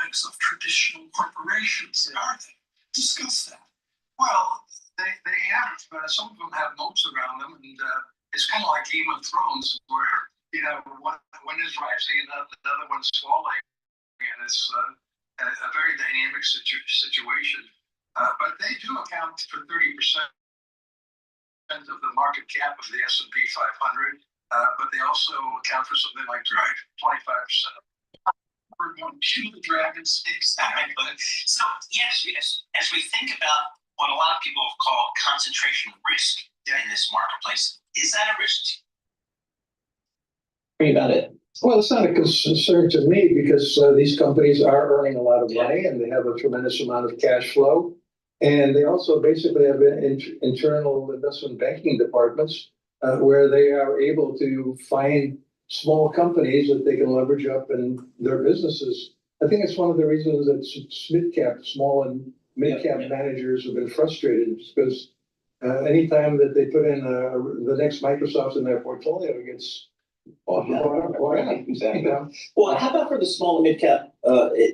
products of traditional corporations, are they? Discuss that. Well, they have, some of them have moats around them, and it's kind of like Game of Thrones, where one is rising and another one's falling, and it's a very dynamic situation. But they do account for 30% of the market cap of the S&P 500, but they also account for something like 25%. We're going to the dragons. Exactly. So yes, as we think about what a lot of people have called concentration risk in this marketplace, is that a risk? Worry about it. Well, it's not a concern to me because these companies are earning a lot of money and they have a tremendous amount of cash flow. And they also basically have internal investment banking departments where they are able to find small companies that they can leverage up in their businesses. I think it's one of the reasons that mid-cap, small and mid-cap managers have been frustrated because anytime that they put in the next Microsoft in their portfolio, it gets exactly. Well, how about for the small and mid-cap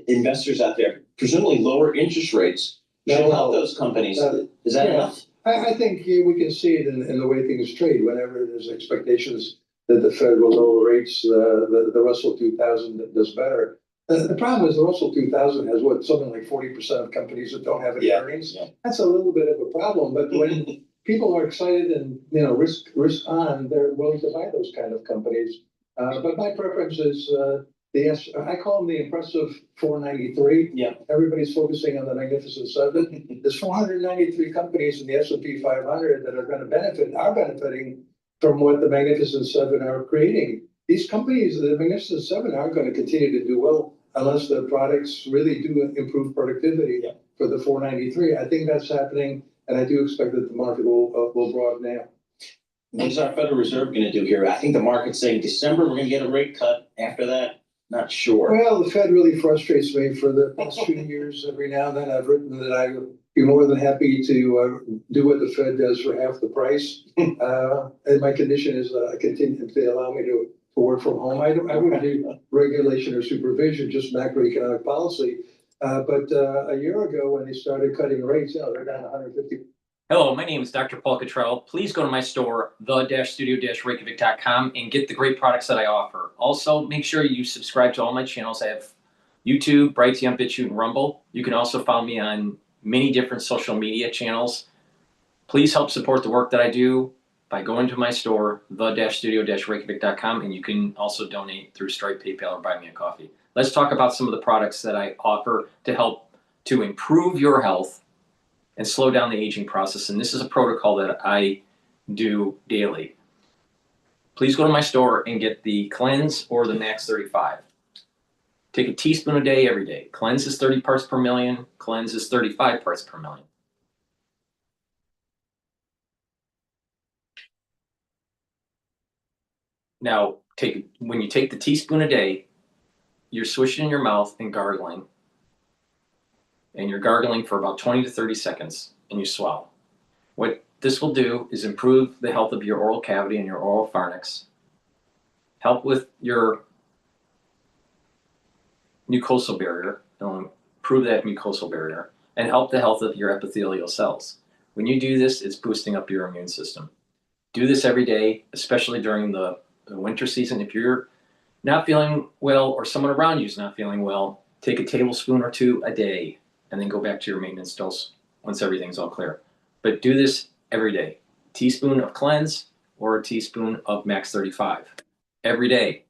investors out there? Presumably lower interest rates should help those companies. Is that enough? I think we can see it in the way things trade. Whenever there's expectations that the Fed will lower rates, the Russell 2000 does better. The problem is the Russell 2000 has something like 40% of companies that don't have any earnings. Yeah. That's a little bit of a problem. But when people are excited and risk on, they're willing to buy those kind of companies. But my preference is I call them the impressive 493. Yeah. Everybody's focusing on the Magnificent Seven. There's 493 companies in the S&P 500 that are benefiting from what the Magnificent Seven are creating. These companies, the Magnificent Seven, aren't going to continue to do well unless the products really do improve productivity for the 493. I think that's happening, and I do expect that the market will broaden out. What is our Federal Reserve going to do here? I think the market's saying December, we're going to get a rate cut. After that, not sure. Well, the Fed really frustrates me. For the past few years, every now and then I've written that I would be more than happy to do what the Fed does for half the price. And my condition is I continue if they allow me to work from home. I wouldn't do regulation or supervision, just macroeconomic policy. But a year ago when they started cutting rates, they're down 150. Hello, my name is DrPaulCottrell. Please go to my store, the-studio-reykjavik.com, and get the great products that I offer. Also, make sure you subscribe to all my channels. I have YouTube, Brighteon, Bitchute, and Rumble. You can also follow me on many different social media channels. Please help support the work that I do by going to my store, the-studio-reykjavik.com, and you can also donate through Stripe, PayPal, or buy me a coffee. Let's talk about some of the products that I offer to help to improve your health and slow down the aging process. And this is a protocol that I do daily. Please go to my store and get the Cleanse or the Max 35. Take a teaspoon a day every day. Cleanse is 30 parts per million. Cleanse is 35 parts per million. Now, when you take the teaspoon a day, you're swishing in your mouth and gargling. And you're gargling for about 20 to 30 seconds, and you swallow. What this will do is improve the health of your oral cavity and your oral pharynx, help with your mucosal barrier, it'll improve that mucosal barrier, and help the health of your epithelial cells. When you do this, it's boosting up your immune system. Do this every day, especially during the winter season. If you're not feeling well or someone around you is not feeling well, take a tablespoon or two a day and then go back to your maintenance dose once everything's all clear. But do this every day. A teaspoon of Cleanse or a teaspoon of Max 35 every day,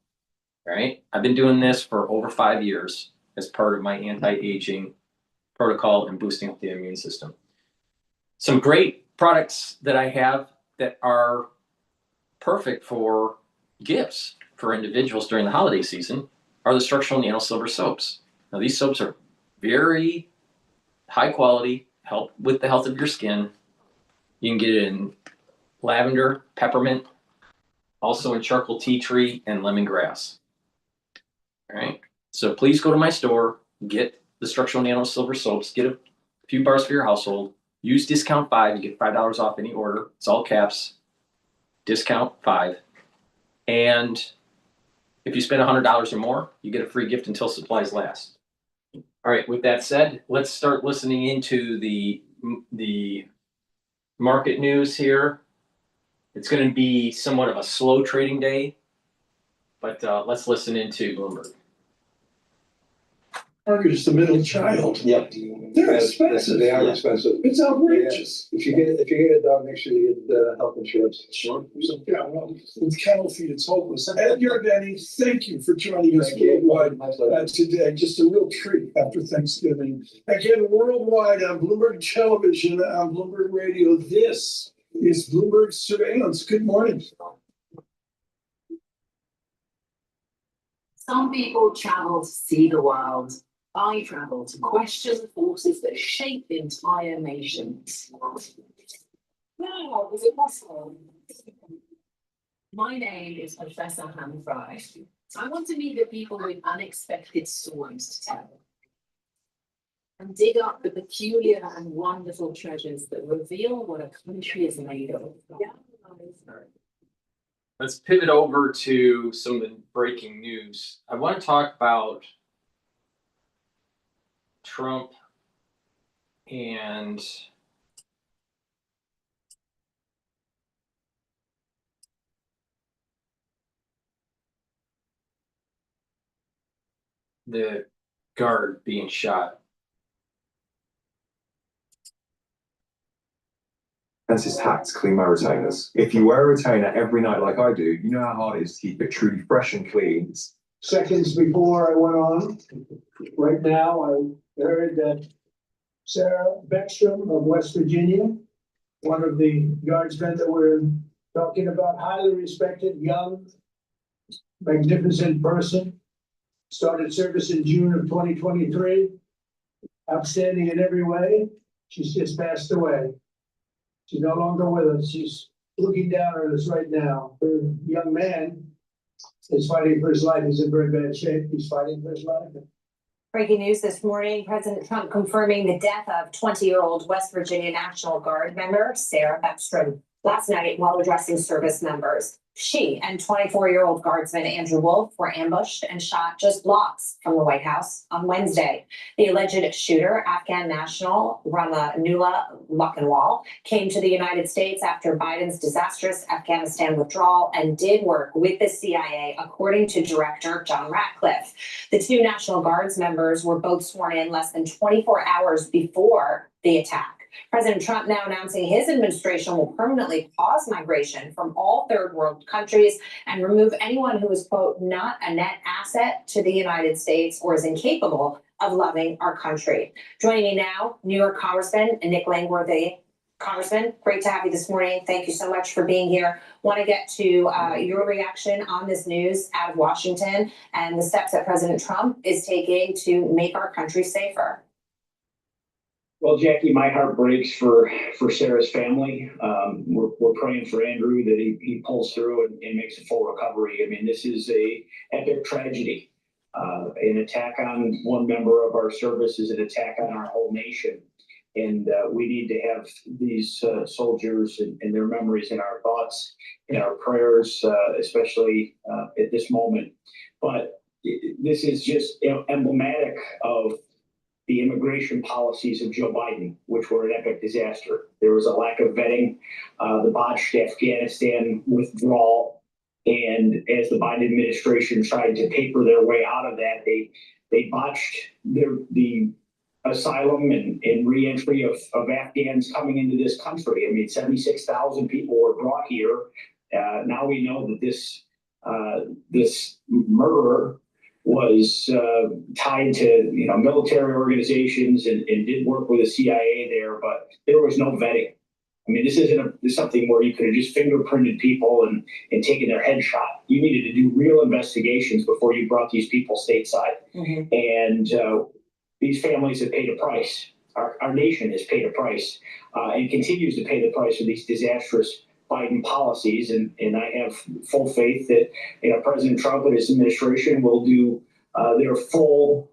right? I've been doing this for over 5 years as part of my anti-aging protocol and boosting up the immune system. Some great products that I have that are perfect for gifts for individuals during the holiday season are the structural nano silver soaps. Now these soaps are very high quality, help with the health of your skin. You can get it in lavender, peppermint, also in charcoal tea tree and lemongrass. All right, so please go to my store, get the structural nano silver soaps, get a few bars for your household, use discount 5, you get $5 off any order. It's all caps, discount 5. And if you spend $100 or more, you get a free gift until supplies last. All right, with that said, let's start listening into the market news here. It's going to be somewhat of a slow trading day, but let's listen into Bloomberg. Market's the middle child. Yep. They're expensive. They are Yeah. expensive. It's outrageous. If you get a dog, make sure you get health insurance. Sure. Yeah, well, with cattle feed, it's hopeless. Edgar, Danny, thank you for joining us Thank you. worldwide today. Just a real treat after Thanksgiving. Again, worldwide on Bloomberg Television, on Bloomberg Radio. This is Bloomberg Surveillance. Good morning. Some people travel to see the world. I travel to question the forces that shape entire nations. Wow, is it possible? My name is Professor Hannah Fry. I want to meet the people with unexpected stories to tell. And dig up the peculiar and wonderful treasures that reveal what a country is made of. Let's pivot over to some of the breaking news. I want to talk about Trump and the guard being shot. Francis tax clean my retainers. If you wear a retainer every night like I do, you know how hard it is to keep it truly fresh and clean. Seconds before I went on, right now, I heard that Sarah Beckstrom of West Virginia, one of the guardsmen that we're talking about, highly respected, young, magnificent person, started service in June of 2023, outstanding in every way. She's just passed away. She's no longer with us. She's looking down at us right now. Her young man is fighting for his life. He's in very bad shape. He's fighting for his life. Breaking news this morning, President Trump confirming the death of 20-year-old West Virginia National Guard member Sarah Beckstrom last night while addressing service members. She and 24-year-old Guardsman Andrew Wolf were ambushed and shot just blocks from the White House on Wednesday. The alleged shooter, Afghan national Ramanullah Lakhanwal, came to the United States after Biden's disastrous Afghanistan withdrawal and did work with the CIA, according to Director John Ratcliffe. The two National Guards members were both sworn in less than 24 hours before the attack. President Trump now announcing his administration will permanently pause migration from all third world countries and remove anyone who is, quote, not a net asset to the United States or is incapable of loving our country. Joining me now, New York Congressman Nick Langworthy. Congressman, great to have you this morning. Thank you so much for being here. Want to get to your reaction on this news out of Washington and the steps that President Trump is taking to make our country safer. Well, Jackie, my heart breaks for Sarah's family. We're praying for Andrew that he pulls through and makes a full recovery. I mean, this is a epic tragedy. An attack on one member of our service is an attack on our whole nation. And we need to have these soldiers and their memories in our thoughts, in our prayers, especially at this moment. But this is just emblematic of the immigration policies of Joe Biden, which were an epic disaster. There was a lack of vetting, the botched Afghanistan withdrawal, and as the Biden administration tried to paper their way out of that, they botched the asylum and reentry of Afghans coming into this country. I mean, 76,000 people were brought here. Now we know that this murderer was tied to military organizations and did work with the CIA there, but there was no vetting. I mean, this isn't something where you could have just fingerprinted people and taken their headshot. You needed to do real investigations before you brought these people stateside. Mm-hmm. And these families have paid a price. Our nation has paid a price and continues to pay the price for these disastrous Biden policies, and I have full faith that President Trump and his administration will do their full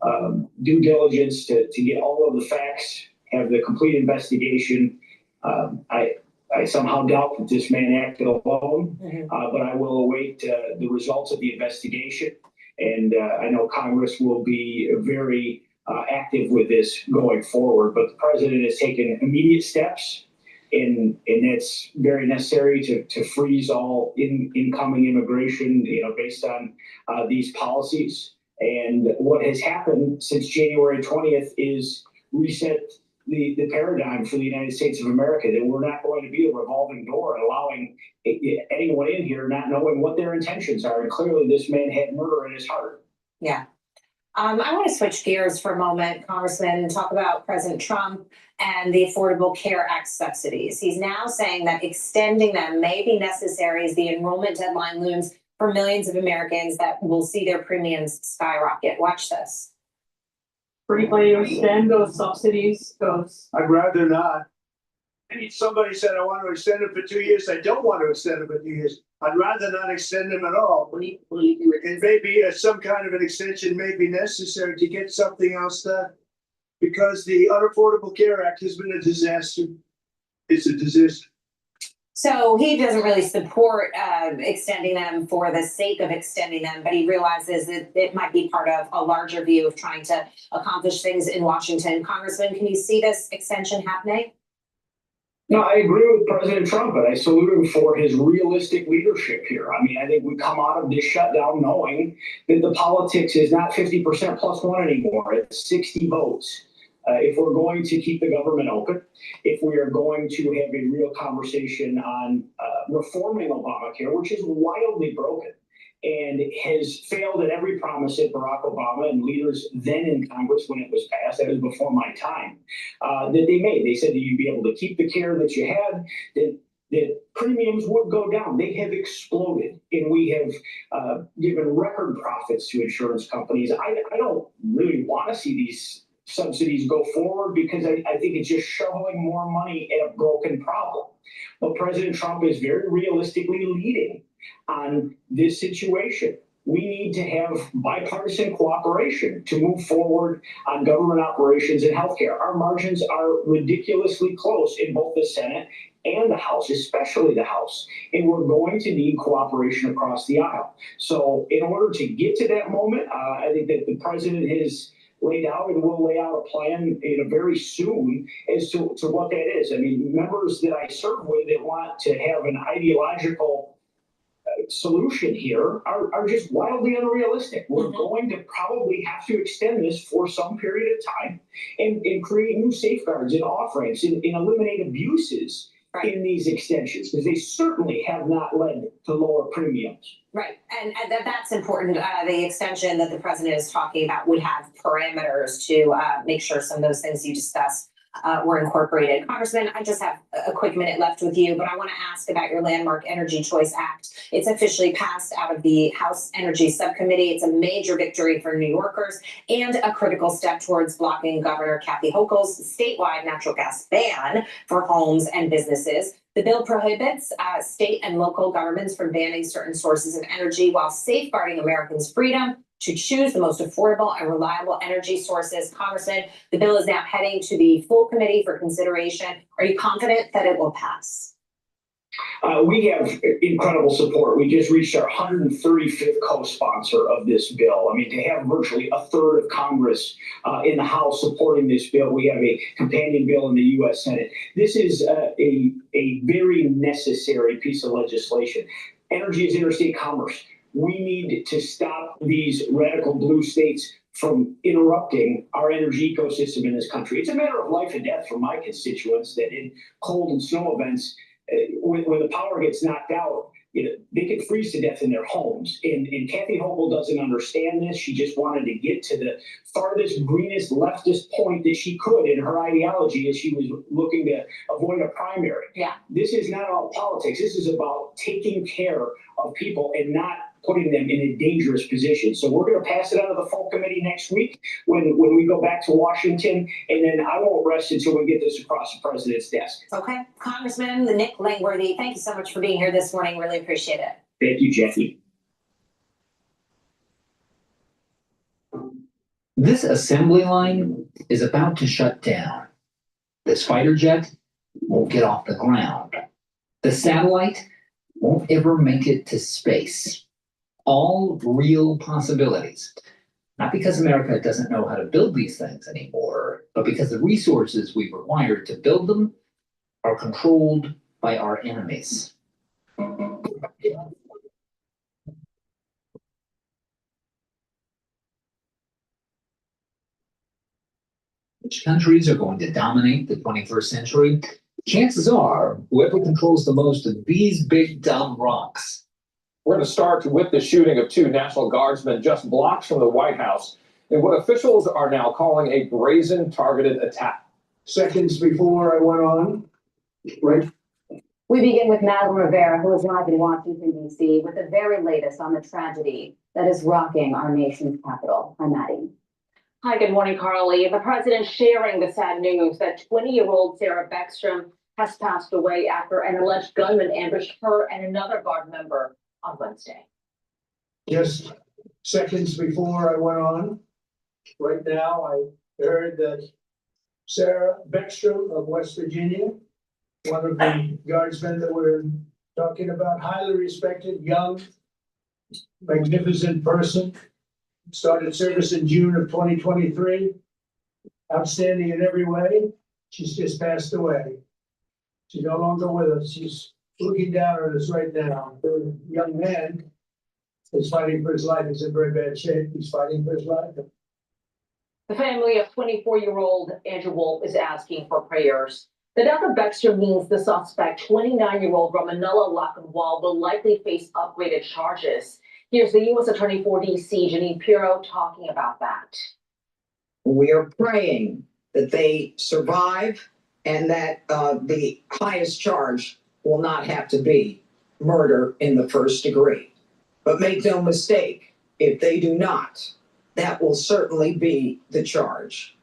due diligence to get all of the facts, have the complete investigation. I somehow doubt that this man acted alone, but I will await the results of the investigation, and I know Congress will be very active with this going forward. But the president has taken immediate steps, and that's very necessary to freeze all incoming immigration, based on these policies. And what has happened since January 20th is reset the paradigm for the United States of America, that we're not going to be a revolving door and allowing anyone in here not knowing what their intentions are. And clearly this man had murder in his heart. Yeah. I want to switch gears for a moment, Congressman, and talk about President Trump and the Affordable Care Act subsidies. He's now saying that extending them may be necessary as the enrollment deadline looms for millions of Americans that will see their premiums skyrocket. Watch this. Frequently you extend those subsidies, I'd rather not. Somebody said, I want to extend it for 2 years. I don't want to extend it for 2 years. I'd rather not extend them at all. And maybe some kind of an extension may be necessary to get something else done. Because the Unaffordable Care Act has been a disaster. It's a disaster. So he doesn't really support extending them for the sake of extending them, but he realizes that it might be part of a larger view of trying to accomplish things in Washington. Congressman, can you see this extension happening? No, I agree with President Trump, and I salute him for his realistic leadership here. I mean, I think we come out of this shutdown knowing that the politics is not 50% plus one anymore. It's 60 votes. If we're going to keep the government open, if we are going to have a real conversation on reforming Obamacare, which is wildly broken and has failed at every promise that Barack Obama and leaders then in Congress, when it was passed, that was before my time, that they made. They said that you'd be able to keep the care that you had, that premiums would go down. They have exploded, and we have given record profits to insurance companies. I don't really want to see these subsidies go forward because I think it's just shoveling more money at a broken problem. But President Trump is very realistically leading on this situation. We need to have bipartisan cooperation to move forward on government operations and healthcare. Our margins are ridiculously close in both the Senate and the House, especially the House. And we're going to need cooperation across the aisle. So in order to get to that moment, I think that the president has laid out and will lay out a plan very soon as to what that is. I mean, members that I serve with that want to have an ideological solution here are just wildly unrealistic. We're going to probably have to extend this for some period of time and create new safeguards and off-ramps and eliminate abuses in these extensions, because they certainly have not led to lower premiums. Right, and that's important. The extension that the president is talking about would have parameters to make sure some of those things you discussed were incorporated. Congressman, I just have a quick minute left with you, but I want to ask about your landmark Energy Choice Act. It's officially passed out of the House Energy Subcommittee. It's a major victory for New Yorkers and a critical step towards blocking Governor Kathy Hochul's statewide natural gas ban for homes and businesses. The bill prohibits state and local governments from banning certain sources of energy while safeguarding Americans' freedom to choose the most affordable and reliable energy sources. Congressman, the bill is now heading to the full committee for consideration. Are you confident that it will pass? We have incredible support. We just reached our 135th co-sponsor of this bill. I mean, to have virtually a third of Congress in the House supporting this bill. We have a companion bill in the U.S. Senate. This is a very necessary piece of legislation. Energy is interstate commerce. We need to stop these radical blue states from interrupting our energy ecosystem in this country. It's a matter of life and death for my constituents that in cold and snow events, when the power gets knocked out, they could freeze to death in their homes. And Kathy Hochul doesn't understand this. She just wanted to get to the farthest, greenest, leftist point that she could in her ideology as she was looking to avoid a primary. Yeah. This is not all politics. This is about taking care of people and not putting them in a dangerous position. So we're going to pass it out of the full committee next week when we go back to Washington, and then I won't rest until we get this across the president's desk. Okay. Congressman Nick Langworthy, thank you so much for being here this morning. Really appreciate it. Thank you, Jackie. This assembly line is about to shut down. This fighter jet won't get off the ground. The satellite won't ever make it to space. All real possibilities. Not because America doesn't know how to build these things anymore, but because the resources we require to build them are controlled by our enemies. Which countries are going to dominate the 21st century? Chances are, whoever controls the most of these big dumb rocks. We're going to start with the shooting of 2 National Guardsmen just blocks from the White House in what officials are now calling a brazen targeted attack. Seconds before I went on, right? We begin with Madeline Rivera, who is live in Washington, D.C., with the very latest on the tragedy that is rocking our nation's capital. Hi, Maddie. Hi, good morning, Carly. The president sharing the sad news that 20-year-old Sarah Beckstrom has passed away after an alleged gunman ambushed her and another Guard member on Wednesday. Just seconds before I went on, right now, I heard that Sarah Beckstrom of West Virginia, one of the Guardsmen that we're talking about, highly respected, young, magnificent person, started service in June of 2023, outstanding in every way. She's just passed away. She's no longer with us. She's looking down at us right now. The young man is fighting for his life. He's in very bad shape. He's fighting for his life. The family of 24-year-old Andrew Wolf is asking for prayers. The death of Beckstrom means the suspect, 29-year-old Ramanella Lockenwall, will likely face upgraded charges. Here's the U.S. Attorney for D.C., Janine Pirro, talking about that. We are praying that they survive and that the highest charge will not have to be murder in the first degree. But make no mistake, if they do not, that will certainly be the charge.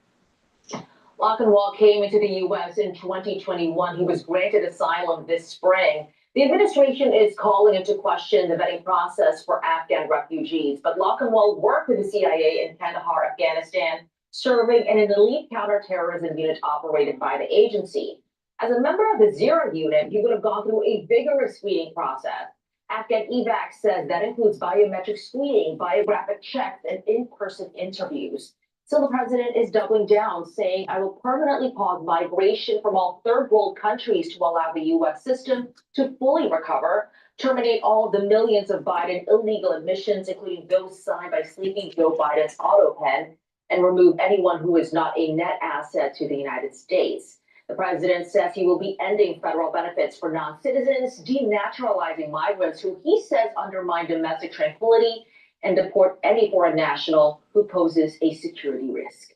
Lockenwall came into the U.S. in 2021. He was granted asylum this spring. The administration is calling into question the vetting process for Afghan refugees, but Lockenwall worked with the CIA in Kandahar, Afghanistan, serving in an elite counterterrorism unit operated by the agency. As a member of the Zero unit, he would have gone through a vigorous screening process. Afghan evac says that includes biometric screening, biographic checks, and in-person interviews. So the president is doubling down, saying, I will permanently pause migration from all third world countries to allow the U.S. system to fully recover, terminate all of the millions of Biden illegal admissions, including those signed by sleeping Joe Biden's auto pen, and remove anyone who is not a net asset to the United States. The president says he will be ending federal benefits for non-citizens, denaturalizing migrants who he says undermine domestic tranquility, and deport any foreign national who poses a security risk.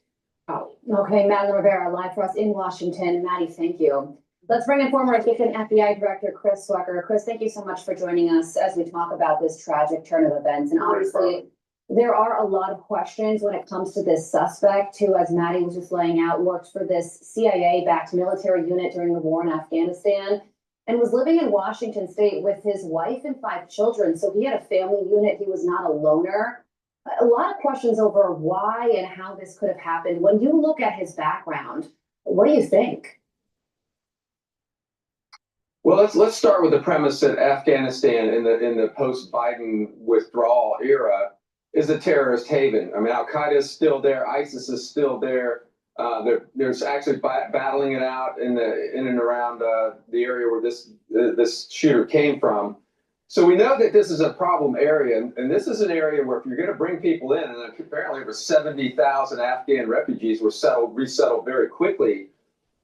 Okay, Madeline Rivera, live for us in Washington. Maddie, thank you. Let's bring in former Assistant FBI Director Chris Swecker. Chris, thank you so much for joining us as we talk about this tragic turn of events. And obviously, there are a lot of questions when it comes to this suspect, who, as Maddie was just laying out, worked for this CIA-backed military unit during the war in Afghanistan and was living in Washington State with his wife and 5 children. So he had a family unit. He was not a loner. A lot of questions over why and how this could have happened. When you look at his background, what do you think? Well, let's start with the premise that Afghanistan in the post-Biden withdrawal era is a terrorist haven. I mean, Al-Qaeda is still there, ISIS is still there. There's actually battling it out in and around the area where this shooter came from. So we know that this is a problem area, and this is an area where if you're going to bring people in, and apparently over 70,000 Afghan refugees were resettled very quickly,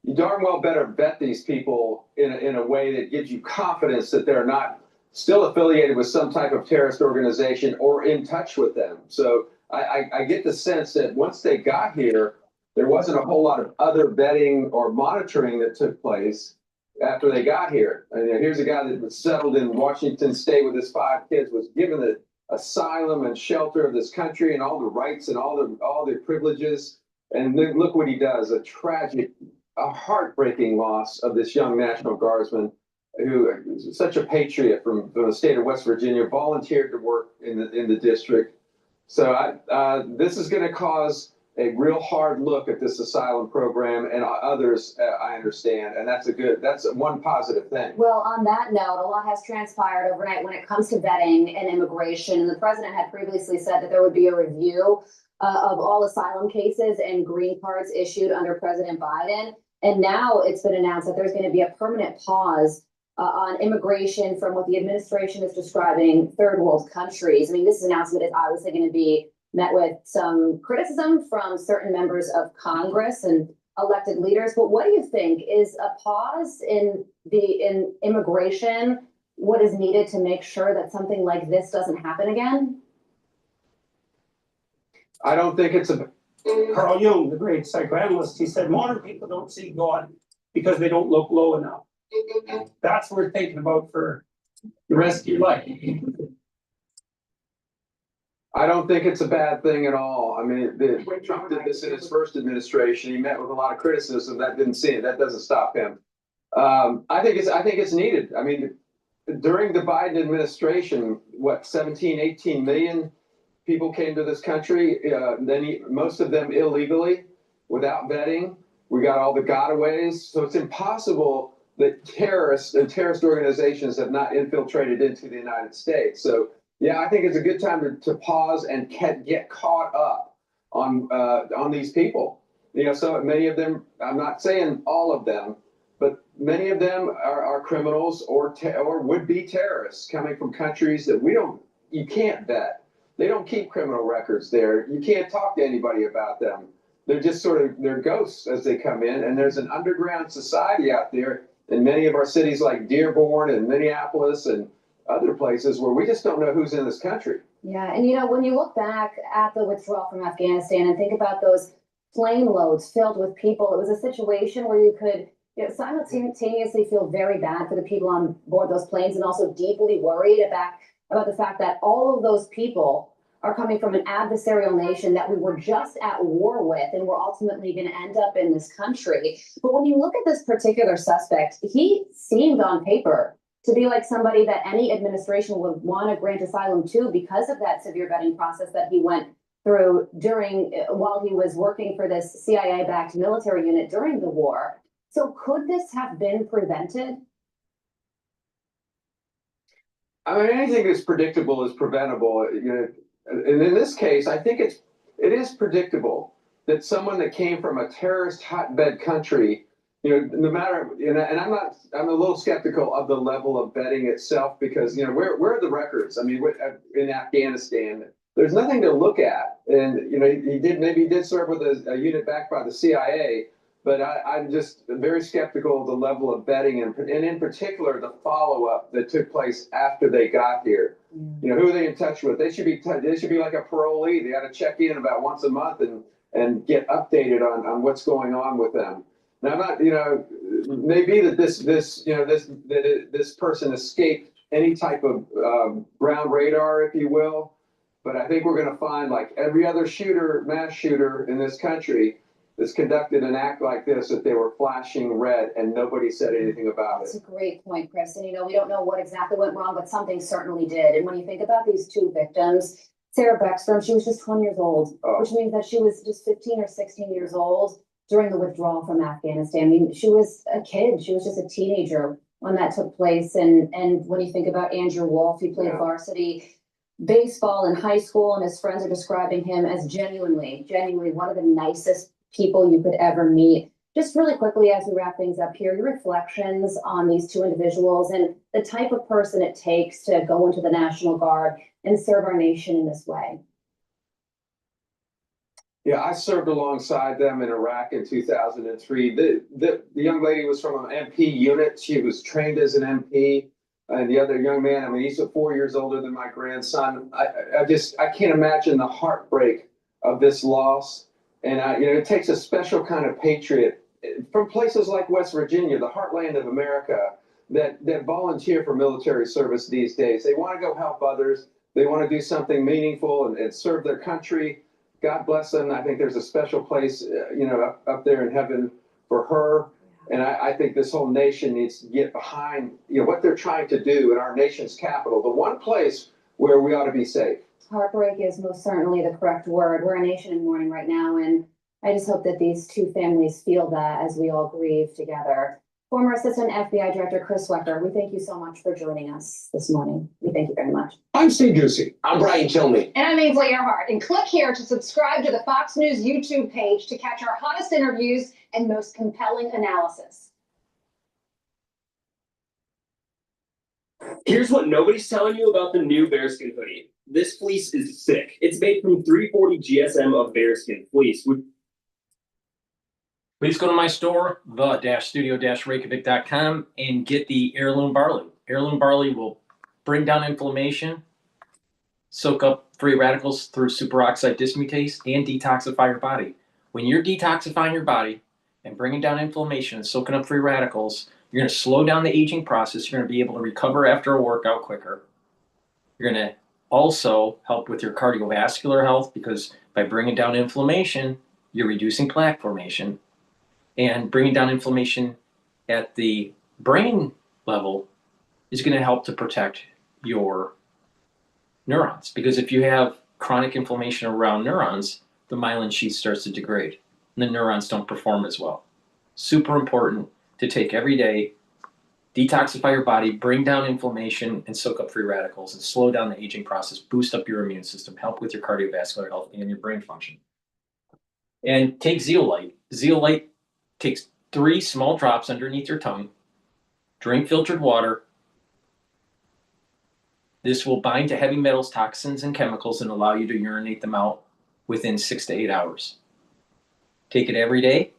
you darn well better vet these people in a way that gives you confidence that they're not still affiliated with some type of terrorist organization or in touch with them. So I get the sense that once they got here, there wasn't a whole lot of other vetting or monitoring that took place after they got here. And here's a guy that was settled in Washington State with his 5 kids, was given the asylum and shelter of this country and all the rights and all the privileges. And look what he does, a heartbreaking loss of this young National Guardsman who is such a patriot from the state of West Virginia, volunteered to work in the district. So this is going to cause a real hard look at this asylum program and others, I understand, and that's one positive thing. Well, on that note, a lot has transpired overnight when it comes to vetting and immigration. The president had previously said that there would be a review of all asylum cases and green cards issued under President Biden. And now it's been announced that there's going to be a permanent pause on immigration from what the administration is describing third world countries. I mean, this announcement is obviously going to be met with some criticism from certain members of Congress and elected leaders. But what do you think? Is a pause in immigration what is needed to make sure that something like this doesn't happen again? I don't think it's a. Carl Jung, the great psychoanalyst, he said modern people don't see God because they don't look low enough. That's what we're thinking about for the rest of your life. I don't think it's a bad thing at all. I mean, Trump did this in his first administration. He met with a lot of criticism. That doesn't stop him. I think it's needed. I mean, during the Biden administration, 17, 18 million people came to this country. Most of them illegally, without vetting. We got all the gotaways. So it's impossible that terrorists and terrorist organizations have not infiltrated into the United States. So yeah, I think it's a good time to pause and get caught up on these people. You know, so many of them, I'm not saying all of them, but many of them are criminals or would-be terrorists coming from countries that you can't vet. They don't keep criminal records there. You can't talk to anybody about them. They're just they're ghosts as they come in. And there's an underground society out there in many of our cities like Dearborn and Minneapolis and other places where we just don't know who's in this country. Yeah, and you know, when you look back at the withdrawal from Afghanistan and think about those plane loads filled with people, it was a situation where you could simultaneously feel very bad for the people on board those planes and also deeply worried about the fact that all of those people are coming from an adversarial nation that we were just at war with and we're ultimately going to end up in this country. But when you look at this particular suspect, he seemed on paper to be like somebody that any administration would want to grant asylum to because of that severe vetting process that he went through while he was working for this CIA-backed military unit during the war. So could this have been prevented? I mean, anything that's predictable is preventable. You know, and in this case, I think it is predictable that someone that came from a terrorist hotbed country, you know, no matter, and I'm a little skeptical of the level of vetting itself because, you know, where are the records? I mean, in Afghanistan, there's nothing to look at. And, you know, maybe he did serve with a unit backed by the CIA, but I'm just very skeptical of the level of vetting and in particular, the follow-up that took place after they got here. You know, who are they in touch with? They should be like a parolee. They got to check in about once a month and get updated on what's going on with them. Now, not, you know, maybe that this person escaped any type of ground radar, if you will. But I think we're going to find, like every other mass shooter in this country, that's conducted an act like this, that they were flashing red and nobody said anything about it. That's a great point, Chris. And, you know, we don't know what exactly went wrong, but something certainly did. And when you think about these two victims, Sarah Beckstrom, she was just 20 years old, which means that she was just 15 or 16 years old during the withdrawal from Afghanistan. I mean, she was a kid. She was just a teenager when that took place. And when you think about Andrew Wolf, he played varsity baseball in high school, and his friends are describing him as genuinely one of the nicest people you could ever meet. Just really quickly, as we wrap things up here, your reflections on these two individuals and the type of person it takes to go into the National Guard and serve our nation in this way. Yeah, I served alongside them in Iraq in 2003. The young lady was from an MP unit. She was trained as an MP. And the other young man, I mean, he's 4 years older than my grandson. I can't imagine the heartbreak of this loss. And you know, it takes a special kind of patriot from places like West Virginia, the heartland of America, that volunteer for military service these days. They want to go help others. They want to do something meaningful and serve their country. God bless them. I think there's a special place, you know, up there in heaven for her. And I think this whole nation needs to get behind, you know, what they're trying to do in our nation's capital, the one place where we ought to be safe. Heartbreak is most certainly the correct word. We're a nation in mourning right now, and I just hope that these two families feel that as we all grieve together. Former Assistant FBI Director Chris Wecker, we thank you so much for joining us this morning. We thank you very much. I'm Steve Ducey. I'm Brian Kilmeade. And I'm Ainsley Earhart. And click here to subscribe to the Fox News YouTube page to catch our hottest interviews and most compelling analysis. Here's what nobody's telling you about the new bearskin hoodie. This fleece is sick. It's made from 340 GSM of bearskin fleece. Please go to my store, the-studio-reykjavik.com, and get the heirloom barley. Heirloom barley will bring down inflammation, soak up free radicals through superoxide dismutase, and detoxify your body. When you're detoxifying your body and bringing down inflammation and soaking up free radicals, you're going to slow down the aging process. You're going to be able to recover after a workout quicker. You're going to also help with your cardiovascular health, because by bringing down inflammation, you're reducing plaque formation. And bringing down inflammation at the brain level is going to help to protect your neurons. Because if you have chronic inflammation around neurons, the myelin sheath starts to degrade and the neurons don't perform as well. Super important to take every day, detoxify your body, bring down inflammation and soak up free radicals and slow down the aging process, boost up your immune system, help with your cardiovascular health and your brain function. And take zeolite. Zeolite takes 3 small drops underneath your tongue, drink filtered water. This will bind to heavy metals, toxins, and chemicals and allow you to urinate them out within 6 to 8 hours. Take it every day.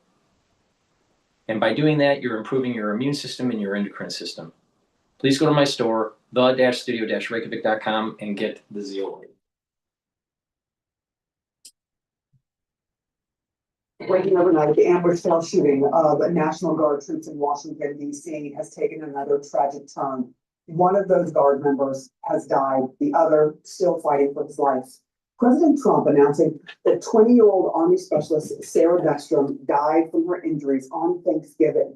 And by doing that, you're improving your immune system and your endocrine system. Please go to my store, the-studio-reykjavik.com, and get the zeolite. Breaking overnight, the ambush style shooting of National Guard troops in Washington, D.C. has taken another tragic turn. One of those Guard members has died, the other still fighting for his life. President Trump announcing that 20-year-old Army Specialist Sarah Beckstrom died from her injuries on Thanksgiving.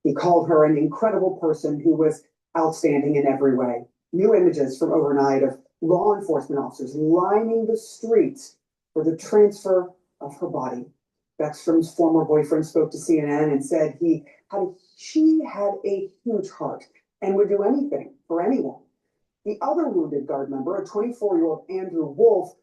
He called her an incredible person who was outstanding in every way. New images from overnight of law enforcement officers lining the streets for the transfer of her body. Beckstrom's former boyfriend spoke to CNN and said she had a huge heart and would do anything for anyone. The other wounded Guard member, a 24-year-old Andrew Wolf,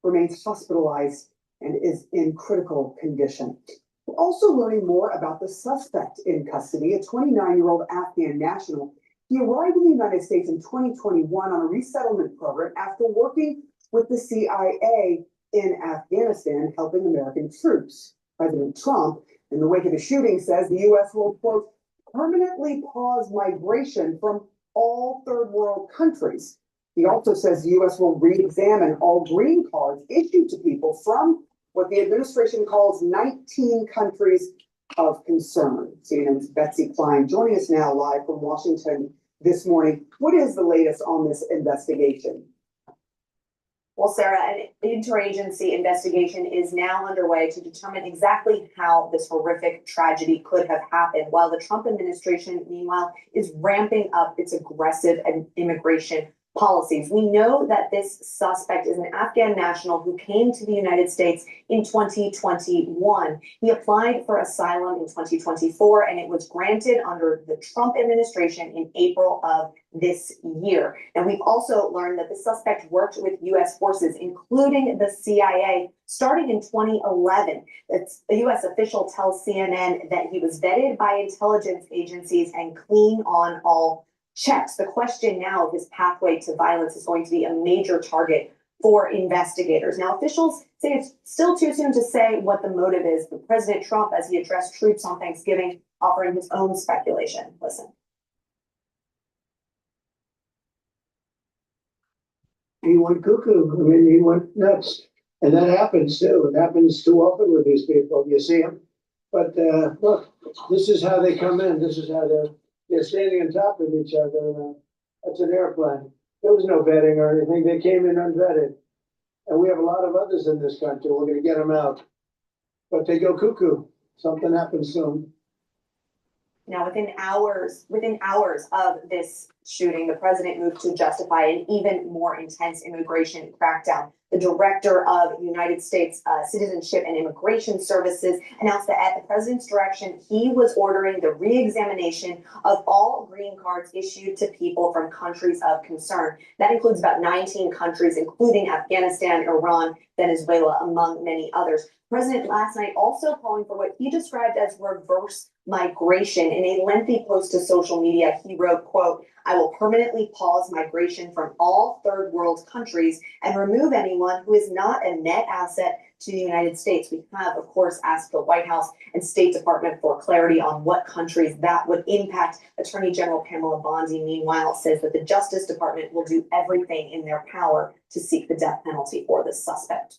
remains hospitalized and is in critical condition. We're also learning more about the suspect in custody, a 29-year-old Afghan national. He arrived in the United States in 2021 on a resettlement program after working with the CIA in Afghanistan, helping American troops. President Trump, in the wake of the shooting, says the U.S. will, quote, permanently pause migration from all third world countries. He also says the U.S. will re-examine all green cards issued to people from what the administration calls 19 countries of concern. CNN's Betsy Klein joining us now live from Washington this morning. What is the latest on this investigation? Well, Sarah, an interagency investigation is now underway to determine exactly how this horrific tragedy could have happened, while the Trump administration, meanwhile, is ramping up its aggressive immigration policies. We know that this suspect is an Afghan national who came to the United States in 2021. He applied for asylum in 2024, and it was granted under the Trump administration in April of this year. And we've also learned that the suspect worked with U.S. forces, including the CIA, starting in 2011. A U.S. official tells CNN that he was vetted by intelligence agencies and clean on all checks. The question now of his pathway to violence is going to be a major target for investigators. Now, officials say it's still too soon to say what the motive is, but President Trump, as he addressed troops on Thanksgiving, offering his own speculation. Listen. He went cuckoo. I mean, he went nuts. And that happens too. It happens too often with these people. You see them. But look, this is how they come in. This is how they're standing on top of each other. That's an airplane. There was no vetting or anything. They came in unvetted. And we have a lot of others in this country. We're going to get them out. But they go cuckoo. Something happens soon. Now, within hours of this shooting, the president moved to justify an even more intense immigration crackdown. The director of United States Citizenship and Immigration Services announced that at the president's direction, he was ordering the re-examination of all green cards issued to people from countries of concern. That includes about 19 countries, including Afghanistan, Iran, Venezuela, among many others. President last night also calling for what he described as reverse migration. In a lengthy post to social media, he wrote, quote, "I will permanently pause migration from all third world countries and remove anyone who is not a net asset to the United States." We have, of course, asked the White House and State Department for clarity on what countries that would impact. Attorney General Pamela Bondi, meanwhile, says that the Justice Department will do everything in their power to seek the death penalty for this suspect.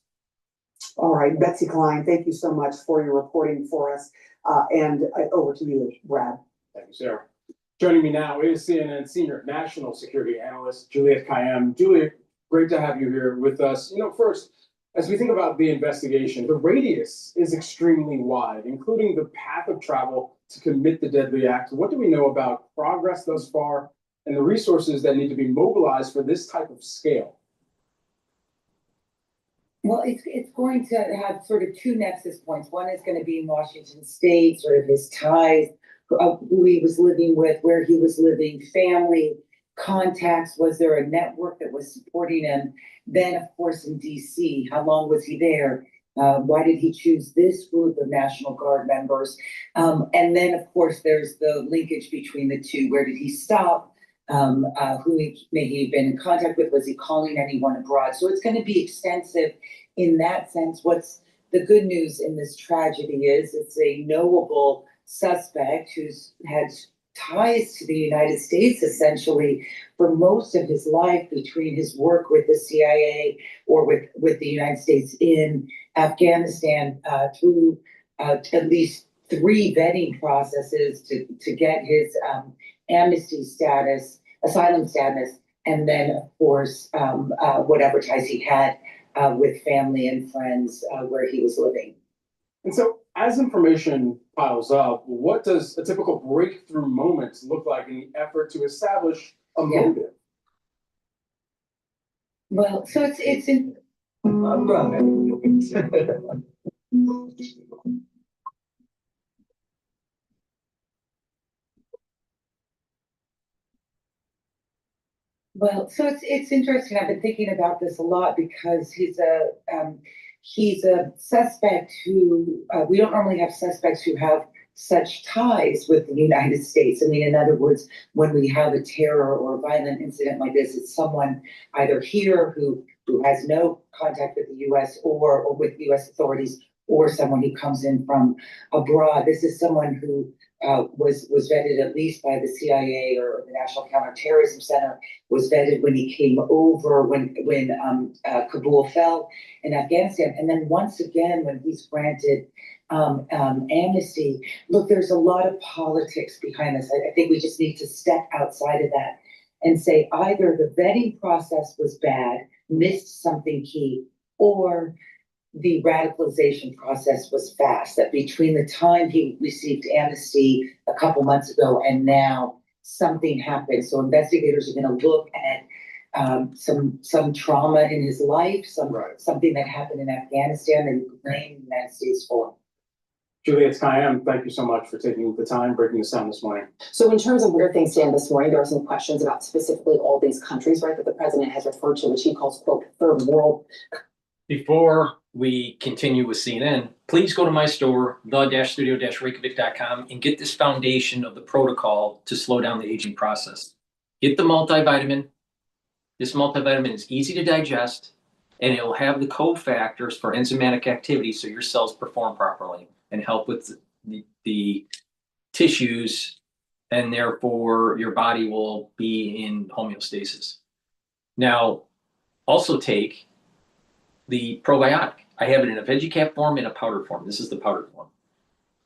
All right, Betsy Klein, thank you so much for your reporting for us. And over to you, Brad. Thank you, Sarah. Joining me now is CNN Senior National Security Analyst, Juliet Kayyem. Juliet, great to have you here with us. First, as we think about the investigation, the radius is extremely wide, including the path of travel to commit the deadly act. What do we know about progress thus far and the resources that need to be mobilized for this type of scale? Well, it's going to have sort of two nexus points. One is going to be in Washington State, sort of his ties, who he was living with, where he was living, family, contacts. Was there a network that was supporting him? Then, of course, in DC, how long was he there? Why did he choose this group of National Guard members? And then, of course, there's the linkage between the two. Where did he stop? Who may he have been in contact with? Was he calling anyone abroad? So it's going to be extensive in that sense. What's the good news in this tragedy is it's a knowable suspect who's had ties to the United States essentially for most of his life, between his work with the CIA or with the United States in Afghanistan, through at least 3 vetting processes to get his amnesty status, asylum status, and then, of course, whatever ties he had with family and friends where he was living. And so, as information piles up, what does a typical breakthrough moment look like in the effort to establish a motive? Well, so it's in. Well, so it's interesting. I've been thinking about this a lot because he's a suspect who we don't normally have suspects who have such ties with the United States. I mean, in other words, when we have a terror or a violent incident like this, it's someone either here who has no contact with the U.S. or with U.S. authorities, or someone who comes in from abroad. This is someone who was vetted at least by the CIA or the National Counterterrorism Center, was vetted when he came over, when Kabul fell in Afghanistan. And then once again, when he's granted amnesty, look, there's a lot of politics behind this. I think we just need to step outside of that and say either the vetting process was bad, missed something key, or the radicalization process was fast, that between the time he received amnesty a couple months ago and now something happened. So investigators are going to look at some trauma in his life, something that happened in Afghanistan that he blamed the United States for. Juliet Kayyem, thank you so much for taking the time, breaking this down this morning. So in terms of where things stand this morning, there are some questions about specifically all these countries, right, that the president has referred to, which he calls, quote, third world. Before we continue with CNN, please go to my store, the-studio-reykjavik.com, and get this foundation of the protocol to slow down the aging process. Get the multivitamin. This multivitamin is easy to digest, and it will have the cofactors for enzymatic activity so your cells perform properly and help with the tissues, and therefore your body will be in homeostasis. Now, also take the probiotic. I have it in a veggie cap form and a powder form. This is the powder form.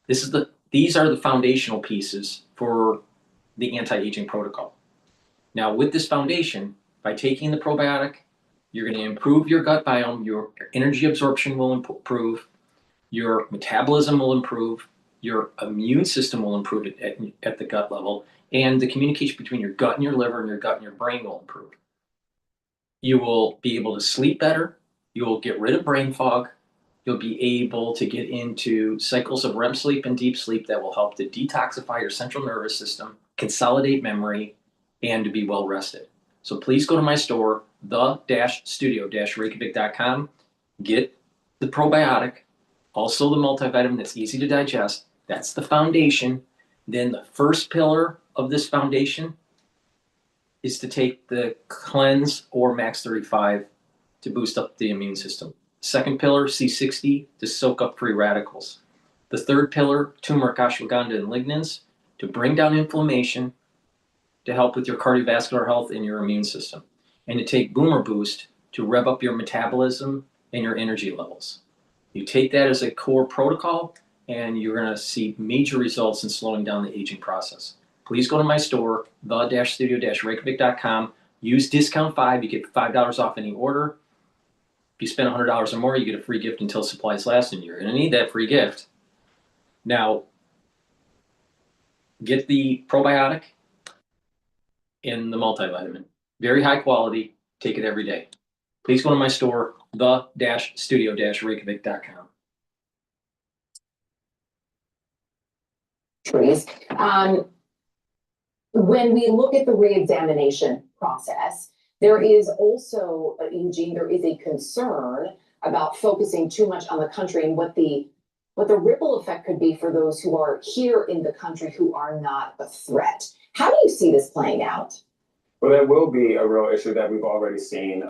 These are the foundational pieces for the anti-aging protocol. Now, with this foundation, by taking the probiotic, you're going to improve your gut biome, your energy absorption will improve, your metabolism will improve, your immune system will improve at the gut level, And the communication between your gut and your liver and your gut and your brain will improve. You will be able to sleep better. You will get rid of brain fog. You'll be able to get into cycles of REM sleep and deep sleep that will help to detoxify your central nervous system, consolidate memory, and to be well rested. So please go to my store, the-studio-reykjavik.com. Get the probiotic, also the multivitamin that's easy to digest. That's the foundation. Then the first pillar of this foundation is to take the cleanse or max 35 to boost up the immune system. Second pillar, C60, to soak up free radicals. The third pillar, turmeric, ashwagandha, and lignans, to bring down inflammation, to help with your cardiovascular health and your immune system. And to take Boomer Boost to rev up your metabolism and your energy levels. You take that as a core protocol, and you're going to see major results in slowing down the aging process. Please go to my store, the-studio-reykjavik.com. Use discount 5. You get $5 off any order. If you spend $100 or more, you get a free gift until supplies last, and you're going to need that free gift. Now, get the probiotic and the multivitamin. Very high quality. Take it every day. Please go to my store, the-studio-reykjavik.com. Trees. When we look at the reexamination process, there is also, Eugene, there is a concern about focusing too much on the country and what the ripple effect could be for those who are here in the country who are not a threat. How do you see this playing out? Well, there will be a real issue that we've already seen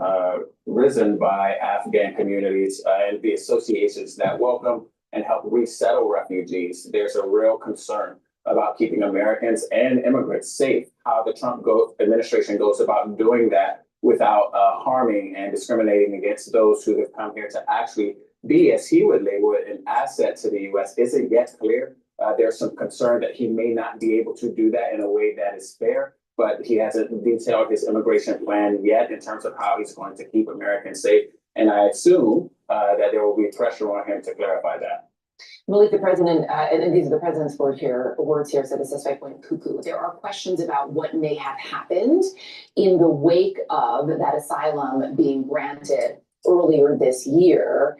risen by Afghan communities and the associations that welcome and help resettle refugees. There's a real concern about keeping Americans and immigrants safe, how the Trump administration goes about doing that without harming and discriminating against those who have come here to actually be, as he would label it, an asset to the U.S. isn't yet clear. There's some concern that he may not be able to do that in a way that is fair, but he hasn't detailed his immigration plan yet in terms of how he's going to keep Americans safe. And I assume that there will be pressure on him to clarify that. Malik, the president, and these are the president's words here, said the suspect went cuckoo. There are questions about what may have happened in the wake of that asylum being granted earlier this year.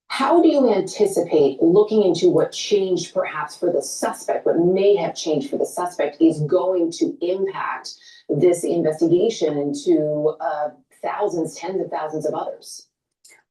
How do you anticipate looking into what changed perhaps for the suspect, what may have changed for the suspect is going to impact this investigation into thousands, tens of thousands of others?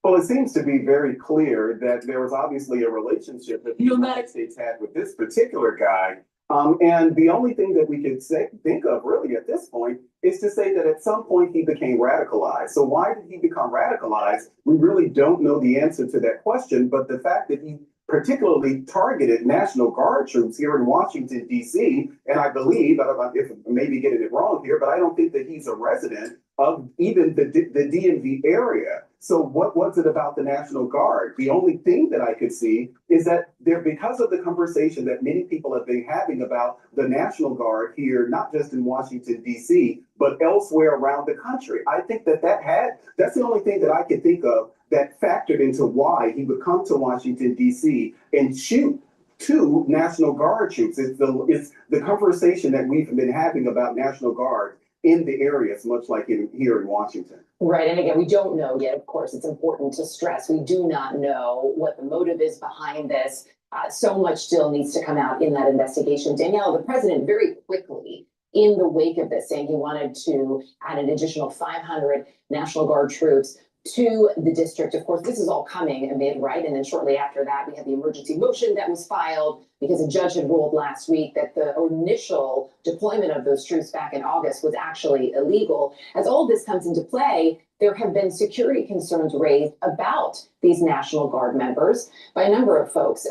Well, it seems to be very clear that there was obviously a relationship that the United States had with this particular guy. And the only thing that we could think of really at this point is to say that at some point he became radicalized. So why did he become radicalized? We really don't know the answer to that question. But the fact that he particularly targeted National Guard troops here in Washington, D.C., and I believe, I don't know if maybe getting it wrong here, but I don't think that he's a resident of even the DMV area. So what was it about the National Guard? The only thing that I could see is that because of the conversation that many people have been having about the National Guard here, not just in Washington, D.C., but elsewhere around the country. I think that's the only thing that I could think of that factored into why he would come to Washington, D.C. and shoot two National Guard troops. It's the conversation that we've been having about National Guard in the areas, much like here in Washington. Right. And again, we don't know yet. Of course, it's important to stress we do not know what the motive is behind this. So much still needs to come out in that investigation. Danielle, the president very quickly, in the wake of this, saying he wanted to add an additional 500 National Guard troops to the district. Of course, this is all coming amid, right? And then shortly after that, we had the emergency motion that was filed because a judge had ruled last week that the initial deployment of those troops back in August was actually illegal. As all of this comes into play, there have been security concerns raised about these National Guard members by a number of folks,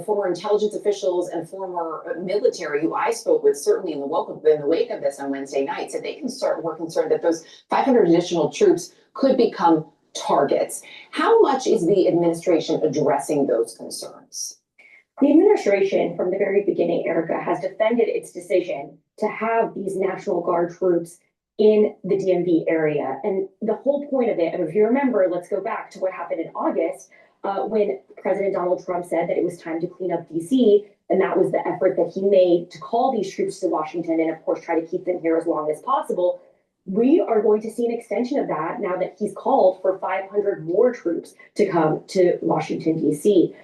former intelligence officials and former military who I spoke with, certainly in the wake of this on Wednesday night, said were concerned that those 500 additional troops could become targets. How much is the administration addressing those concerns? The administration, from the very beginning, Erica, has defended its decision to have these National Guard troops in the DMV area. And the whole point of it, and if you remember, let's go back to what happened in August. when President Donald Trump said that it was time to clean up DC. And that was the effort that he made to call these troops to Washington and, of course, try to keep them here as long as possible. We are going to see an extension of that now that he's called for 500 more troops to come to Washington, D.C.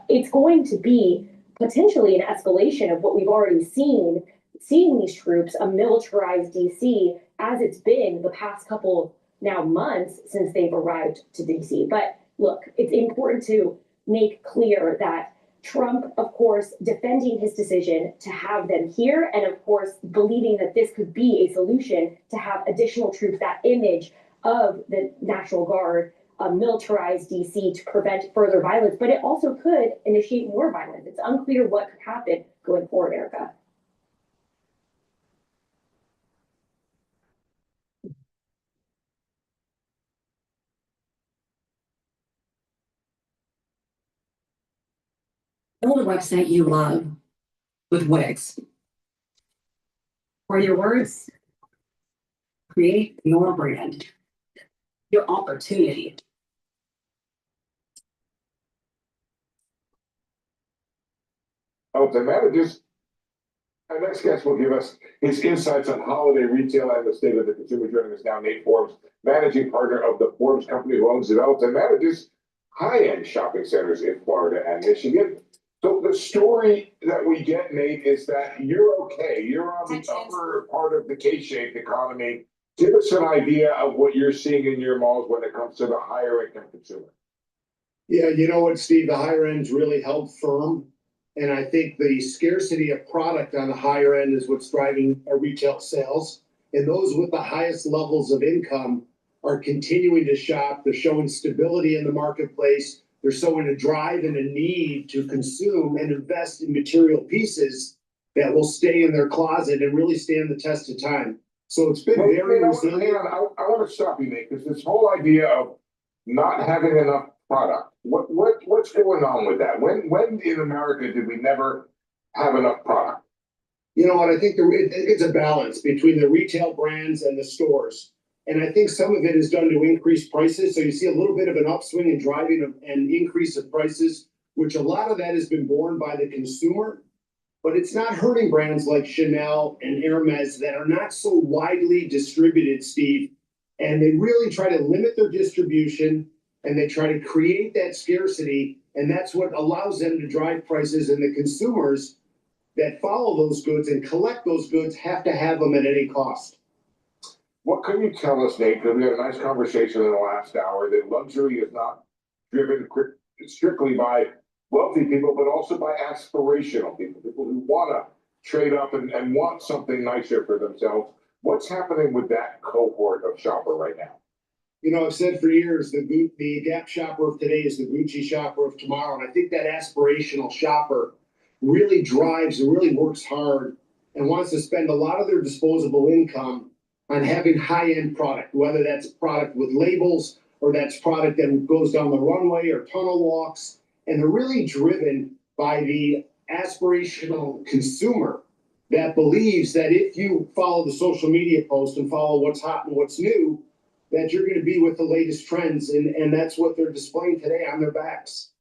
It's going to be potentially an escalation of what we've already seen, seeing these troops, a militarized D.C. as it's been the past couple now months since they've arrived to D.C. But look, it's important to make clear that Trump, of course, defending his decision to have them here, and of course, believing that this could be a solution to have additional troops, that image of the National Guard, militarized DC to prevent further violence, but it also could initiate more violence. It's unclear what could happen going forward, Erica. Build a website you love with Wix. For your words, create your brand, your opportunity. Oh, the managers. Our next guest will give us his insights on holiday retail and the state of the consumer. Joining us now, Nate Forbes, managing partner of the Forbes Company, who owns, develops, and manages high-end shopping centers in Florida and Michigan. So the story that we get, Nate, is that you're okay. You're on the upper part of the K-shaped economy. Give us an idea of what you're seeing in your malls when it comes to the higher income consumer. Yeah, you know what, Steve, the higher end's really held firm. And I think the scarcity of product on the higher end is what's driving our retail sales. And those with the highest levels of income are continuing to shop. They're showing stability in the marketplace. They're showing a drive and a need to consume and invest in material pieces that will stay in their closet and really stand the test of time. So it's been very resilient. I want to stop you, Nate, because this whole idea of not having enough product, what's going on with that? When in America did we never have enough product? You know what? I think it's a balance between the retail brands and the stores. And I think some of it is done to increase prices. So you see a little bit of an upswing in driving an increase of prices, which a lot of that has been borne by the consumer. But it's not hurting brands like Chanel and Hermes that are not so widely distributed, Steve. And they really try to limit their distribution and they try to create that scarcity. And that's what allows them to drive prices, and the consumers that follow those goods and collect those goods have to have them at any cost. What can you tell us, Nate? Because we had a nice conversation in the last hour that luxury is not driven strictly by wealthy people, but also by aspirational people who want to trade up and want something nicer for themselves. What's happening with that cohort of shopper right now? You know, I've said for years, the Gap shopper of today is the Gucci shopper of tomorrow. And I think that aspirational shopper really drives and really works hard and wants to spend a lot of their disposable income on having high-end product, whether that's product with labels or that's product that goes down the runway or tunnel walks. And they're really driven by the aspirational consumer that believes that if you follow the social media post and follow what's hot and what's new, that you're going to be with the latest trends. And that's what they're displaying today on their backs.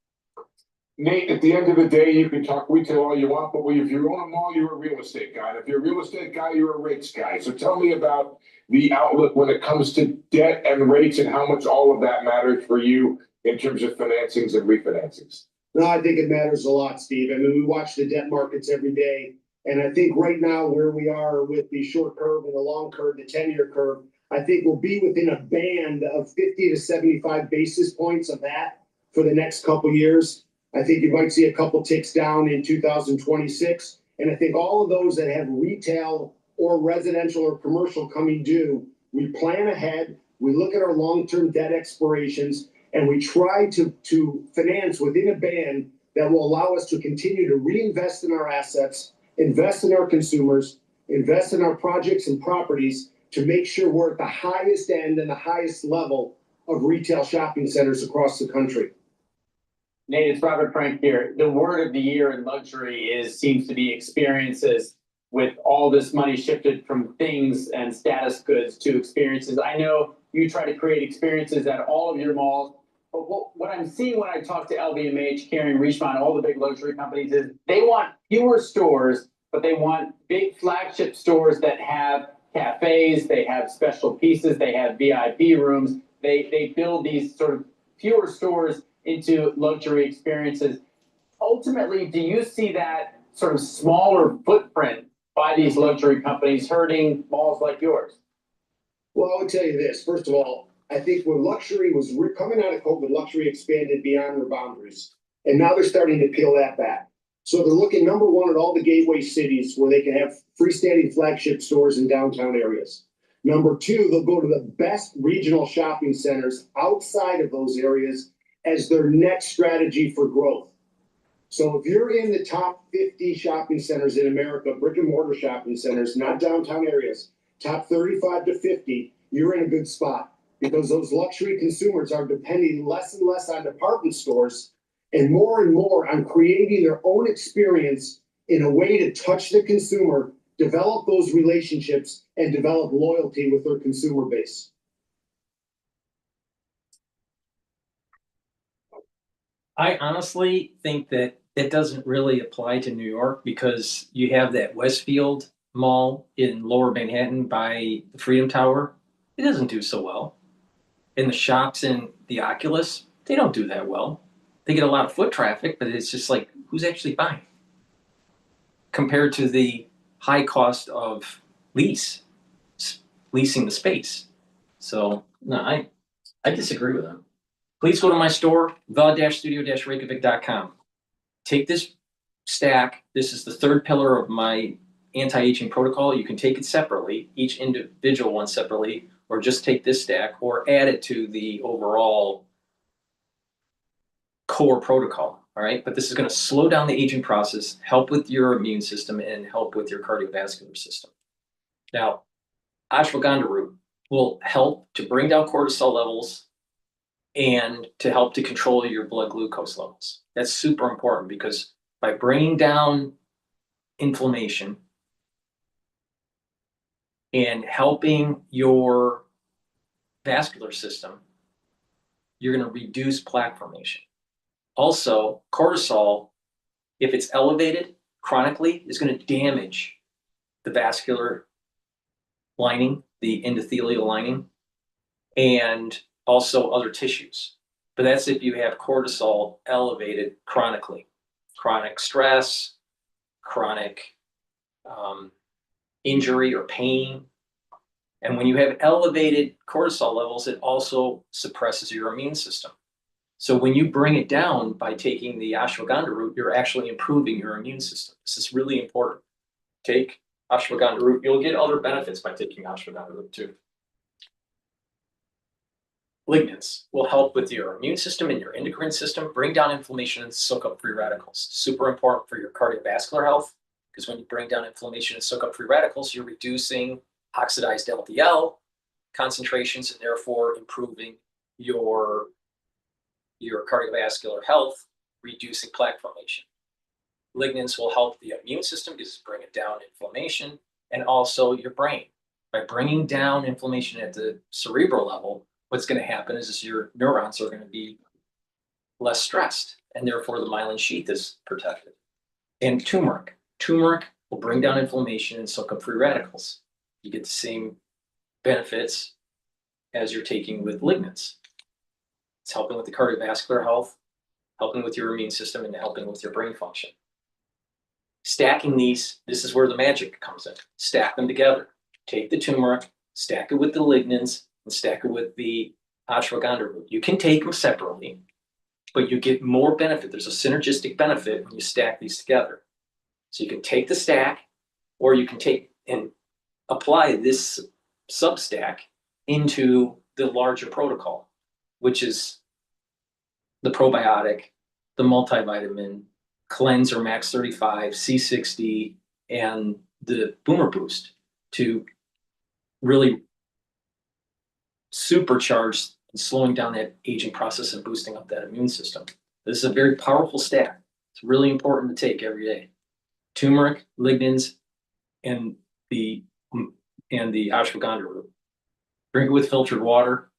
Nate, at the end of the day, you can talk retail all you want, but if you own a mall, you're a real estate guy. And if you're a real estate guy, you're a rates guy. So tell me about the outlook when it comes to debt and rates and how much all of that matters for you in terms of financings and refinancings. No, I think it matters a lot, Steve. I mean, we watch the debt markets every day. And I think right now where we are with the short curve and the long curve, the 10-year curve, I think we'll be within a band of 50 to 75 basis points of that for the next couple of years. I think you might see a couple ticks down in 2026. And I think all of those that have retail or residential or commercial coming due, we plan ahead, we look at our long-term debt expirations, and we try to finance within a band that will allow us to continue to reinvest in our assets, invest in our consumers, invest in our projects and properties to make sure we're at the highest end and the highest level of retail shopping centers across the country. Nate, it's Robert Frank here. The word of the year in luxury seems to be experiences, with all this money shifted from things and status goods to experiences. I know you try to create experiences at all of your malls. But what I'm seeing when I talk to LVMH, Kering, Richemont, all the big luxury companies is they want fewer stores, but they want big flagship stores that have cafes, they have special pieces, they have VIP rooms. They build these sort of fewer stores into luxury experiences. Ultimately, do you see that sort of smaller footprint by these luxury companies hurting malls like yours? Well, I would tell you this. First of all, I think when luxury was coming out of COVID, luxury expanded beyond their boundaries. And now they're starting to peel that back. So they're looking, number one, at all the gateway cities where they can have freestanding flagship stores in downtown areas. Number two, they'll go to the best regional shopping centers outside of those areas as their next strategy for growth. So if you're in the top 50 shopping centers in America, brick and mortar shopping centers, not downtown areas, top 35 to 50, you're in a good spot because those luxury consumers are depending less and less on department stores and more on creating their own experience in a way to touch the consumer, develop those relationships, and develop loyalty with their consumer base. I honestly think that it doesn't really apply to New York because you have that Westfield Mall in Lower Manhattan by the Freedom Tower. It doesn't do so well. And the shops in the Oculus, they don't do that well. They get a lot of foot traffic, but it's just like, who's actually buying? Compared to the high cost of leasing the space. So, no, I disagree with them. Please go to my store, the-studio-reykjavik.com. Take this stack. This is the third pillar of my anti-aging protocol. You can take it separately, each individual one separately, or just take this stack or add it to the overall core protocol. All right. But this is going to slow down the aging process, help with your immune system, and help with your cardiovascular system. Now, ashwagandha root will help to bring down cortisol levels and to help to control your blood glucose levels. That's super important because by bringing down inflammation and helping your vascular system, you're going to reduce plaque formation. Also, cortisol, if it's elevated chronically, is going to damage the vascular lining, the endothelial lining, and also other tissues. But that's if you have cortisol elevated chronically. Chronic stress, chronic injury or pain. And when you have elevated cortisol levels, it also suppresses your immune system. So when you bring it down by taking the ashwagandha root, you're actually improving your immune system. This is really important. Take ashwagandha root. You'll get other benefits by taking ashwagandha root too. Lignans will help with your immune system and your endocrine system, bring down inflammation and soak up free radicals. Super important for your cardiovascular health because when you bring down inflammation and soak up free radicals, you're reducing oxidized LDL concentrations and therefore improving your cardiovascular health, reducing plaque formation. Lignans will help the immune system because it's bringing down inflammation and also your brain. By bringing down inflammation at the cerebral level, what's going to happen is your neurons are going to be less stressed and therefore the myelin sheath is protected. And turmeric. Turmeric will bring down inflammation and soak up free radicals. You get the same benefits as you're taking with lignans. It's helping with the cardiovascular health, helping with your immune system, and helping with your brain function. Stacking these, this is where the magic comes in. Stack them together. Take the turmeric, stack it with the lignans, and stack it with the ashwagandha root. You can take them separately, but you get more benefit. There's a synergistic benefit when you stack these together. So you can take the stack, or you can take and apply this Substack into the larger protocol, which is the probiotic, the multivitamin, cleanser max 35, C60, and the boomer boost to really supercharge and slowing down that aging process and boosting up that immune system. This is a very powerful stack. It's really important to take every day. Turmeric, lignans, and the ashwagandha root. Drink it with filtered water.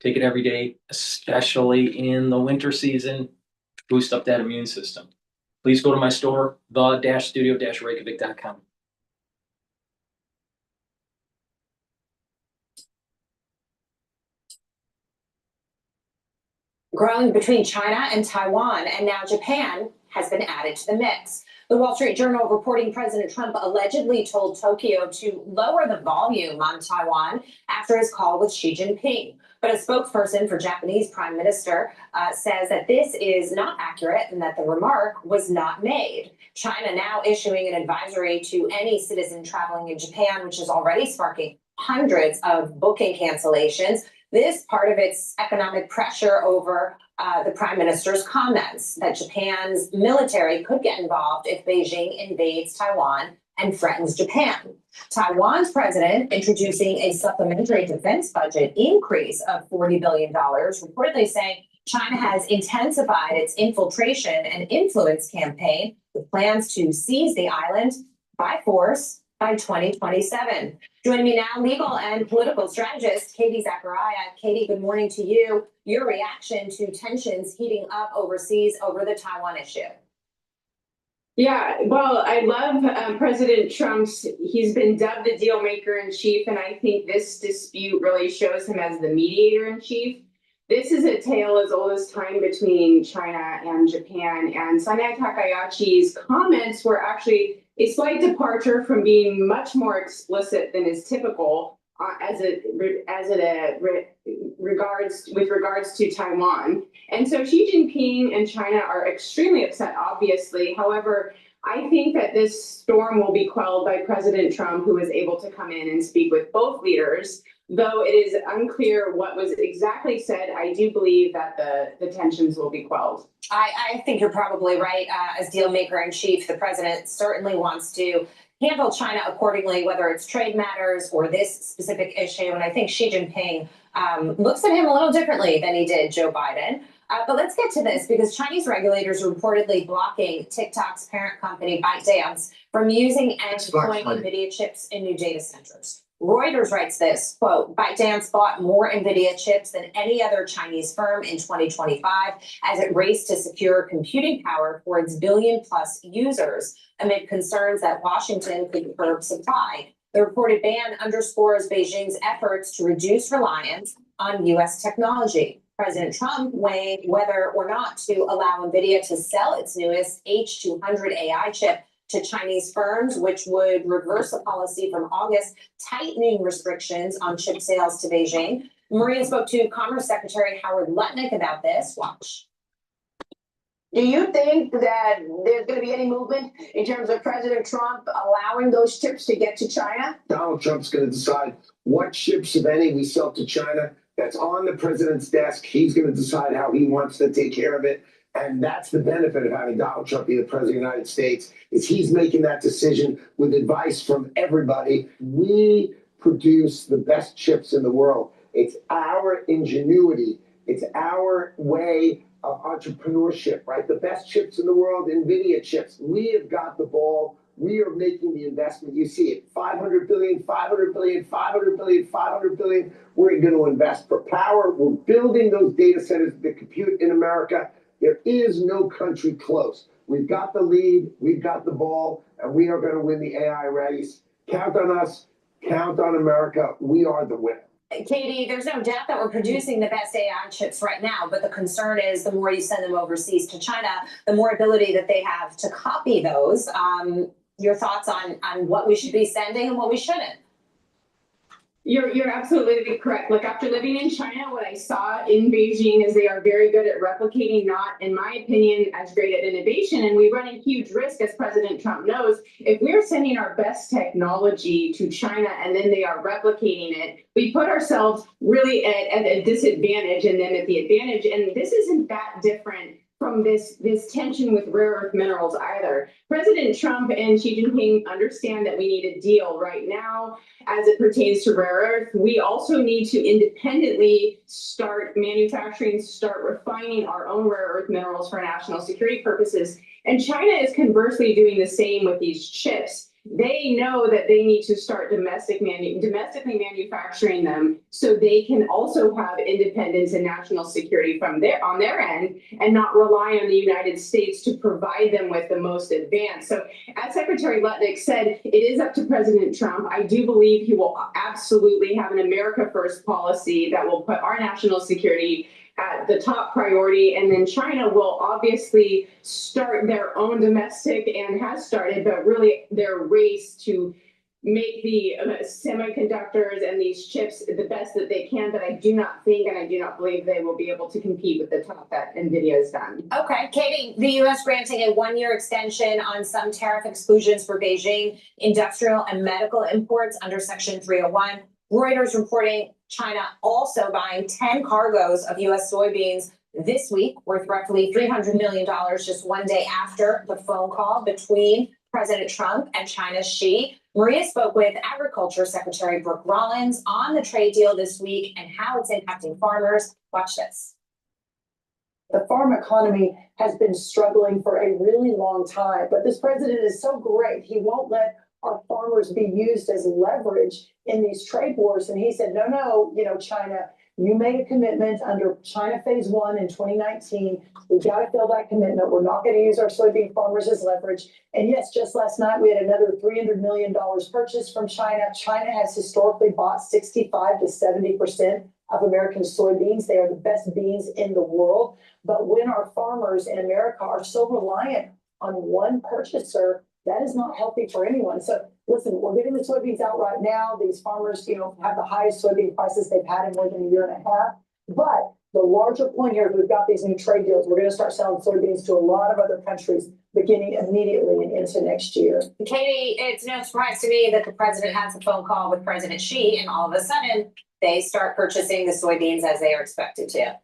Take it every day, especially in the winter season, boost up that immune system. Please go to my store, the-studio-reykjavik.com. Growing between China and Taiwan, and now Japan has been added to the mix. The Wall Street Journal reporting President Trump allegedly told Tokyo to lower the volume on Taiwan after his call with Xi Jinping. But a spokesperson for Japanese Prime Minister says that this is not accurate and that the remark was not made. China now issuing an advisory to any citizen traveling in Japan, which is already sparking hundreds of booking cancellations. This part of its economic pressure over the prime minister's comments that Japan's military could get involved if Beijing invades Taiwan and threatens Japan. Taiwan's president introducing a supplementary defense budget increase of $40 billion, reportedly saying China has intensified its infiltration and influence campaign with plans to seize the island by force by 2027. Joining me now, legal and political strategist Katie Zachariah. Katie, good morning to you. Your reaction to tensions heating up overseas over the Taiwan issue. Yeah, well, I love President Trump's, he's been dubbed the deal maker in chief, and I think this dispute really shows him as the mediator in chief. This is a tale as old as time between China and Japan, and Sanae Takahachi's comments were actually a slight departure from being much more explicit than is typical with regards to Taiwan. And so Xi Jinping and China are extremely upset, obviously. However, I think that this storm will be quelled by President Trump, who was able to come in and speak with both leaders. Though it is unclear what was exactly said, I do believe that the tensions will be quelled. I think you're probably right. As deal maker in chief, the president certainly wants to handle China accordingly, whether it's trade matters or this specific issue. And I think Xi Jinping looks at him a little differently than he did Joe Biden. But let's get to this, because Chinese regulators are reportedly blocking TikTok's parent company, ByteDance, from using and deploying NVIDIA chips in new data centers. Reuters writes this, quote, ByteDance bought more NVIDIA chips than any other Chinese firm in 2025 as it raced to secure computing power for its billion-plus users amid concerns that Washington could curb supply. The reported ban underscores Beijing's efforts to reduce reliance on U.S. technology. President Trump weighing whether or not to allow NVIDIA to sell its newest H200 AI chip to Chinese firms, which would reverse a policy from August tightening restrictions on chip sales to Beijing. Maria spoke to Commerce Secretary Howard Lutnick about this. Watch. Do you think that there's going to be any movement in terms of President Trump allowing those chips to get to China? Donald Trump's going to decide what chips, if any, we sell to China. That's on the president's desk. He's going to decide how he wants to take care of it. And that's the benefit of having Donald Trump be the president of the United States, is he's making that decision with advice from everybody. We produce the best chips in the world. It's our ingenuity. It's our way of entrepreneurship, right? The best chips in the world, NVIDIA chips. We have got the ball. We are making the investment. You see it, 500 billion, 500 billion, 500 billion, 500 billion. We're going to invest for power. We're building those data centers that compute in America. There is no country close. We've got the lead, we've got the ball, and we are going to win the AI race. Count on us, count on America. We are the winner. Katie, there's no doubt that we're producing the best AI chips right now, but the concern is the more you send them overseas to China, the more ability that they have to copy those. Your thoughts on what we should be sending and what we shouldn't? You're absolutely correct. Look, after living in China, what I saw in Beijing is they are very good at replicating, not, in my opinion, as great at innovation. And we run a huge risk, as President Trump knows, if we're sending our best technology to China and then they are replicating it, we put ourselves really at a disadvantage and then at the advantage. And this isn't that different from this tension with rare earth minerals either. President Trump and Xi Jinping understand that we need a deal right now as it pertains to rare earth. We also need to independently start manufacturing, start refining our own rare earth minerals for national security purposes. And China is conversely doing the same with these chips. they know that they need to start domestically manufacturing them so they can also have independence and national security on their end and not rely on the United States to provide them with the most advanced. So as Secretary Lutnick said, it is up to President Trump. I do believe he will absolutely have an America First policy that will put our national security at the top priority, and then China will obviously start their own domestic and has started, but really their race to make the semiconductors and these chips the best that they can. But I do not think and I do not believe they will be able to compete with the top that NVIDIA has done. Okay, Katie, the U.S. granting a 1-year extension on some tariff exclusions for Beijing industrial and medical imports under Section 301. Reuters reporting China also buying 10 cargoes of U.S. soybeans this week, worth roughly $300 million, just one day after the phone call between President Trump and China's Xi. Maria spoke with Agriculture Secretary Brooke Rollins on the trade deal this week and how it's impacting farmers. Watch this. The farm economy has been struggling for a really long time, but this president is so great. He won't let our farmers be used as leverage in these trade wars. And he said, no, China, you made a commitment under China Phase 1 in 2019. We've got to fill that commitment. We're not going to use our soybean farmers as leverage. And yes, just last night, we had another $300 million purchased from China. China has historically bought 65 to 70% of American soybeans. They are the best beans in the world. But when our farmers in America are so reliant on one purchaser, that is not healthy for anyone. So listen, we're getting the soybeans out right now. These farmers, have the highest soybean prices they've had in more than a year and a half. But the larger point here is we've got these new trade deals. We're going to start selling soybeans to a lot of other countries beginning immediately and into next year. Katie, it's no surprise to me that the president has a phone call with President Xi, and all of a sudden they start purchasing the soybeans as they are expected to.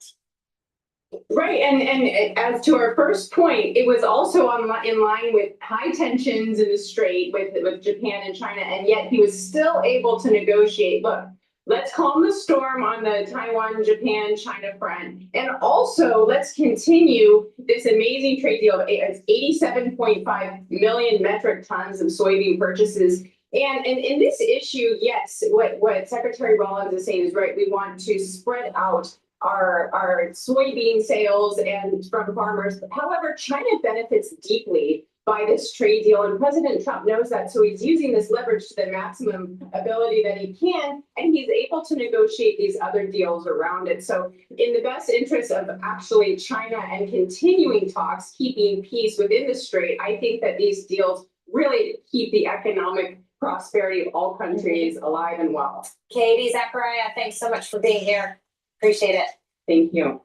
Right, and as to our first point, it was also in line with high tensions in the strait with Japan and China, and yet he was still able to negotiate. Look, let's calm the storm on the Taiwan, Japan, China front, and also let's continue this amazing trade deal of 87.5 million metric tons of soybean purchases. And in this issue, yes, what Secretary Rollins is saying is right. We want to spread out our soybean sales and from farmers. However, China benefits deeply by this trade deal, and President Trump knows that, so he's using this leverage to the maximum ability that he can, and he's able to negotiate these other deals around it. So in the best interest of actually China and continuing talks, keeping peace within the strait, I think that these deals really keep the economic prosperity of all countries alive and well. Katie, Zachariah, thanks so much for being here. Appreciate it. Thank you.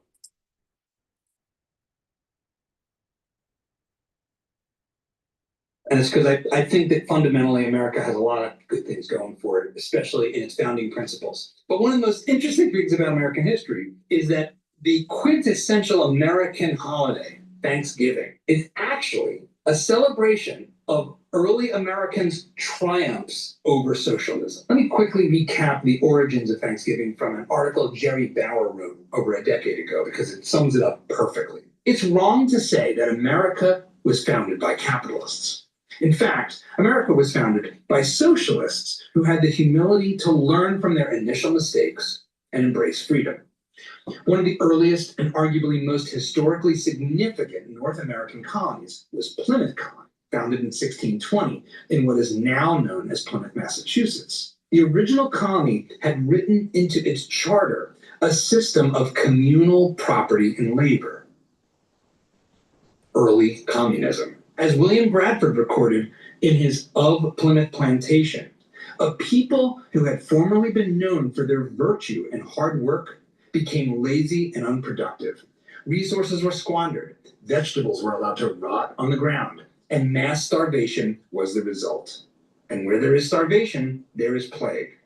And it's because I think that fundamentally America has a lot of good things going for it, especially in its founding principles. But one of the most interesting things about American history is that the quintessential American holiday, Thanksgiving, is actually a celebration of early Americans' triumphs over socialism. Let me quickly recap the origins of Thanksgiving from an article Jerry Bauer wrote over a decade ago because it sums it up perfectly. It's wrong to say that America was founded by capitalists. In fact, America was founded by socialists who had the humility to learn from their initial mistakes and embrace freedom. One of the earliest and arguably most historically significant North American colonies was Plymouth Colony, founded in 1620 in what is now known as Plymouth, Massachusetts. The original colony had written into its charter a system of communal property and labor. Early communism. As William Bradford recorded in his Of Plymouth Plantation, a people who had formerly been known for their virtue and hard work became lazy and unproductive. Resources were squandered, vegetables were allowed to rot on the ground, and mass starvation was the result. And where there is starvation, there is plague.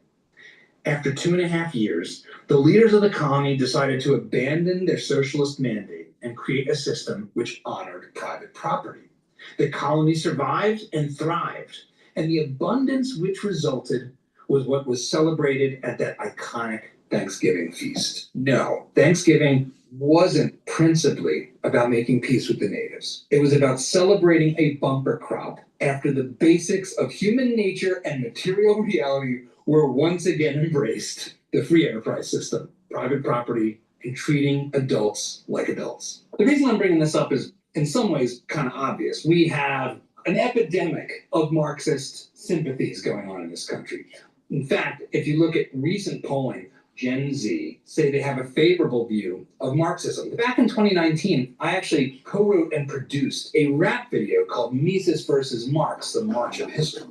After 2.5 years, the leaders of the colony decided to abandon their socialist mandate and create a system which honored private property. The colony survived and thrived, and the abundance which resulted was what was celebrated at that iconic Thanksgiving feast. No, Thanksgiving wasn't principally about making peace with the natives. It was about celebrating a bumper crop after the basics of human nature and material reality were once again embraced. The free enterprise system, private property, and treating adults like adults. The reason I'm bringing this up is in some ways kind of obvious. We have an epidemic of Marxist sympathies going on in this country. In fact, if you look at recent polling, Gen Z say they have a favorable view of Marxism. Back in 2019, I actually co-wrote and produced a rap video called Mises versus Marx, the March of History.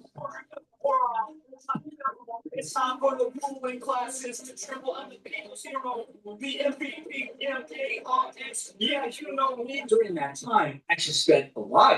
It's time for the ruling classes to tremble on the people's hero. The MVP, MKRS. Yeah, you know me. During that time, I actually spent a lot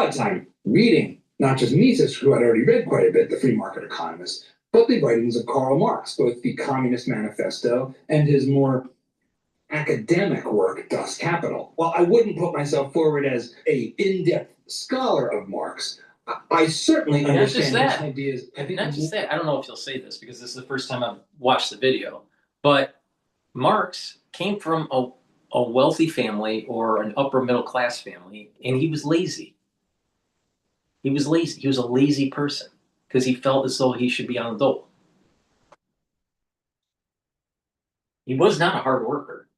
of time reading not just Mises, who I'd already read quite a bit, The Free Market Economist, but the writings of Karl Marx, both the Communist Manifesto and his more academic work, Das Kapital. While I wouldn't put myself forward as an in-depth scholar of Marx, I certainly understand his ideas. Not just that. I don't know if you'll say this because this is the first time I've watched the video, but Marx came from a wealthy family or an upper middle class family, and he was lazy. He was lazy. He was a lazy person because he felt as though he should be on the dole. He was not a hard worker.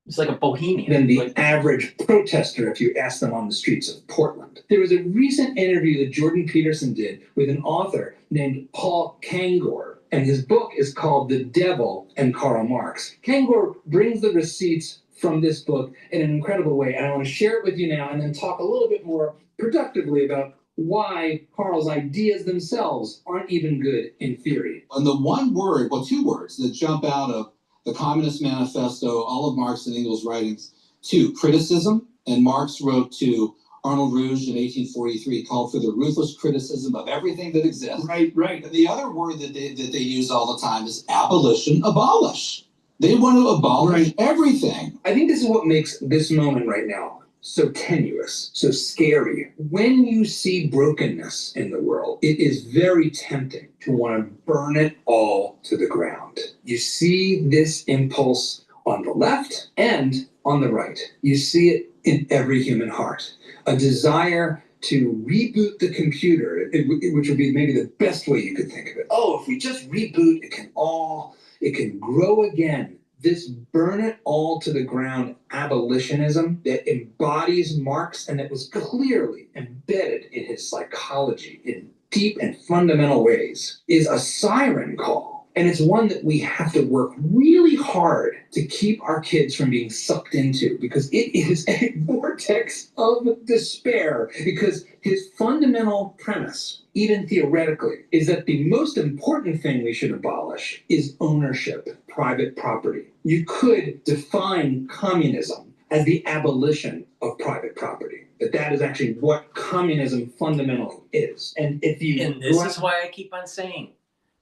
He's like a bohemian. Than the average protester if you ask them on the streets of Portland. There was a recent interview that Jordan Peterson did with an author named Paul Kangor, and his book is called The Devil and Karl Marx. Kangor brings the receipts from this book in an incredible way, and I want to share it with you now and then talk a little bit more productively about why Karl's ideas themselves aren't even good in theory. And the one word, well, two words that jump out of the Communist Manifesto, all of Marx and Engels' writings, to criticism, and Marx wrote to Arnold Rouge in 1843, called for the ruthless criticism of everything that exists. Right. And the other word that they use all the time is abolition, abolish. They want to abolish everything. I think this is what makes this moment right now so tenuous, so scary. When you see brokenness in the world, it is very tempting to want to burn it all to the ground. You see this impulse on the left and on the right. You see it in every human heart. A desire to reboot the computer, which would be maybe the best way you could think of it. Oh, if we just reboot, it can grow again. This burn it all to the ground abolitionism that embodies Marx and that was clearly embedded in his psychology in deep and fundamental ways is a siren call. And it's one that we have to work really hard to keep our kids from being sucked into, because it is a vortex of despair. Because his fundamental premise, even theoretically, is that the most important thing we should abolish is ownership, private property. You could define communism as the abolition of private property. That is actually what communism fundamentally is. And if you And this is why I keep on saying,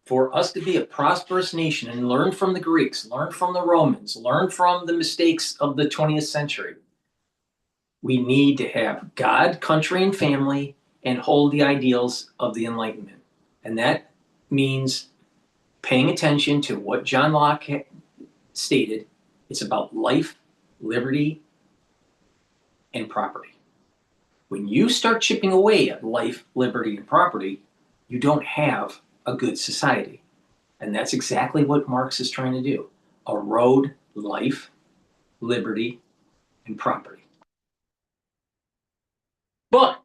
for us to be a prosperous nation and learn from the Greeks, learn from the Romans, learn from the mistakes of the 20th century, we need to have God, country, and family, and hold the ideals of the Enlightenment. And that means paying attention to what John Locke stated. It's about life, liberty, and property. When you start chipping away at life, liberty, and property, you don't have a good society. And that's exactly what Marx is trying to do. Erode life, liberty, and property. But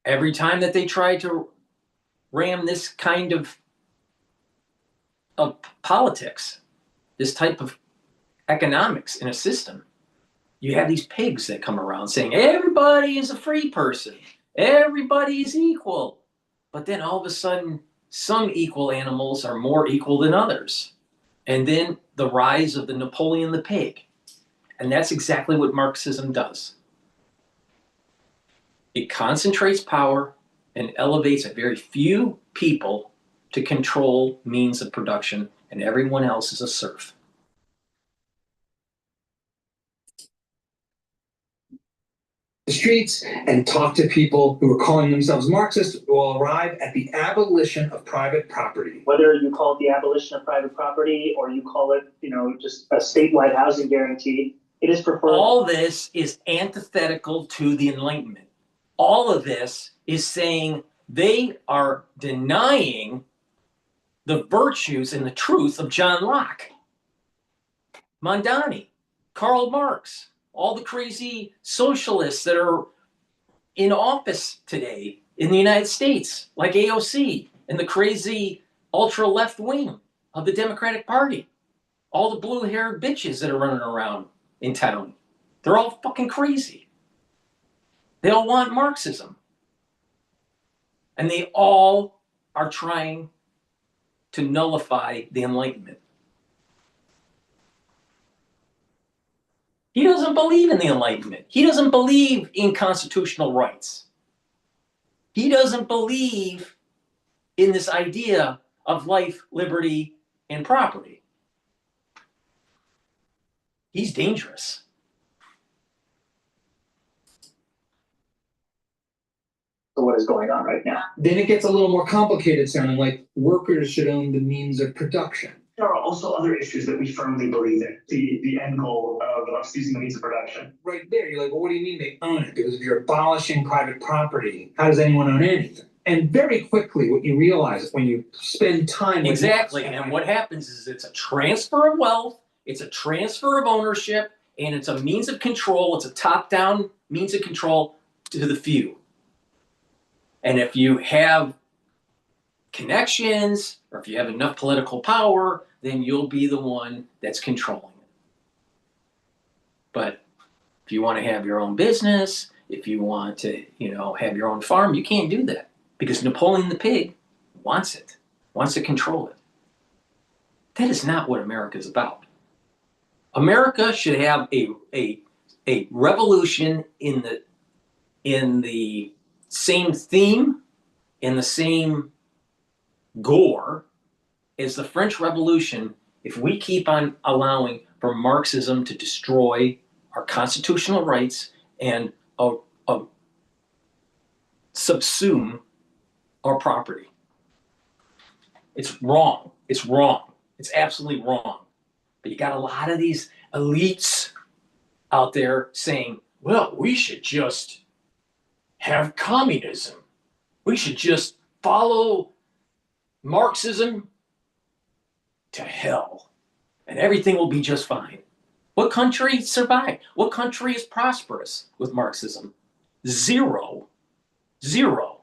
every time that they try to ram this kind of politics, this type of economics in a system, you have these pigs that come around saying everybody is a free person, everybody is equal. But then all of a sudden, some equal animals are more equal than others. And then the rise of the Napoleon the pig. And that's exactly what Marxism does. It concentrates power and elevates a very few people to control means of production, and everyone else is a serf. the streets and talk to people who are calling themselves Marxists will arrive at the abolition of private property. Whether you call it the abolition of private property or you call it, just a statewide housing guarantee, it is preferred. All this is antithetical to the Enlightenment. All of this is saying they are denying the virtues and the truth of John Locke, Mondani, Karl Marx, all the crazy socialists that are in office today in the United States, like AOC and the crazy ultra left wing of the Democratic Party, all the blue-haired bitches that are running around in town. They're all fucking crazy. They all want Marxism. And they all are trying to nullify the Enlightenment. He doesn't believe in the Enlightenment. He doesn't believe in constitutional rights. He doesn't believe in this idea of life, liberty, and property. He's dangerous. What is going on right now? Then it gets a little more complicated, sounding like workers should own the means of production. There are also other issues that we firmly believe in. The end goal of seizing the means of production. Right there, you're like, well, what do you mean they own it? Because if you're abolishing private property, how does anyone own anything? And very quickly, what you realize is when you spend time with Exactly. And what happens is it's a transfer of wealth, it's a transfer of ownership, and it's a means of control. It's a top-down means of control to the few. And if you have connections, or if you have enough political power, then you'll be the one that's controlling it. But if you want to have your own business, if you want to, have your own farm, you can't do that because Napoleon the Pig wants it, wants to control it. That is not what America is about. America should have a revolution in the same theme, in the same gore as the French Revolution if we keep on allowing for Marxism to destroy our constitutional rights and subsume our property. It's wrong. It's wrong. It's absolutely wrong. But you got a lot of these elites out there saying, well, we should just have communism. We should just follow Marxism to hell and everything will be just fine. What country survived? What country is prosperous with Marxism? Zero. Zero.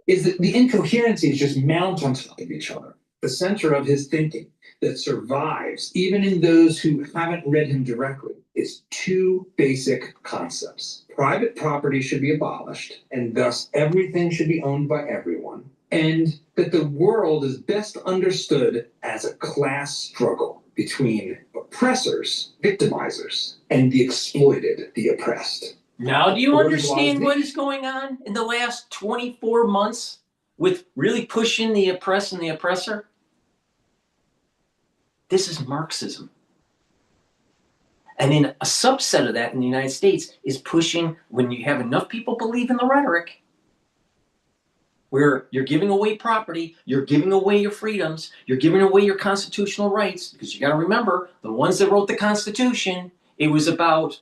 Is that the incoherencies just mount on top of each other. The center of his thinking that survives, even in those who haven't read him directly, is two basic concepts. Private property should be abolished, and thus everything should be owned by everyone. And that the world is best understood as a class struggle between oppressors, victimizers, and the exploited, the oppressed. Now, do you understand what is going on in the last 24 months with really pushing the oppressed and the oppressor? This is Marxism. And then a subset of that in the United States is pushing, when you have enough people believe in the rhetoric, where you're giving away property, you're giving away your freedoms, you're giving away your constitutional rights, because you got to remember, the ones that wrote the Constitution, it was about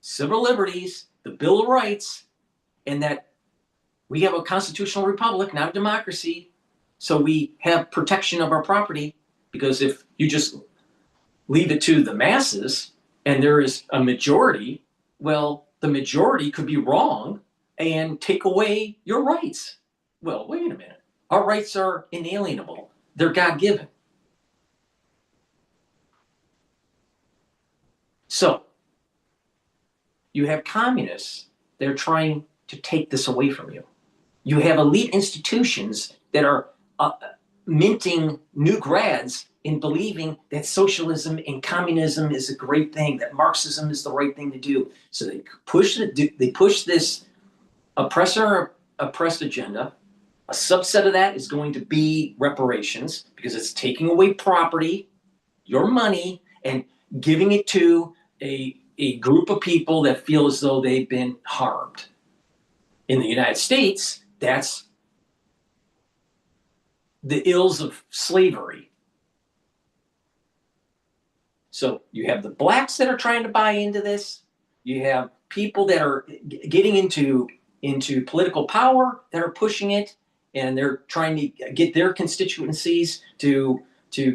civil liberties, the Bill of Rights, and that we have a constitutional republic, not a democracy, so we have protection of our property, because if you just leave it to the masses and there is a majority, well, the majority could be wrong and take away your rights. Well, wait a minute. Our rights are inalienable. They're God-given. So, you have communists that are trying to take this away from you. You have elite institutions that are minting new grads in believing that socialism and communism is a great thing, that Marxism is the right thing to do. So they push this oppressed agenda. A subset of that is going to be reparations, because it's taking away property your money and giving it to a group of people that feel as though they've been harmed. In the United States, that's the ills of slavery. So you have the blacks that are trying to buy into this. You have people that are getting into political power that are pushing it, and they're trying to get their constituencies to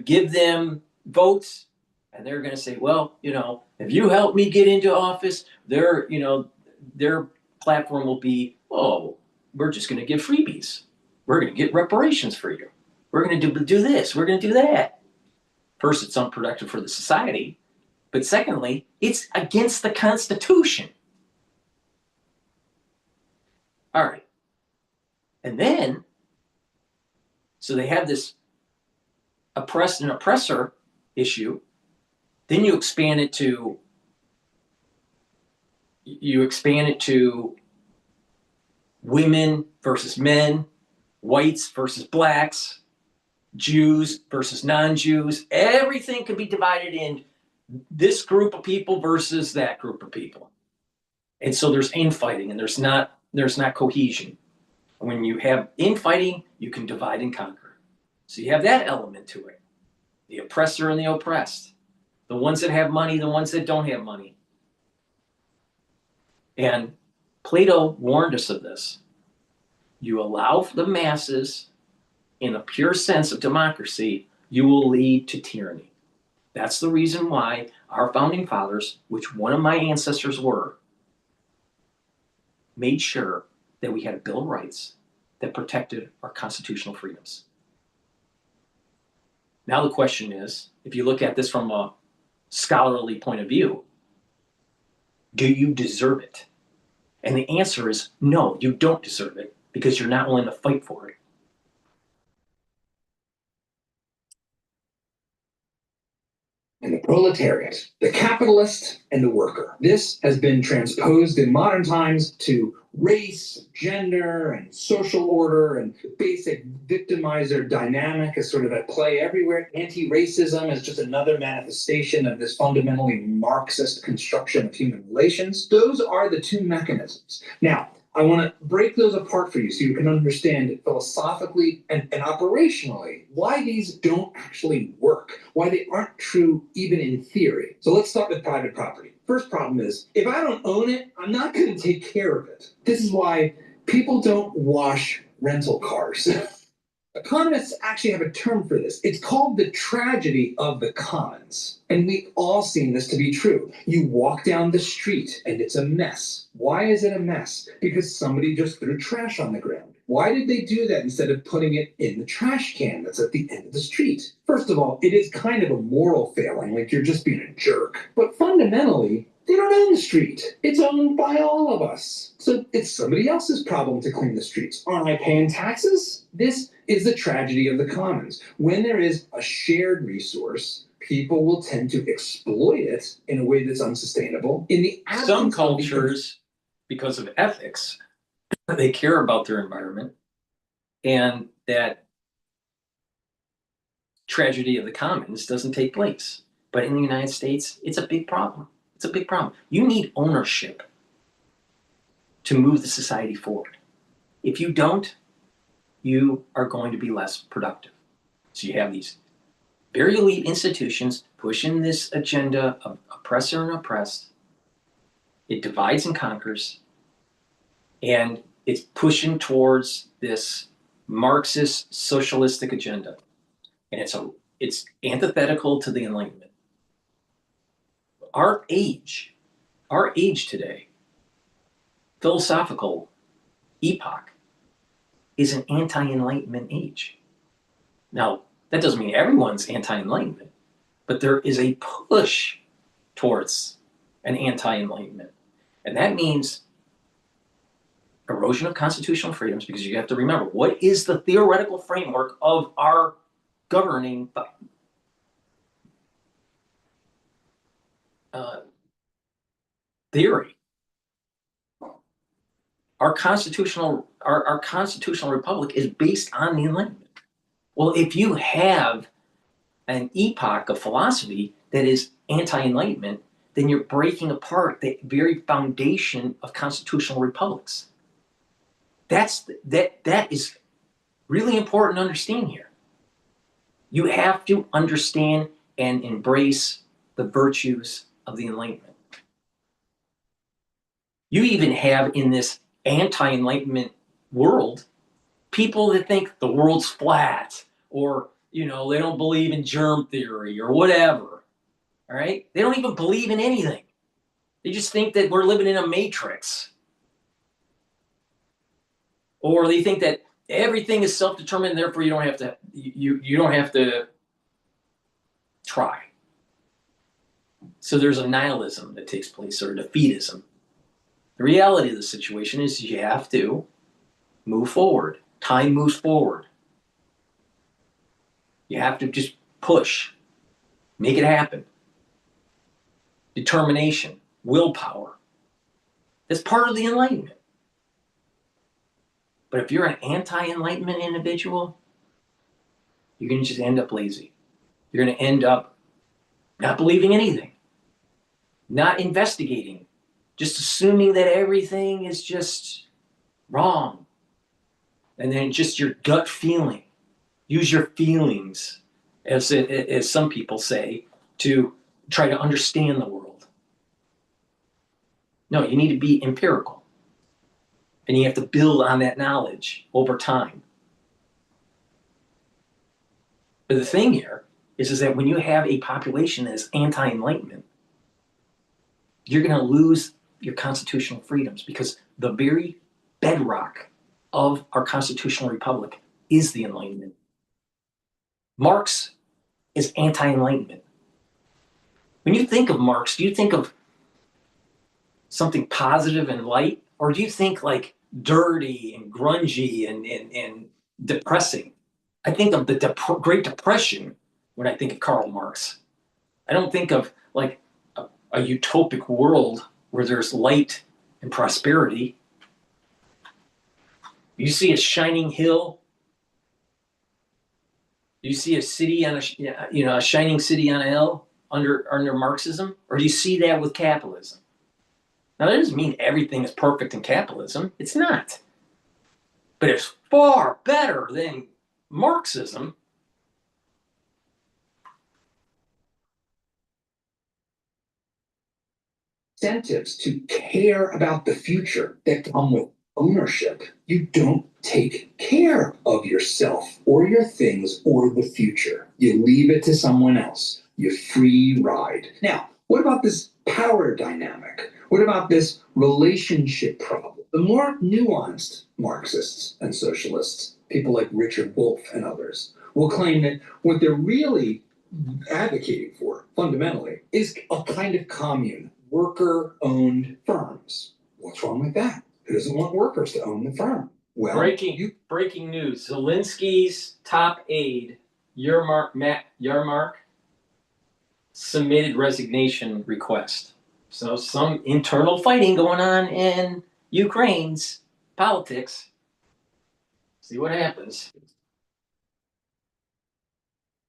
give them votes. And they're going to say, well, you know, if you help me get into office, their platform will be, oh, we're just going to give freebies. We're going to get reparations for you. We're going to do this. We're going to do that. First, it's unproductive for the society. But secondly, it's against the Constitution. All right. And then, so they have this oppressed and oppressor issue. Then you expand it to women versus men, whites versus blacks, Jews versus non-Jews. Everything can be divided in this group of people versus that group of people. And so there's infighting, and there's not cohesion. When you have infighting, you can divide and conquer. So you have that element to it. The oppressor and the oppressed. The ones that have money, the ones that don't have money. And Plato warned us of this. You allow the masses, in a pure sense of democracy, you will lead to tyranny. That's the reason why our founding fathers, which one of my ancestors were, made sure that we had a Bill of Rights that protected our constitutional freedoms. Now the question is, if you look at this from a scholarly point of view, do you deserve it? And the answer is no, you don't deserve it, because you're not willing to fight for it. And the proletariat, the capitalist and the worker. This has been transposed in modern times to race, gender, and social order, and basic victimizer dynamic is sort of at play everywhere. Anti-racism is just another manifestation of this fundamentally Marxist construction of human relations. Those are the two mechanisms. Now, I want to break those apart for you so you can understand philosophically and operationally why these don't actually work, why they aren't true even in theory. So let's start with private property. First problem is, if I don't own it, I'm not going to take care of it. This is why people don't wash rental cars. Economists actually have a term for this. It's called the tragedy of the commons. And we've all seen this to be true. You walk down the street and it's a mess. Why is it a mess? Because somebody just threw trash on the ground. Why did they do that instead of putting it in the trash can that's at the end of the street? First of all, it is kind of a moral failing, like you're just being a jerk. But fundamentally, they don't own the street. It's owned by all of us. So it's somebody else's problem to clean the streets. Aren't I paying taxes? This is the tragedy of the commons. When there is a shared resource, people will tend to exploit it in a way that's unsustainable. In the some cultures, because of ethics, they care about their environment, and that tragedy of the commons doesn't take place. But in the United States, it's a big problem. It's a big problem. You need ownership to move the society forward. If you don't, you are going to be less productive. So you have these very elite institutions pushing this agenda of oppressor and oppressed. It divides and conquers, and it's pushing towards this Marxist socialistic agenda. And it's antithetical to the Enlightenment. Our age today, philosophical epoch, is an anti-Enlightenment age. Now, that doesn't mean everyone's anti-Enlightenment, but there is a push towards an anti-Enlightenment. And that means erosion of constitutional freedoms, because you have to remember, what is the theoretical framework of our governing theory? Our constitutional republic is based on the Enlightenment. Well, if you have an epoch of philosophy that is anti-enlightenment, then you're breaking apart the very foundation of constitutional republics. That is really important to understand here. You have to understand and embrace the virtues of the Enlightenment. You even have in this anti-Enlightenment world people that think the world's flat, or they don't believe in germ theory or whatever. All right? They don't even believe in anything. They just think that we're living in a matrix. Or they think that everything is self-determined, and therefore you don't have to try. So there's a nihilism that takes place, or defeatism. The reality of the situation is you have to move forward. Time moves forward. You have to just push, make it happen. Determination, willpower. That's part of the Enlightenment. But if you're an anti-Enlightenment individual, you're going to just end up lazy. You're going to end up not believing anything, not investigating, just assuming that everything is just wrong. And then just your gut feeling. Use your feelings, as some people say, to try to understand the world. No, you need to be empirical. And you have to build on that knowledge over time. But the thing here is that when you have a population that is anti-Enlightenment, you're going to lose your constitutional freedoms, because the very bedrock of our constitutional republic is the Enlightenment. Marx is anti-Enlightenment. When you think of Marx, do you think of something positive and light, or do you think like dirty and grungy and depressing? I think of the Great Depression when I think of Karl Marx. I don't think of like a utopic world where there's light and prosperity. You see a shining hill. You see a city on a shining city on a hill under Marxism, or do you see that with capitalism? Now, that doesn't mean everything is perfect in capitalism. It's not. But it's far better than Marxism. Incentives to care about the future that come with ownership. You don't take care of yourself or your things or the future. You leave it to someone else. You free ride. Now, what about this power dynamic? What about this relationship problem? The more nuanced Marxists and socialists, people like Richard Wolff and others, will claim that what they're really advocating for, fundamentally, is a kind of commune, worker-owned firms. What's wrong with that? Who doesn't want workers to own the firm? Well, breaking news. Zelensky's top aide, Matt Yarmark, submitted resignation request. So some internal fighting going on in Ukraine's politics. See what happens.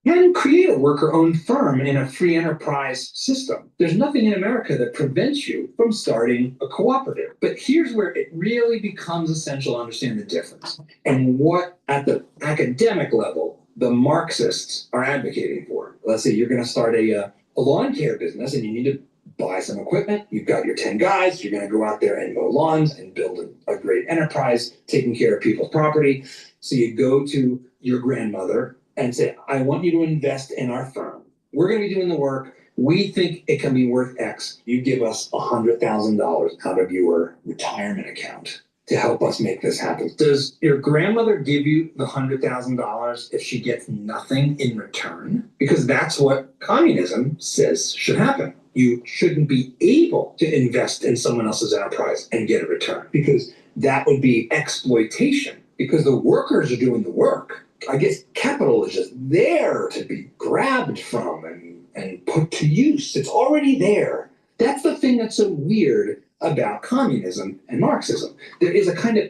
Can create a worker-owned firm in a free enterprise system. There's nothing in America that prevents you from starting a cooperative. But here's where it really becomes essential to understand the difference and what, at the academic level, the Marxists are advocating for. Let's say you're going to start a lawn care business and you need to buy some equipment. You've got your 10 guys. You're going to go out there and mow lawns and build a great enterprise, taking care of people's property. So you go to your grandmother and say, I want you to invest in our firm. We're going to be doing the work. We think it can be worth X. You give us $100,000 out of your retirement account to help us make this happen. Does your grandmother give you the $100,000 if she gets nothing in return? Because that's what communism says should happen. You shouldn't be able to invest in someone else's enterprise and get a return, because that would be exploitation, because the workers are doing the work. I guess capital is just there to be grabbed from and put to use. It's already there. That's the thing that's so weird about communism and Marxism. There is a kind of...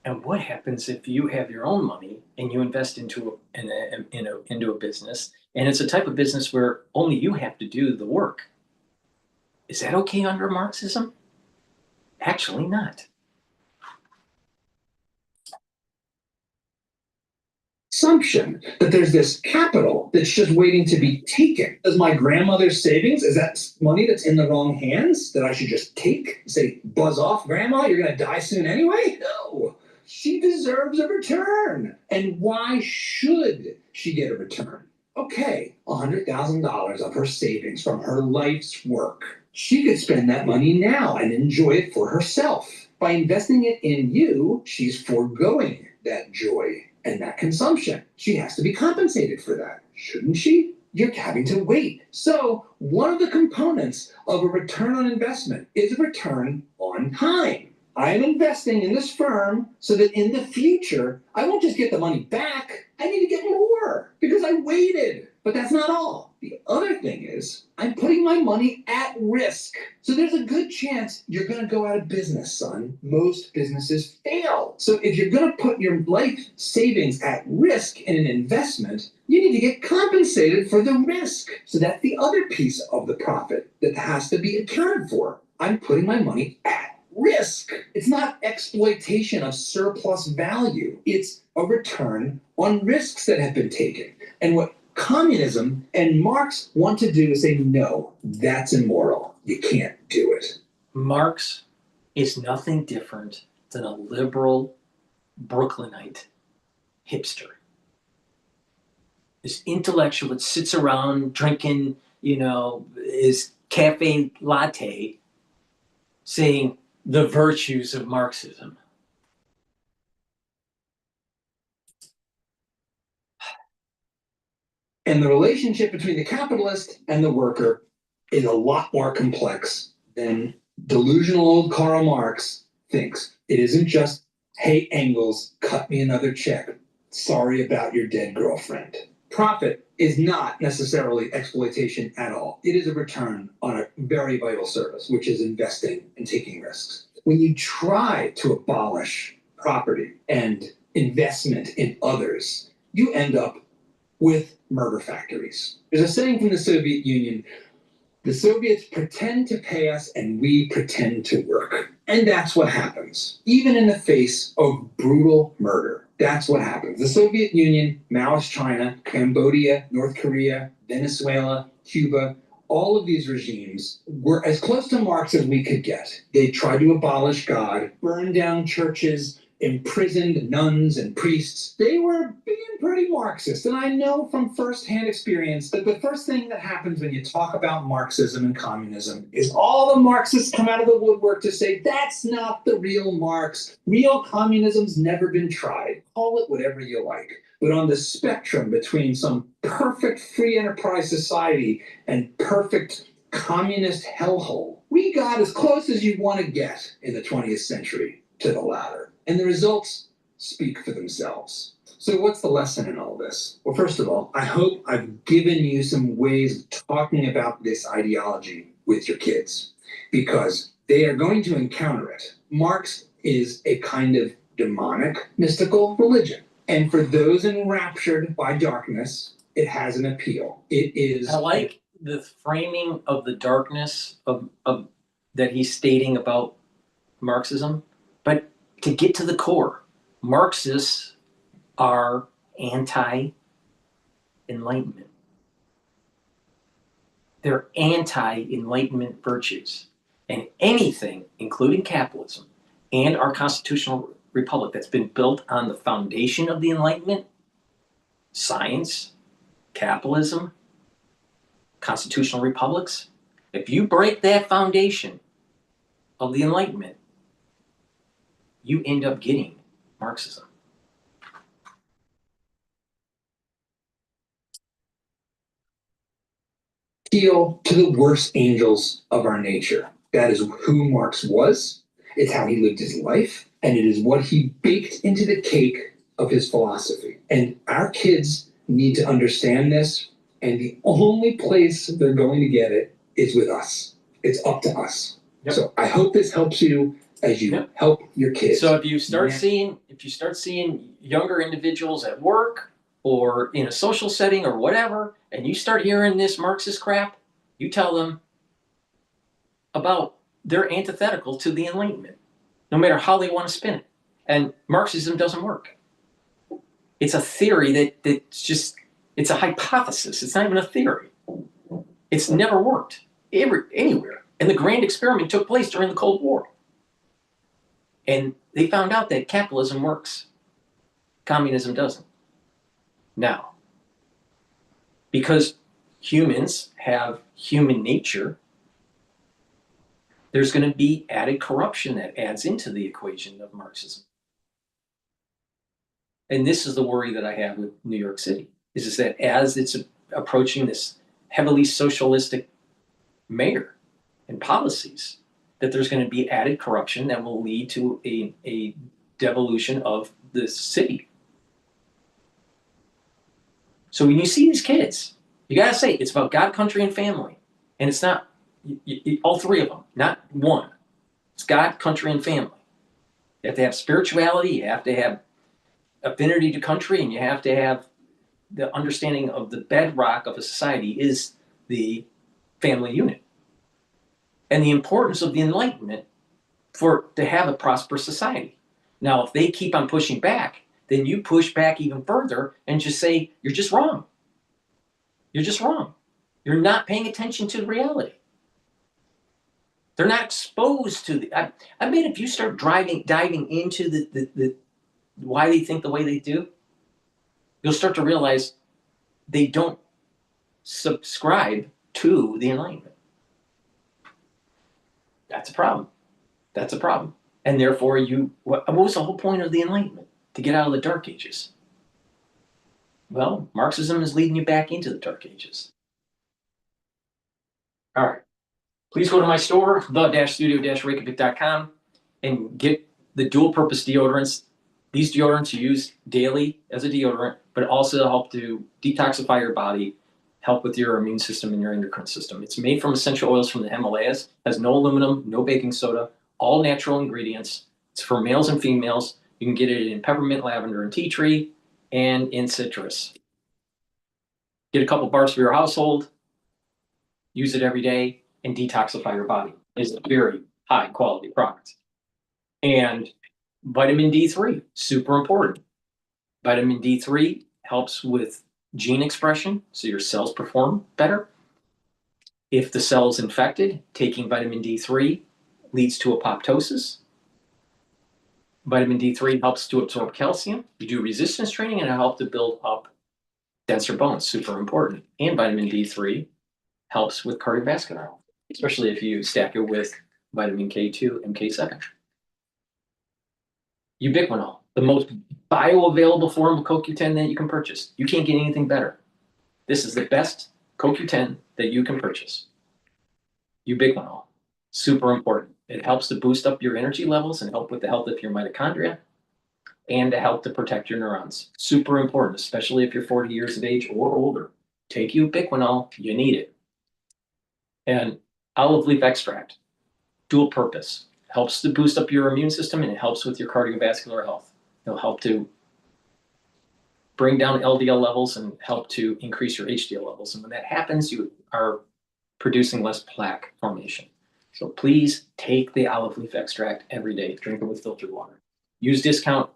And what happens if you have your own money and you invest into a business And it's a type of business where only you have to do the work. Is that okay under Marxism? Actually not. Assumption that there's this capital that's just waiting to be taken. As my grandmother's savings, is that money that's in the wrong hands that I should just take? Say, buzz off, grandma, you're gonna die soon anyway? No, she deserves a return. And why should she get a return? Okay, $100,000 of her savings from her life's work. She could spend that money now and enjoy it for herself. By investing it in you, she's foregoing that joy and that consumption. She has to be compensated for that, shouldn't she? You're having to wait. So one of the components of a return on investment is a return on time. I am investing in this firm so that in the future, I won't just get the money back. I need to get more because I waited. But that's not all. The other thing is I'm putting my money at risk. So there's a good chance you're going to go out of business, son. Most businesses fail. So if you're going to put your life savings at risk in an investment, you need to get compensated for the risk. So that's the other piece of the profit that has to be accounted for. I'm putting my money at risk. It's not exploitation of surplus value. It's a return on risks that have been taken. And what communism and Marx want to do is say, no, that's immoral. You can't do it. Marx is nothing different than a liberal Brooklynite hipster. This intellectual that sits around drinking, his cafe latte, saying the virtues of Marxism. And the relationship between the capitalist and the worker is a lot more complex than delusional old Karl Marx thinks. It isn't just, hey, Engels, cut me another check. Sorry about your dead girlfriend. Profit is not necessarily exploitation at all. It is a return on a very vital service, which is investing and taking risks. When you try to abolish property and investment in others, you end up with murder factories. There's a saying from the Soviet Union, the Soviets pretend to pay us and we pretend to work. And that's what happens. Even in the face of brutal murder, that's what happens. The Soviet Union, Maoist China, Cambodia, North Korea, Venezuela, Cuba, all of these regimes were as close to Marx as we could get. They tried to abolish God, burn down churches, imprisoned nuns and priests. They were being pretty Marxist. And I know from firsthand experience that the first thing that happens when you talk about Marxism and communism is all the Marxists come out of the woodwork to say, that's not the real Marx. Real communism's never been tried. Call it whatever you like. But on the spectrum between some perfect free enterprise society and perfect communist hellhole, we got as close as you want to get in the 20th century to the latter. And the results speak for themselves. So what's the lesson in all this? Well, first of all, I hope I've given you some ways of talking about this ideology with your kids, because they are going to encounter it. Marx is a kind of demonic, mystical religion. And for those enraptured by darkness, it has an appeal. It is... I like the framing of the darkness of that he's stating about Marxism, but to get to the core, Marxists are anti-enlightenment. They're anti-enlightenment virtues. And anything, including capitalism and our constitutional republic that's been built on the foundation of the Enlightenment, science, capitalism, constitutional republics, if you break that foundation of the Enlightenment, you end up getting Marxism. Appeal to the worst angels of our nature. That is who Marx was. It's how he lived his life. And it is what he baked into the cake of his philosophy. And our kids need to understand this. And the only place they're going to get it is with us. It's up to us. Yep. So I hope this helps you as you help your kids. So if you start seeing younger individuals at work or in a social setting or whatever, and you start hearing this Marxist crap, you tell them about they're antithetical to the Enlightenment, no matter how they want to spin it. And Marxism doesn't work. It's a theory that's just, it's a hypothesis. It's not even a theory. It's never worked anywhere. And the grand experiment took place during the Cold War. And they found out that capitalism works. Communism doesn't. Now, because humans have human nature, there's going to be added corruption that adds into the equation of Marxism. And this is the worry that I have with New York City, is that as it's approaching this heavily socialistic mayor and policies, that there's going to be added corruption that will lead to a devolution of the city. So when you see these kids, you got to say it's about God, country, and family. And it's not all three of them, not one. It's God, country, and family. You have to have spirituality, you have to have affinity to country, and you have to have the understanding of the bedrock of a society is the family unit. And the importance of the Enlightenment to have a prosperous society. Now, if they keep on pushing back, then you push back even further and just say, you're just wrong. You're just wrong. You're not paying attention to reality. They're not exposed to the, I bet if you start diving into the why they think the way they do, you'll start to realize they don't subscribe to the Enlightenment. That's a problem. That's a problem. And therefore, what was the whole point of the Enlightenment? To get out of the Dark Ages. Well, Marxism is leading you back into the Dark Ages. All right. Please go to my store, the-studio-reykjavik.com, and get the dual purpose deodorants. These deodorants you use daily as a deodorant, but also help to detoxify your body, help with your immune system and your endocrine system. It's made from essential oils from the Himalayas, has no aluminum, no baking soda, all natural ingredients. It's for males and females. You can get it in peppermint, lavender, and tea tree, and in citrus. Get a couple bars for your household, use it every day, and detoxify your body. It's a very high quality product. And vitamin D3, super important. Vitamin D3 helps with gene expression, so your cells perform better. If the cell is infected, taking vitamin D3 leads to apoptosis. Vitamin D3 helps to absorb calcium. You do resistance training and it helps to build up denser bones, super important. And vitamin D3 helps with cardiovascular health, especially if you stack it with vitamin K2 and K7. Ubiquinol, the most bioavailable form of CoQ10 that you can purchase. You can't get anything better. This is the best CoQ10 that you can purchase. Ubiquinol, super important. It helps to boost up your energy levels and help with the health of your mitochondria and to help to protect your neurons. Super important, especially if you're 40 years of age or older. Take Ubiquinol, you need it. And olive leaf extract, dual purpose. Helps to boost up your immune system and it helps with your cardiovascular health. It'll help to bring down LDL levels and help to increase your HDL levels. And when that happens, you are producing less plaque formation. So please take the olive leaf extract every day. Drink it with filtered water. Use discount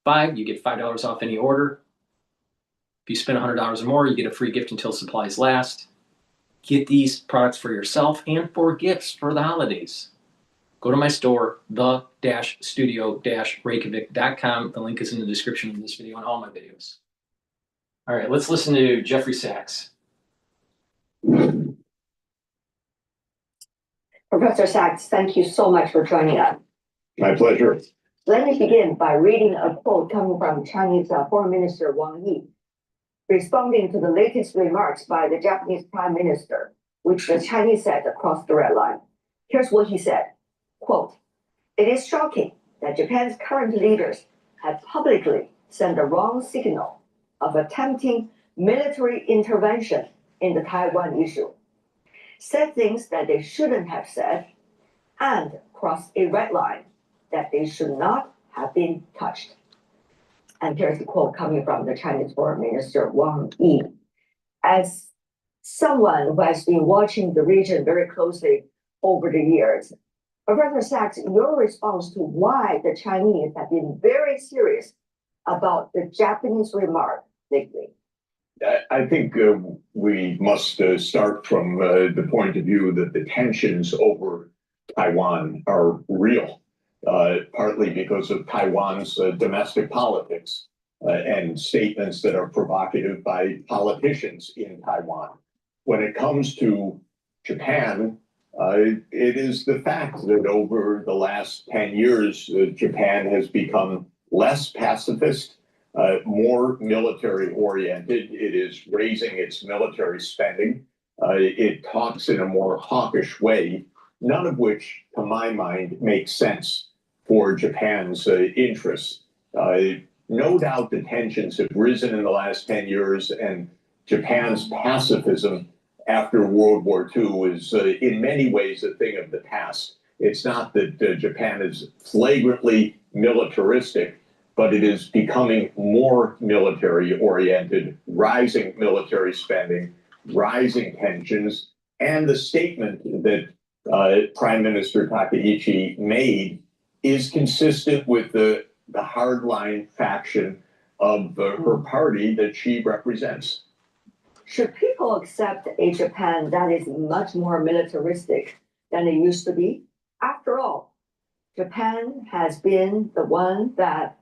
5, you get $5 off any order. If you spend $100 or more, you get a free gift until supplies last. Get these products for yourself and for gifts for the holidays. Go to my store, the-studio-reykjavik.com. The link is in the description of this video and all my videos. All right, let's listen to Jeffrey Sachs. Professor Sachs, thank you so much for joining us. My pleasure. Let me begin by reading a quote coming from Chinese Foreign Minister Wang Yi, responding to the latest remarks by the Japanese Prime Minister, which the Chinese said crossed the red line. Here's what he said, quote, "It is shocking that Japan's current leaders have publicly sent the wrong signal of attempting military intervention in the Taiwan issue, said things that they shouldn't have said, and crossed a red line that they should not have been touched." And here's the quote coming from the Chinese Foreign Minister Wang Yi. as someone who has been watching the region very closely over the years, Professor Sachs, your response to why the Chinese have been very serious about the Japanese remark lately? I think we must start from the point of view that the tensions over Taiwan are real, partly because of Taiwan's domestic politics and statements that are provocative by politicians in Taiwan. When it comes to Japan, it is the fact that over the last 10 years, Japan has become less pacifist, more military oriented. It is raising its military spending. It talks in a more hawkish way, none of which, to my mind, makes sense for Japan's interests. No doubt the tensions have risen in the last 10 years, and Japan's pacifism after World War II is in many ways a thing of the past. It's not that Japan is flagrantly militaristic, but it is becoming more military oriented, rising military spending, rising tensions, and the statement that Prime Minister Takaichi made is consistent with the hardline faction of her party that she represents. Should people accept a Japan that is much more militaristic than it used to be? After all, Japan has been the one that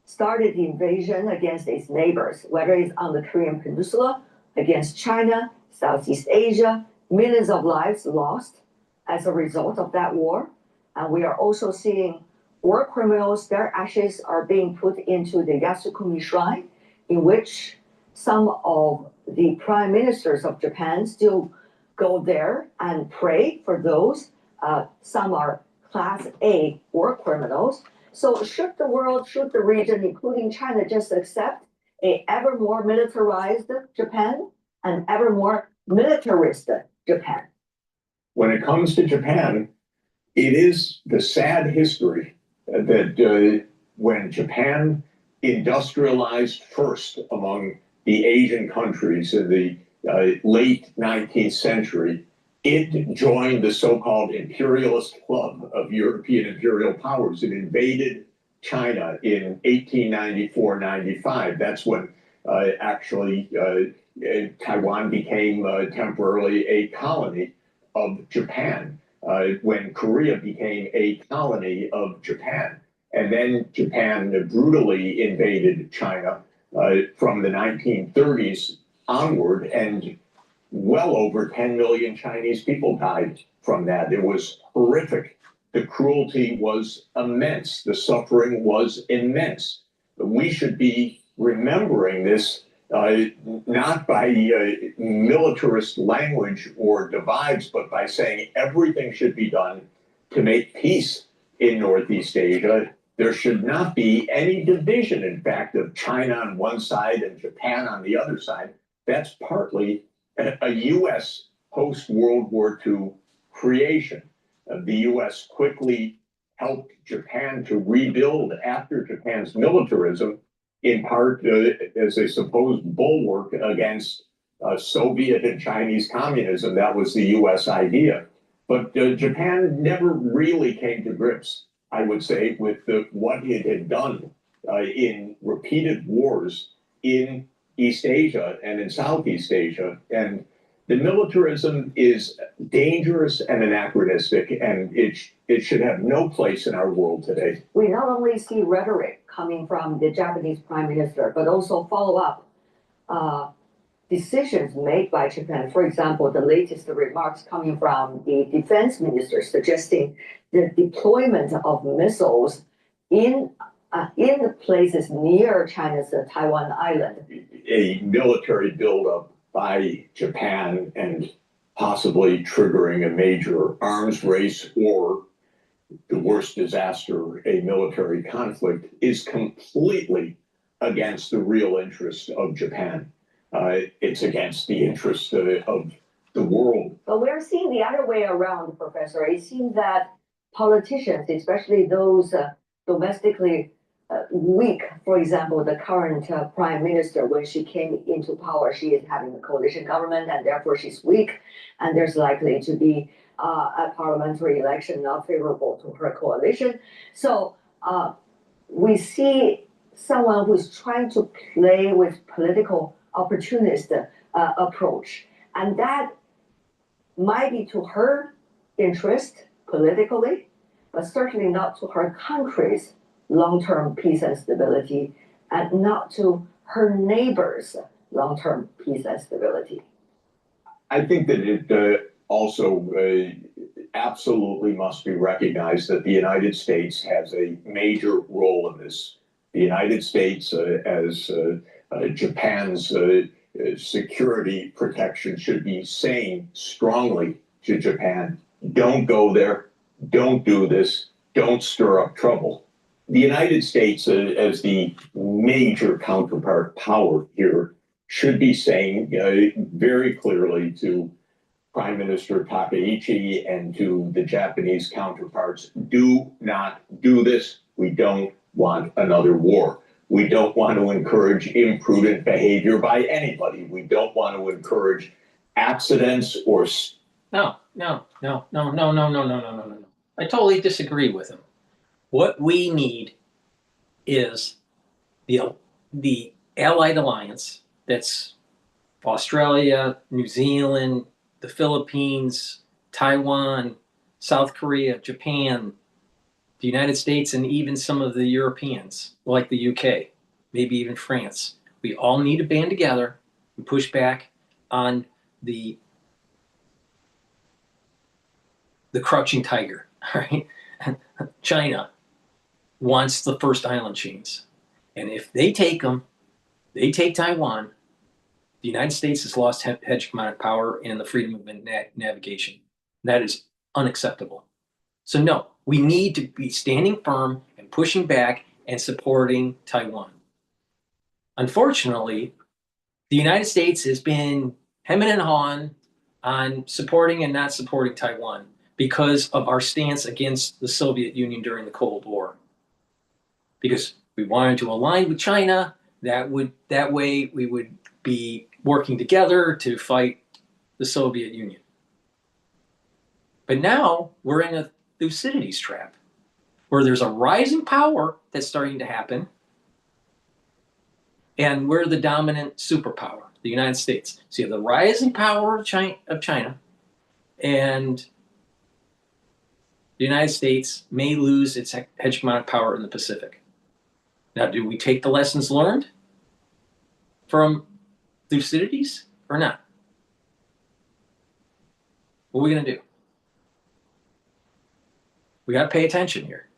started the invasion against its neighbors, whether it's on the Korean Peninsula, against China, Southeast Asia, millions of lives lost as a result of that war. And we are also seeing war criminals, their ashes are being put into the Yasukuni Shrine, in which some of the prime ministers of Japan still go there and pray for those. Some are Class A war criminals. So should the world, should the region, including China, just accept a ever more militarized Japan and ever more militarist Japan? When it comes to Japan, it is the sad history that when Japan industrialized first among the Asian countries in the late 19th century, it joined the so-called imperialist club of European imperial powers. It invaded China in 1894-95. That's when actually Taiwan became temporarily a colony of Japan, when Korea became a colony of Japan. And then Japan brutally invaded China from the 1930s onward, and well over 10 million Chinese people died from that. It was horrific. The cruelty was immense. The suffering was immense. We should be remembering this not by militarist language or divides, but by saying everything should be done to make peace in Northeast Asia. There should not be any division, in fact, of China on one side and Japan on the other side. That's partly a U.S. post-World War II creation. The U.S. quickly helped Japan to rebuild after Japan's militarism, in part as a supposed bulwark against Soviet and Chinese communism. That was the U.S. idea. But Japan never really came to grips, I would say, with what it had done in repeated wars in East Asia and in Southeast Asia. And the militarism is dangerous and anachronistic, and it should have no place in our world today. We not only see rhetoric coming from the Japanese prime minister, but also follow-up decisions made by Japan. For example, the latest remarks coming from the defense minister suggesting the deployment of missiles in the places near China's Taiwan island. A military buildup by Japan and possibly triggering a major arms race or the worst disaster, a military conflict, is completely against the real interest of Japan. It's against the interest of the world. But we're seeing the other way around, Professor. It seems that politicians, especially those domestically weak. For example, the current prime minister, when she came into power, she is having a coalition government, and therefore she's weak. And there's likely to be a parliamentary election not favorable to her coalition. So we see someone who's trying to play with political opportunist approach, and that might be to her interest politically, but certainly not to her country's long-term peace and stability, and not to her neighbors' long-term peace and stability. I think that it also absolutely must be recognized that the United States has a major role in this. The United States, as Japan's security protection, should be saying strongly to Japan, don't go there, don't do this, don't stir up trouble. The United States, as the major counterpart power here, should be saying very clearly to Prime Minister Takaichi and to the Japanese counterparts, do not do this. We don't want another war. We don't want to encourage imprudent behavior by anybody. We don't want to encourage accidents or... No. I totally disagree with him. What we need is the Allied Alliance, that's Australia, New Zealand, the Philippines, Taiwan, South Korea, Japan, the United States, and even some of the Europeans, like the UK, maybe even France. We all need to band together and push back on the crouching tiger, all right? China wants the first island chains. And if they take them, they take Taiwan, the United States has lost hegemonic power and the freedom of navigation. That is unacceptable. So no, we need to be standing firm and pushing back and supporting Taiwan. Unfortunately, the United States has been hemming and hawing on supporting and not supporting Taiwan because of our stance against the Soviet Union during the Cold War. Because we wanted to align with China, that way we would be working together to fight the Soviet Union. But now we're in a Thucydides trap, where there's a rising power that's starting to happen, and we're the dominant superpower, the United States. So you have the rising power of China, and the United States may lose its hegemonic power in the Pacific. Now, do we take the lessons learned from Thucydides or not? What are we going to do? We got to pay attention here.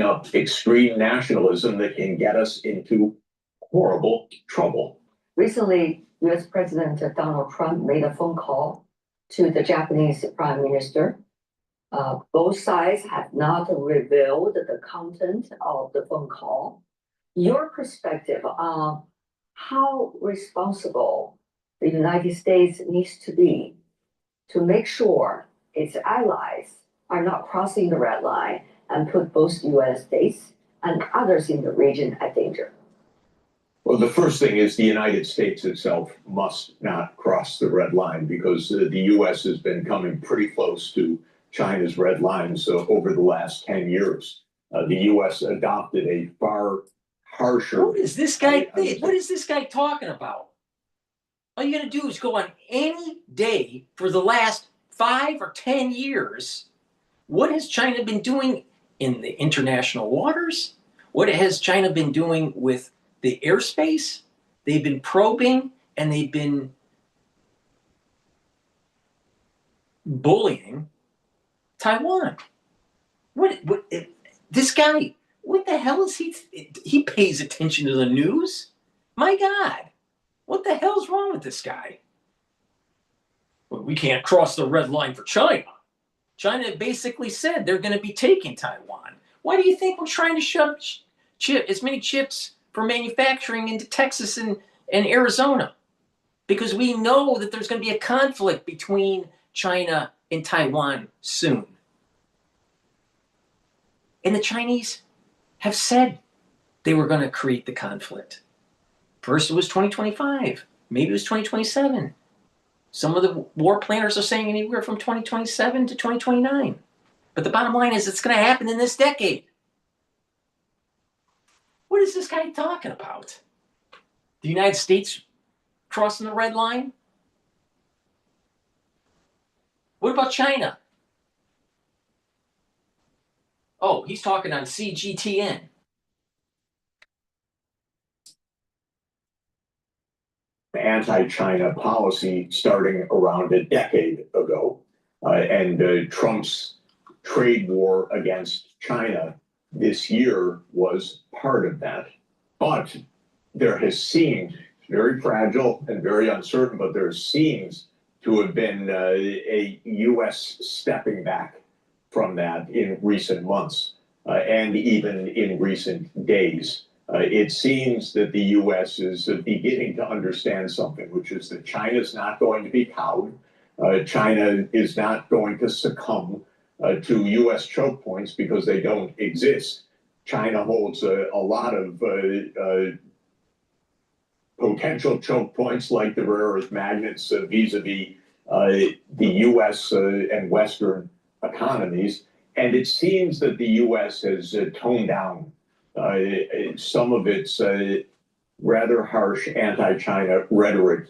Up extreme nationalism that can get us into horrible trouble. Recently, US President Donald Trump made a phone call to the Japanese Prime Minister. Both sides have not revealed the content of the phone call. Your perspective on how responsible the United States needs to be to make sure its allies are not crossing the red line and put both US states and others in the region at danger? Well, the first thing is the United States itself must not cross the red line, because the U.S. has been coming pretty close to China's red lines over the last 10 years. The U.S. adopted a far harsher... What is this guy talking about? All you got to do is go on any day for the last 5 or 10 years. What has China been doing in the international waters? What has China been doing with the airspace? They've been probing, and they've been bullying Taiwan. This guy, what the hell is he pays attention to the news? My God, what the hell's wrong with this guy? Well, we can't cross the red line for China. China basically said they're going to be taking Taiwan. Why do you think we're trying to shove as many chips for manufacturing into Texas and Arizona? Because we know that there's going to be a conflict between China in Taiwan soon. And the Chinese have said they were going to create the conflict. First it was 2025, maybe it was 2027. Some of the war planners are saying anywhere from 2027 to 2029. But the bottom line is it's going to happen in this decade. What is this guy talking about? The United States crossing the red line? What about China? Oh, he's talking on CGTN. Anti-China policy starting around a decade ago. And Trump's trade war against China this year was part of that. But there has seemed very fragile and very uncertain, but there seems to have been a U.S. stepping back from that in recent months and even in recent days. It seems that the U.S. is beginning to understand something, which is that China's not going to be cowed. China is not going to succumb to U.S. choke points because they don't exist. China holds a lot of potential choke points like the rare earth magnets vis-a-vis the U.S. And Western economies. And it seems that the U.S. has toned down some of its rather harsh anti-China rhetoric,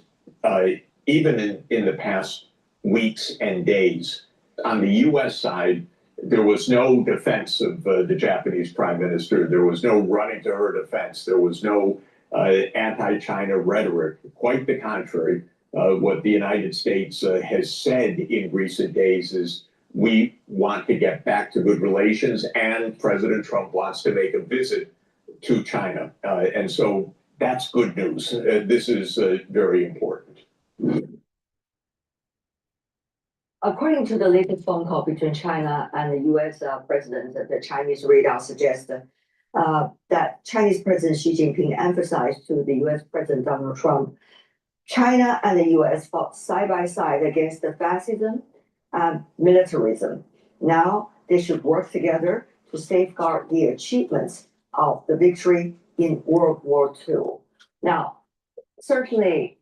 even in the past weeks and days. On the U.S. side, there was no defense of the Japanese prime minister. There was no running to her defense. There was no anti-China rhetoric. Quite the contrary. What the United States has said in recent days is we want to get back to good relations, and President Trump wants to make a visit to China. And so that's good news. This is very important. According to the latest phone call between China and the US president, the Chinese radar suggests that Chinese President Xi Jinping emphasized to the US President Donald Trump, China and the US fought side by side against the fascism and militarism. Now they should work together to safeguard the achievements of the victory in World War II. Now, certainly,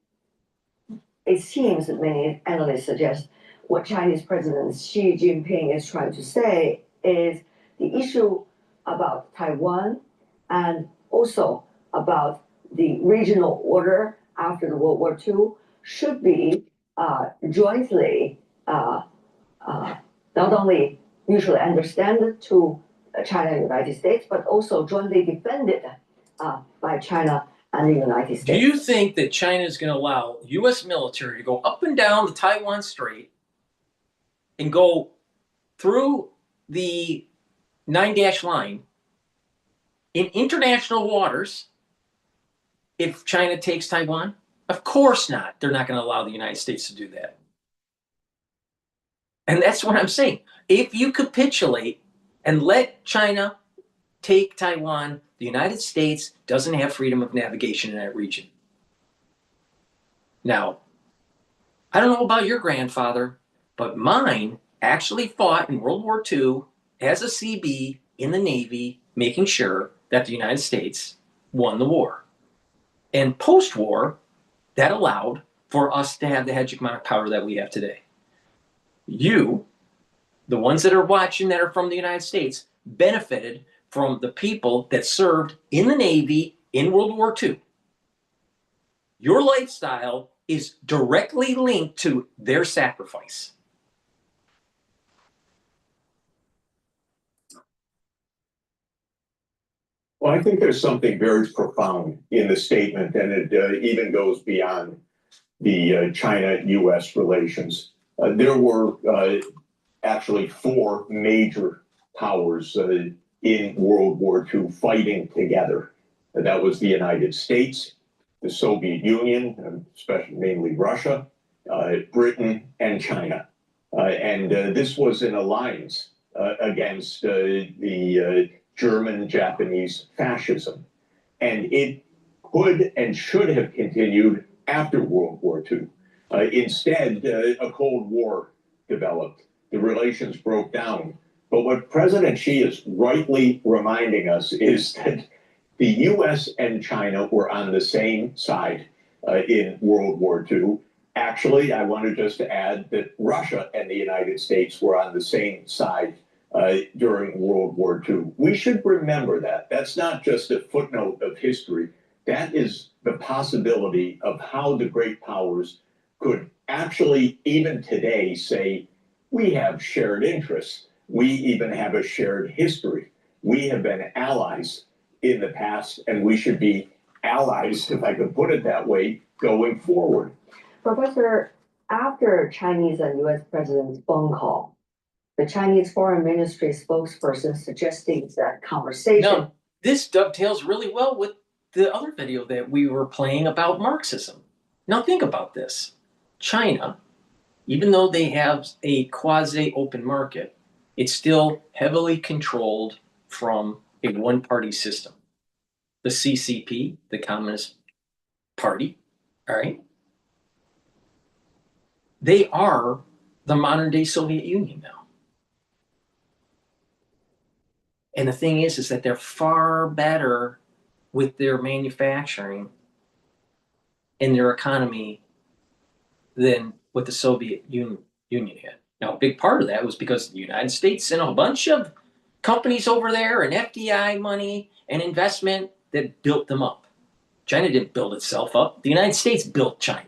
it seems that many analysts suggest what Chinese President Xi Jinping is trying to say is the issue about Taiwan and also about the regional order after the World War II should be jointly not only mutually understood to China and the United States, but also jointly defended by China and the United States. Do you think that China is going to allow U.S. military to go up and down the Taiwan Strait and go through the 9-dash line in international waters if China takes Taiwan? Of course not. They're not going to allow the United States to do that. And that's what I'm saying. If you capitulate and let China take Taiwan, the United States doesn't have freedom of navigation in that region. Now, I don't know about your grandfather, but mine actually fought in World War II as a CB in the Navy, making sure that the United States won the war. And post-war, that allowed for us to have the hegemonic power that we have today. You, the ones that are watching that are from the United States, benefited from the people that served in the Navy in World War II. Your lifestyle is directly linked to their sacrifice. Well, I think there's something very profound in the statement, and it even goes beyond the China-U.S. relations. There were actually 4 major powers in World War II fighting together. That was the United States, the Soviet Union, especially mainly Russia, Britain, and China. And this was an alliance against the German-Japanese fascism. And it could and should have continued after World War II. Instead, a Cold War developed. the relations broke down. But what President Xi is rightly reminding us is that the US and China were on the same side in World War II. Actually, I wanted just to add that Russia and the United States were on the same side during World War II. We should remember that. That's not just a footnote of history. That is the possibility of how the great powers could actually, even today, say, we have shared interests. We even have a shared history. We have been allies in the past, and we should be allies, if I could put it that way, going forward. Professor, after Chinese and US president's phone call, the Chinese Foreign Ministry spokesperson suggesting that conversation. No, this dovetails really well with the other video that we were playing about Marxism. Now think about this. China, even though they have a quasi-open market, it's still heavily controlled from a one-party system. The CCP, the Communist Party, all right? They are the modern-day Soviet Union now. And the thing is that they're far better with their manufacturing and their economy than what the Soviet Union had. Now, a big part of that was because the United States sent a bunch of companies over there and FDI money and investment that built them up. China didn't build itself up. The United States built China.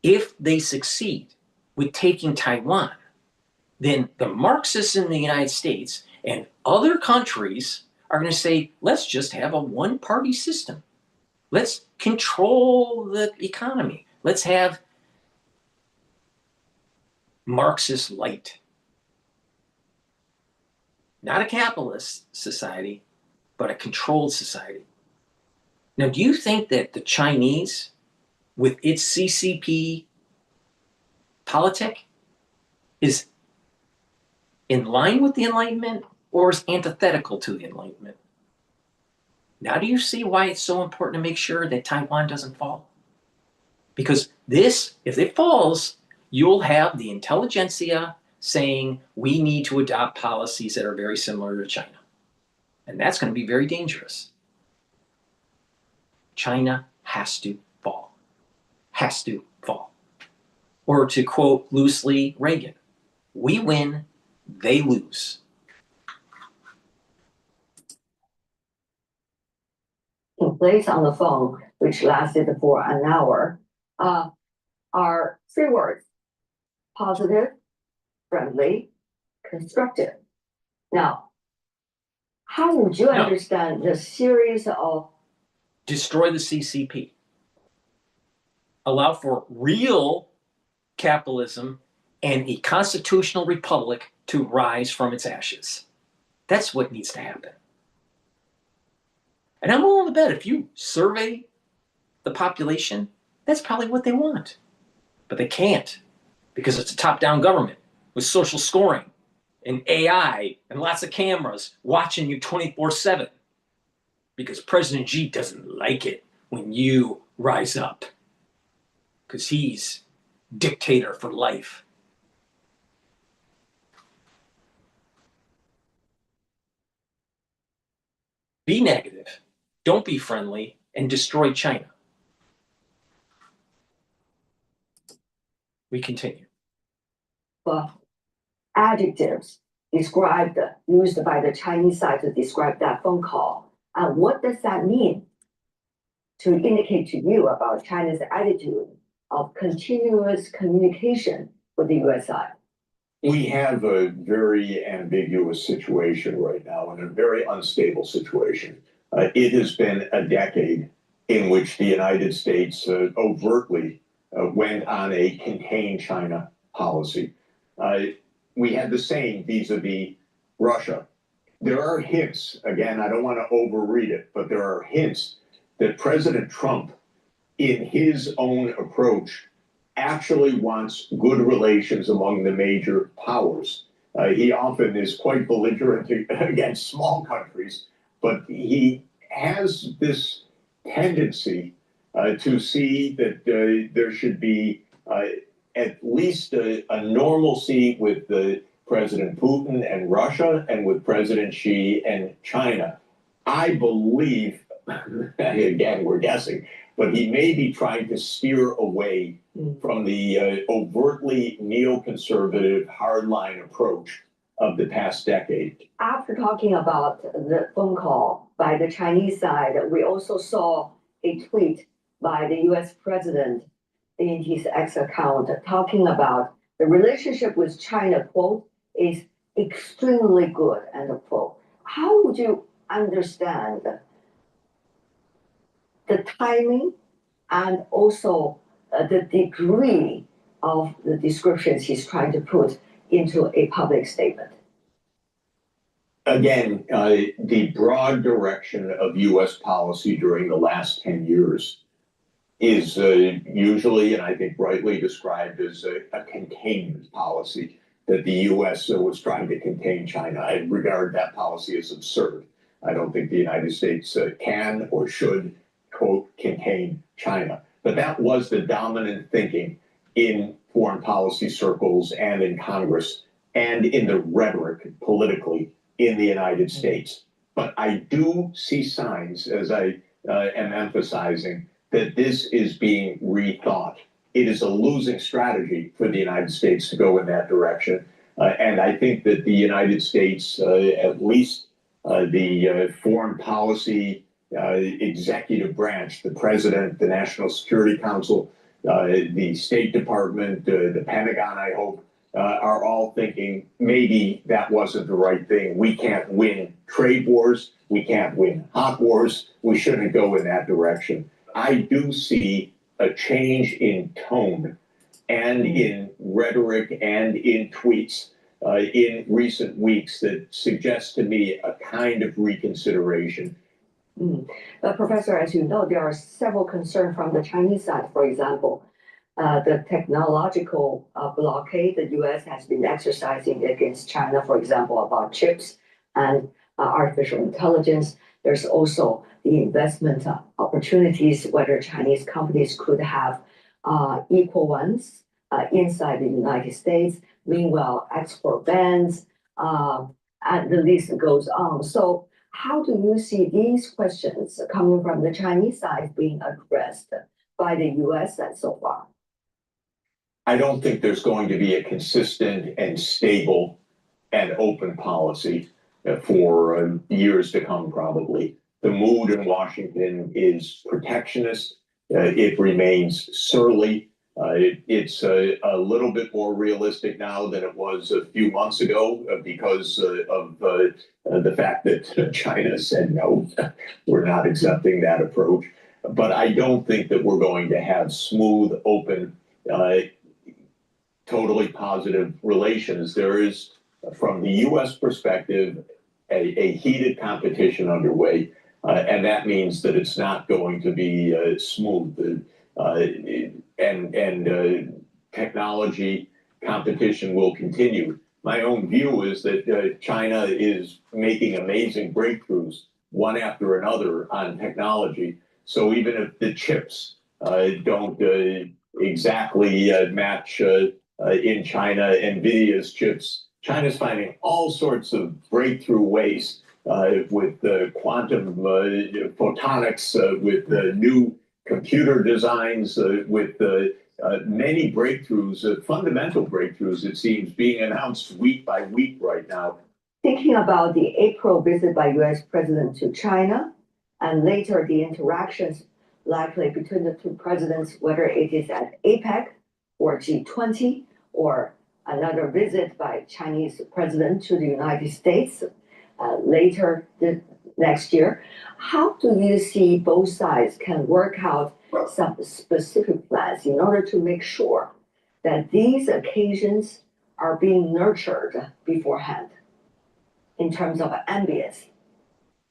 If they succeed with taking Taiwan, then the Marxists in the United States and other countries are going to say, let's just have a one-party system. Let's control the economy. Let's have Marxist light. Not a capitalist society, but a controlled society. Now, do you think that the Chinese, with its CCP politic, is in line with the Enlightenment or is antithetical to the Enlightenment? Now do you see why it's so important to make sure that Taiwan doesn't fall? Because this, if it falls, you'll have the intelligentsia saying we need to adopt policies that are very similar to China. And that's going to be very dangerous. China has to fall. Has to fall. Or to quote loosely Reagan, we win, they lose. Place on the phone, which lasted for an hour, are three words: positive, friendly, constructive. Now, how would you understand the series of destroy the CCP? Allow for real capitalism and a constitutional republic to rise from its ashes. That's what needs to happen. And I'm willing to bet if you survey the population, that's probably what they want. But they can't, because it's a top-down government with social scoring and AI and lots of cameras watching you 24/7. Because President Xi doesn't like it when you rise up. Because he's dictator for life. Be negative. Don't be friendly and destroy China. We continue. adjectives used by the Chinese side to describe that phone call? And what does that mean to indicate to you about China's attitude of continuous communication with the US side? We have a very ambiguous situation right now and a very unstable situation. It has been a decade in which the United States overtly went on a contain China policy. We had the same vis-a-vis Russia. There are hints, again, I don't want to overread it, but there are hints that President Trump, in his own approach, actually wants good relations among the major powers. He often is quite belligerent against small countries, but he has this tendency to see that there should be least a normalcy with the President Putin and Russia and with President Xi and China. I believe, again, we're guessing, but he may be trying to steer away from the overtly neoconservative hardline approach of the past decade. After talking about the phone call by the Chinese side, we also saw a tweet by the US president in his X account talking about the relationship with China, quote, is extremely good, end of quote. How would you understand the timing and also the degree of the descriptions he's trying to put into a public statement? Again, the broad direction of US policy during the last 10 years is usually, and I think rightly described as a containment policy, that the US was trying to contain China. I regard that policy as absurd. I don't think the United States can or should, quote, contain China. But that was the dominant thinking in foreign policy circles and in Congress and in the rhetoric politically in the United States. But I do see signs, as I am emphasizing, that this is being rethought. It is a losing strategy for the United States to go in that direction. And I think that the United States, at least the foreign policy executive branch, the president, the National Security Council, the State Department, the Pentagon, I hope, are all thinking maybe that wasn't the right thing. We can't win trade wars. We can't win hot wars. We shouldn't go in that direction. I do see a change in tone and in rhetoric and in tweets in recent weeks that suggests to me a kind of reconsideration. But Professor, as you know, there are several concerns from the Chinese side. For example, the technological blockade the U.S. has been exercising against China, for example, about chips and artificial intelligence. There's also the investment opportunities, whether Chinese companies could have equal ones inside the United States. Meanwhile, export bans, and the list goes on. So how do you see these questions coming from the Chinese side being addressed by the U.S. so far? I don't think there's going to be a consistent and stable and open policy for years to come, probably. The mood in Washington is protectionist. It remains surly. It's a little bit more realistic now than it was a few months ago because of the fact that China said, no, we're not accepting that approach. But I don't think that we're going to have smooth, open, totally positive relations. There is, from the U.S. perspective, a heated competition underway. And that means that it's not going to be smooth. And technology competition will continue. My own view is that China is making amazing breakthroughs, one after another, on technology. So even if the chips don't exactly match in China, NVIDIA's chips, China's finding all sorts of breakthrough ways with quantum photonics, with new computer designs, with many breakthroughs, fundamental breakthroughs, it seems, being announced week by week right now. Thinking about the April visit by U.S. President to China, and later the interactions likely between the two presidents, whether it is at APEC or G20 or another visit by Chinese president to the United States later next year. How do you see both sides can work out some specific plans in order to make sure that these occasions are being nurtured beforehand in terms of ambience?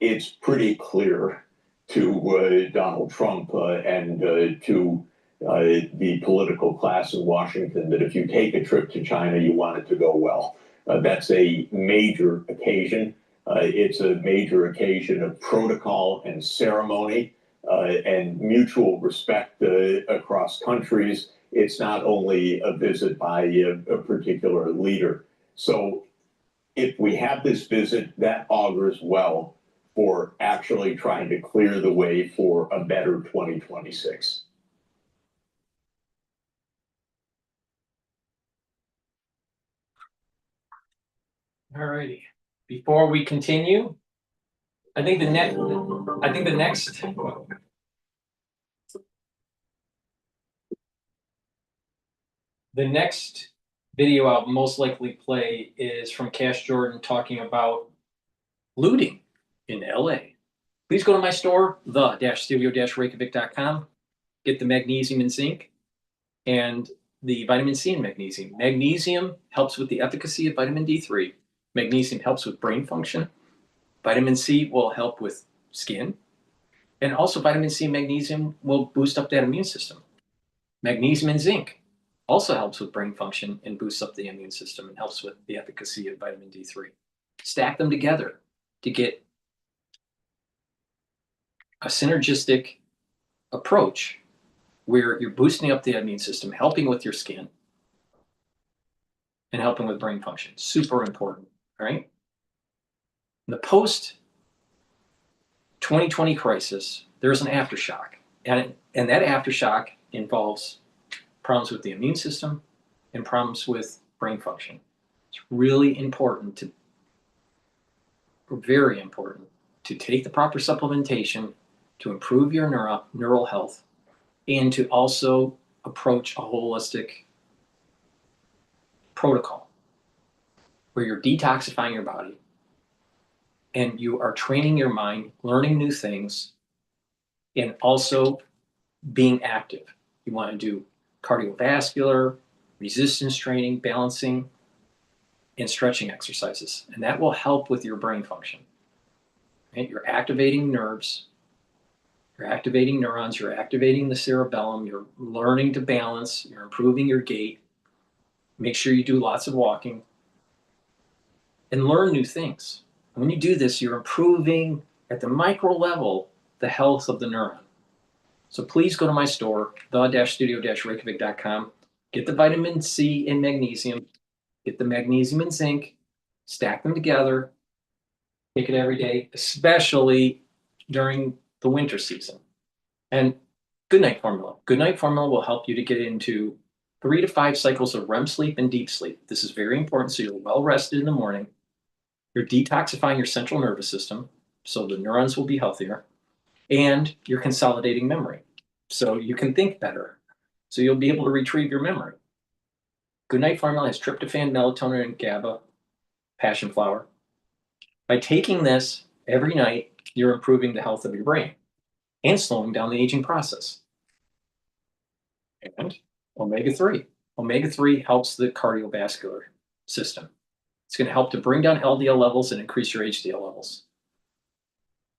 It's pretty clear to Donald Trump and to the political class in Washington that if you take a trip to China, you want it to go well. That's a major occasion. It's a major occasion of protocol and ceremony and mutual respect across countries. It's not only a visit by a particular leader. So if we have this visit, that augurs well for actually trying to clear the way for a better 2026. All righty. Before we continue, I think the next video I'll most likely play is from Cash Jordan talking about looting in LA. Please go to my store, the-studio-reykjavik.com. Get the magnesium and zinc and the vitamin C and magnesium. Magnesium helps with the efficacy of vitamin D3. Magnesium helps with brain function. Vitamin C will help with skin. And also vitamin C and magnesium will boost up that immune system. Magnesium and zinc also helps with brain function and boosts up the immune system and helps with the efficacy of vitamin D3. Stack them together to get a synergistic approach where you're boosting up the immune system, helping with your skin, and helping with brain function. Super important, all right? In the post-2020 crisis, there's an aftershock. And that aftershock involves problems with the immune system and problems with brain function. It's really important very important to take the proper supplementation to improve your neural health and to also approach a holistic protocol where you're detoxifying your body and you are training your mind, learning new things, and also being active. You want to do cardiovascular, resistance training, balancing, and stretching exercises. And that will help with your brain function. Right? You're activating nerves, you're activating neurons, you're activating the cerebellum, you're learning to balance, you're improving your gait. Make sure you do lots of walking and learn new things. And when you do this, you're improving at the micro level the health of the neuron. So please go to my store, the-studio-reykjavik.com, get the vitamin C and magnesium, get the magnesium and zinc, stack them together, take it every day, especially during the winter season. And Good Night Formula. Good Night Formula will help you to get into 3 to 5 cycles of REM sleep and deep sleep. This is very important so you're well rested in the morning. You're detoxifying your central nervous system so the neurons will be healthier. And you're consolidating memory so you can think better. So you'll be able to retrieve your memory. Good Night Formula has tryptophan, melatonin, and GABA, passion flower. By taking this every night, you're improving the health of your brain and slowing down the aging process. And omega-3. Omega-3 helps the cardiovascular system. It's going to help to bring down LDL levels and increase your HDL levels.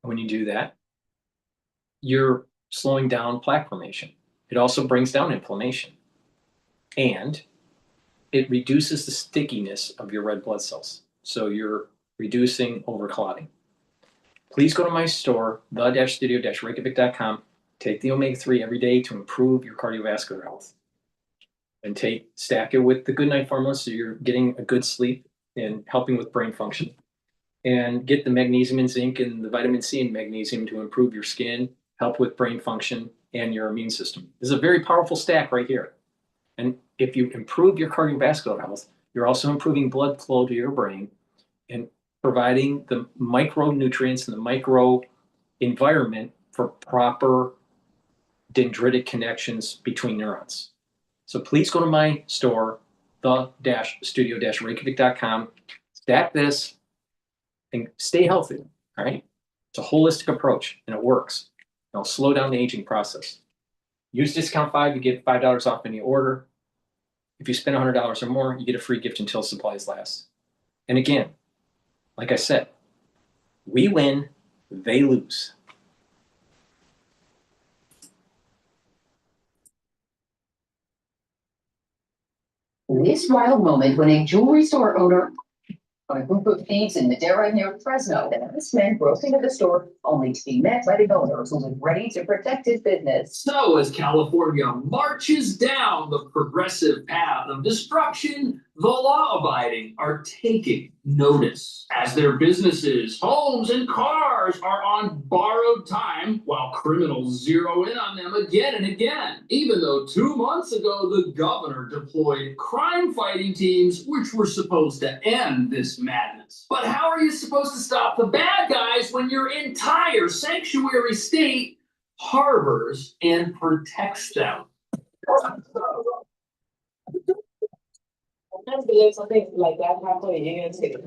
When you do that, you're slowing down plaque formation. It also brings down inflammation. And it reduces the stickiness of your red blood cells. So you're reducing overclotting. Please go to my store, the-studio-reykjavik.com. Take the omega-3 every day to improve your cardiovascular health. And stack it with the Good Night Formula so you're getting a good sleep and helping with brain function. And get the magnesium and zinc and the vitamin C and magnesium to improve your skin, help with brain function, and your immune system. This is a very powerful stack right here. And if you improve your cardiovascular health, you're also improving blood flow to your brain and providing the micronutrients and the micro environment for proper dendritic connections between neurons. So please go to my store, the-studio-reykjavik.com, stack this, and stay healthy, all right? It's a holistic approach, and it works. It'll slow down the aging process. Use discount 5, you get $5 off any order. If you spend $100 or more, you get a free gift until supplies last. And again, like I said, we win, they lose. This wild moment when a jewelry store owner On a group of thieves in Madera near Fresno, and this man broke into the store only to be met by the owner who was ready to protect his business. So as California marches down the progressive path of destruction, the law-abiding are taking notice as their businesses, homes, and cars are on borrowed time while criminals zero in on them again and again. Even though 2 months ago, the governor deployed crime-fighting teams which were supposed to end this madness. But how are you supposed to stop the bad guys when your entire sanctuary state harbors and protects them? I can't believe something like that happened in Union City.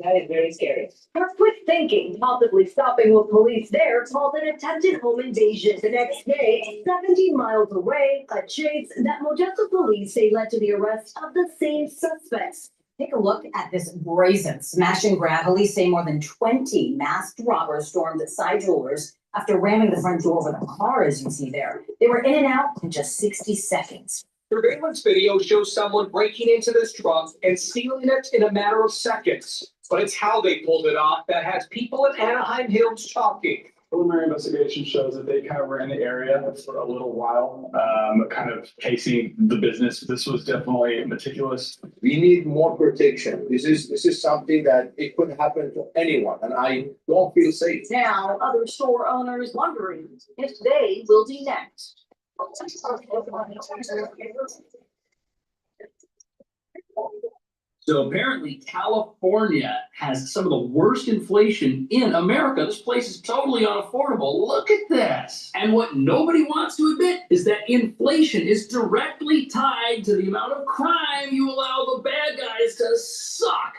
That is very scary. Her quick thinking, possibly stopping with police there, called an attempted home invasion. The next day, 17 miles away, a chase that Modesto police say led to the arrest of the same suspects. Take a look at this brazen smash and grab. Police say more than 20 masked robbers stormed Side Jewelers after ramming the front door with a car, as you see there. They were in and out in just 60 seconds. Surveillance video shows someone breaking into this truck and stealing it in a matter of seconds. But it's how they pulled it off that has people in Anaheim Hills talking. Preliminary investigation shows that they kind of were in the area for a little while, kind of casing the business. This was definitely meticulous. We need more protection. This is something that it could happen to anyone, and I don't feel safe. Now, other store owners wondering if they will be next. So apparently California has some of the worst inflation in America. This place is totally unaffordable. Look at this. And what nobody wants to admit is that inflation is directly tied to the amount of crime you allow the bad guys to suck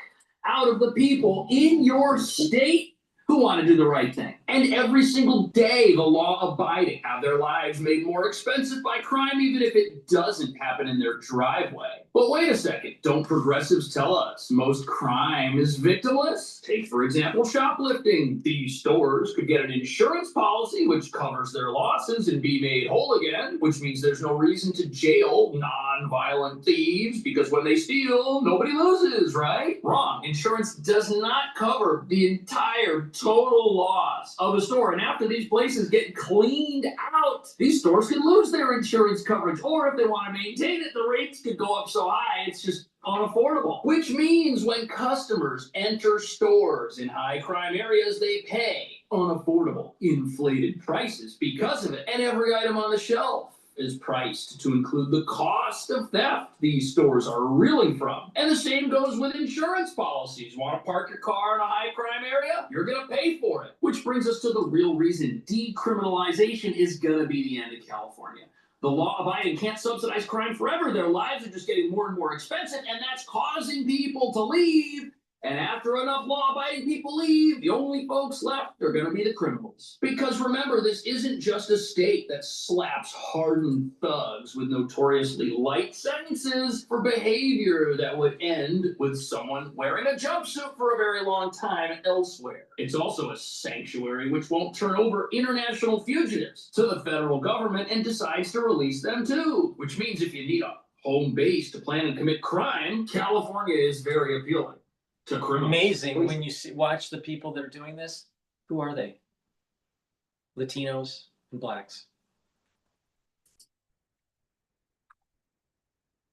out of the people in your state who want to do the right thing. And every single day, the law-abiding have their lives made more expensive by crime, even if it doesn't happen in their driveway. But wait a second, don't progressives tell us most crime is victimless? Take, for example, shoplifting. These stores could get an insurance policy which covers their losses and be made whole again, which means there's no reason to jail non-violent thieves because when they steal, nobody loses, right? Wrong. Insurance does not cover the entire total loss of a store. And after these places get cleaned out, these stores can lose their insurance coverage. Or if they want to maintain it, the rates could go up so high, it's just unaffordable. Which means when customers enter stores in high crime areas, they pay unaffordable, inflated prices because of it. And every item on the shelf is priced to include the cost of theft these stores are reeling from. And the same goes with insurance policies. Want to park your car in a high crime area? You're going to pay for it. Which brings us to the real reason decriminalization is going to be the end of California. The law-abiding can't subsidize crime forever. Their lives are just getting more and more expensive, and that's causing people to leave. And after enough law-abiding people leave, the only folks left are going to be the criminals. Because remember, this isn't just a state that slaps hardened thugs with notoriously light sentences for behavior that would end with someone wearing a jumpsuit for a very long time elsewhere. It's also a sanctuary which won't turn over international fugitives to the federal government and decides to release them too. Which means if you need a home base to plan and commit crime, California is very appealing. Amazing when you watch the people that are doing this. Who are they? Latinos and blacks.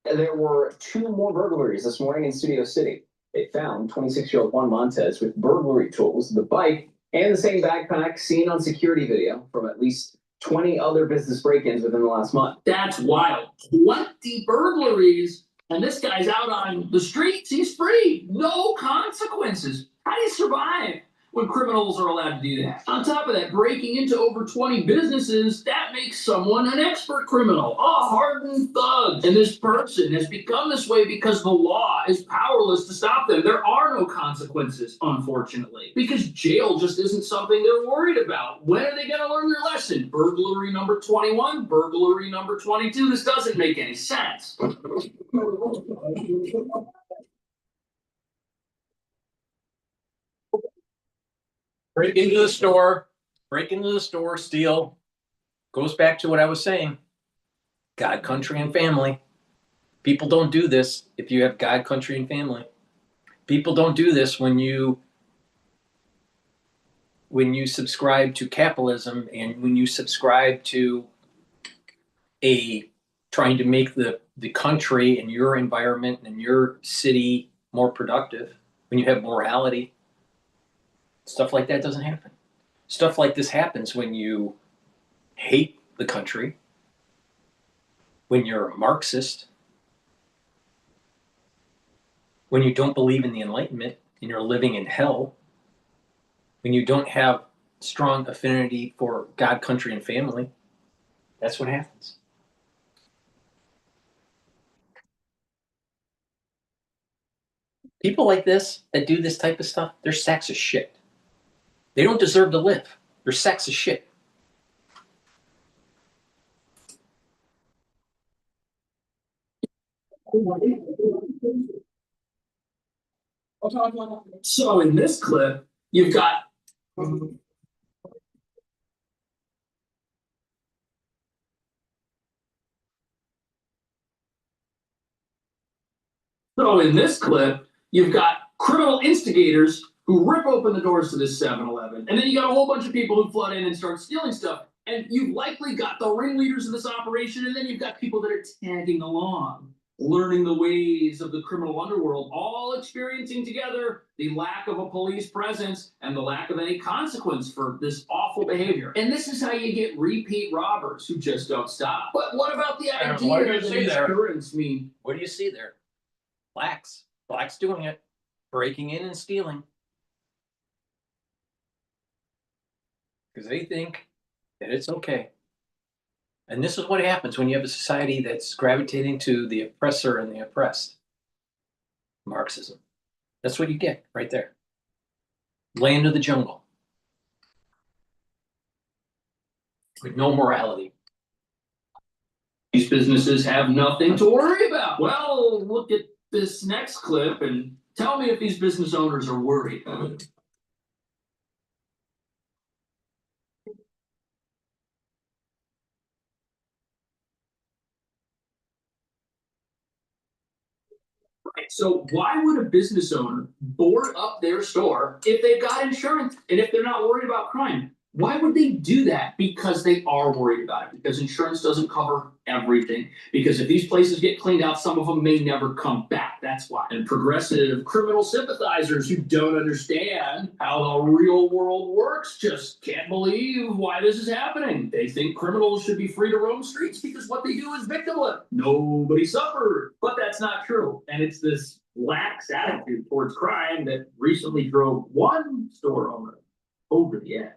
There were 2 more burglaries this morning in Studio City. They found 26-year-old Juan Montez with burglary tools, the bike, and the same backpack seen on security video from at least 20 other business break-ins within the last month. That's wild. 20 burglaries. And this guy's out on the streets. He's free. No consequences. How do you survive when criminals are allowed to do that? On top of that, breaking into over 20 businesses, that makes someone an expert criminal, a hardened thug. And this person has become this way because the law is powerless to stop them. There are no consequences, unfortunately, because jail just isn't something they're worried about. When are they going to learn their lesson? Burglary number 21, burglary number 22. This doesn't make any sense. Break into the store, steal. Goes back to what I was saying. God, country, and family. People don't do this if you have God, country, and family. People don't do this when you subscribe to capitalism and when you subscribe to trying to make the country and your environment and your city more productive, when you have morality. Stuff like that doesn't happen. Stuff like this happens when you hate the country, when you're a Marxist, when you don't believe in the Enlightenment and you're living in hell, when you don't have strong affinity for God, country, and family. That's what happens. People like this that do this type of stuff, they're sacks of shit. They don't deserve to live. They're sacks of shit. So in this clip, you've got criminal instigators who rip open the doors to this 7-Eleven, and then you got a whole bunch of people who flood in and start stealing stuff. And you've likely got the ringleaders of this operation, and then you've got people that are tagging along, learning the ways of the criminal underworld, all experiencing together the lack of a police presence and the lack of any consequence for this awful behavior. And this is how you get repeat robbers who just don't stop. But what about the idea what do you that see there? insurance mean? What do you see there? Blacks. Blacks doing it. Breaking in and stealing. Because they think that it's okay. And this is what happens when you have a society that's gravitating to the oppressor and the oppressed. Marxism. That's what you get right there. Land of the jungle. With no morality. These businesses have nothing to worry about. Well, look at this next clip and tell me if these business owners are worried. Right, so why would a business owner board up their store if they've got insurance and if they're not worried about crime? Why would they do that? Because they are worried about it. Because insurance doesn't cover everything. Because if these places get cleaned out, some of them may never come back. That's why. And progressive criminal sympathizers who don't understand how the real world works just can't believe why this is happening. They think criminals should be free to roam streets because what they do is victimless. Nobody suffered. But that's not true. And it's this lax attitude towards crime that recently drove one store owner over the edge.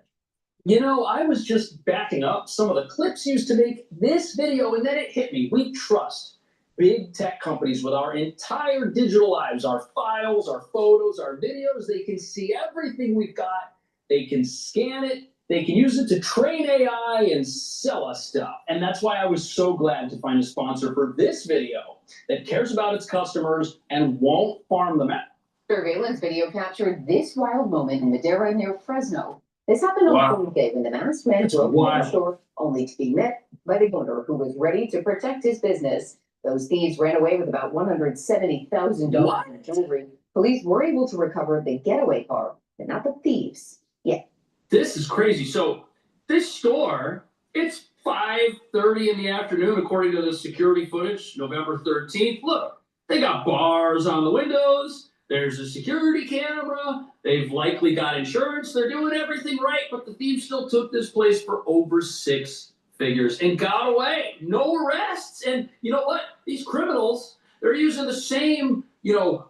You know, I was just backing up some of the clips used to make this video, and then it hit me. We trust big tech companies with our entire digital lives, our files, our photos, our videos. They can see everything we've got. They can scan it. They can use it to train AI and sell us stuff. And that's why I was so glad to find a sponsor for this video that cares about its customers and won't farm them out. Surveillance video captured this wild moment in Madeira near Fresno. This happened on Thursday when the masked man broke into the store, only to be met by the owner who was ready to protect his business. Those thieves ran away with about $170,000 in jewelry. Police were able to recover the getaway car, but not the thieves yet. This is crazy. So this store, it's 5:30 in the afternoon, according to the security footage, November 13th. Look, they got bars on the windows. There's a security camera. They've likely got insurance. They're doing everything right, but the thieves still took this place for over 6 figures and got away. No arrests. And you know what? These criminals, they're using the same,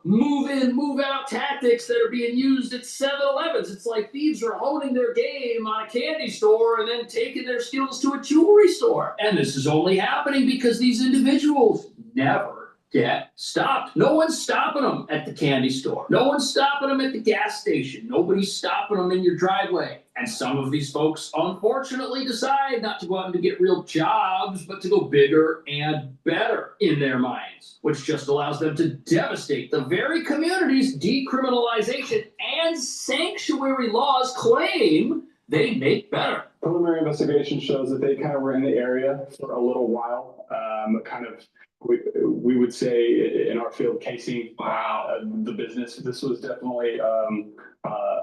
move in, move out tactics that are being used at 7-Elevens. It's like thieves are honing their game on a candy store and then taking their skills to a jewelry store. And this is only happening because these individuals never get stopped. No one's stopping them at the candy store. No one's stopping them at the gas station. Nobody's stopping them in your driveway. And some of these folks, unfortunately, decide not to go out and to get real jobs, but to go bigger and better in their minds, which just allows them to devastate the very communities decriminalization and sanctuary laws claim they make better. preliminary investigation shows that they kind of were in the area for a little while. We would say in our field casing the business. This was definitely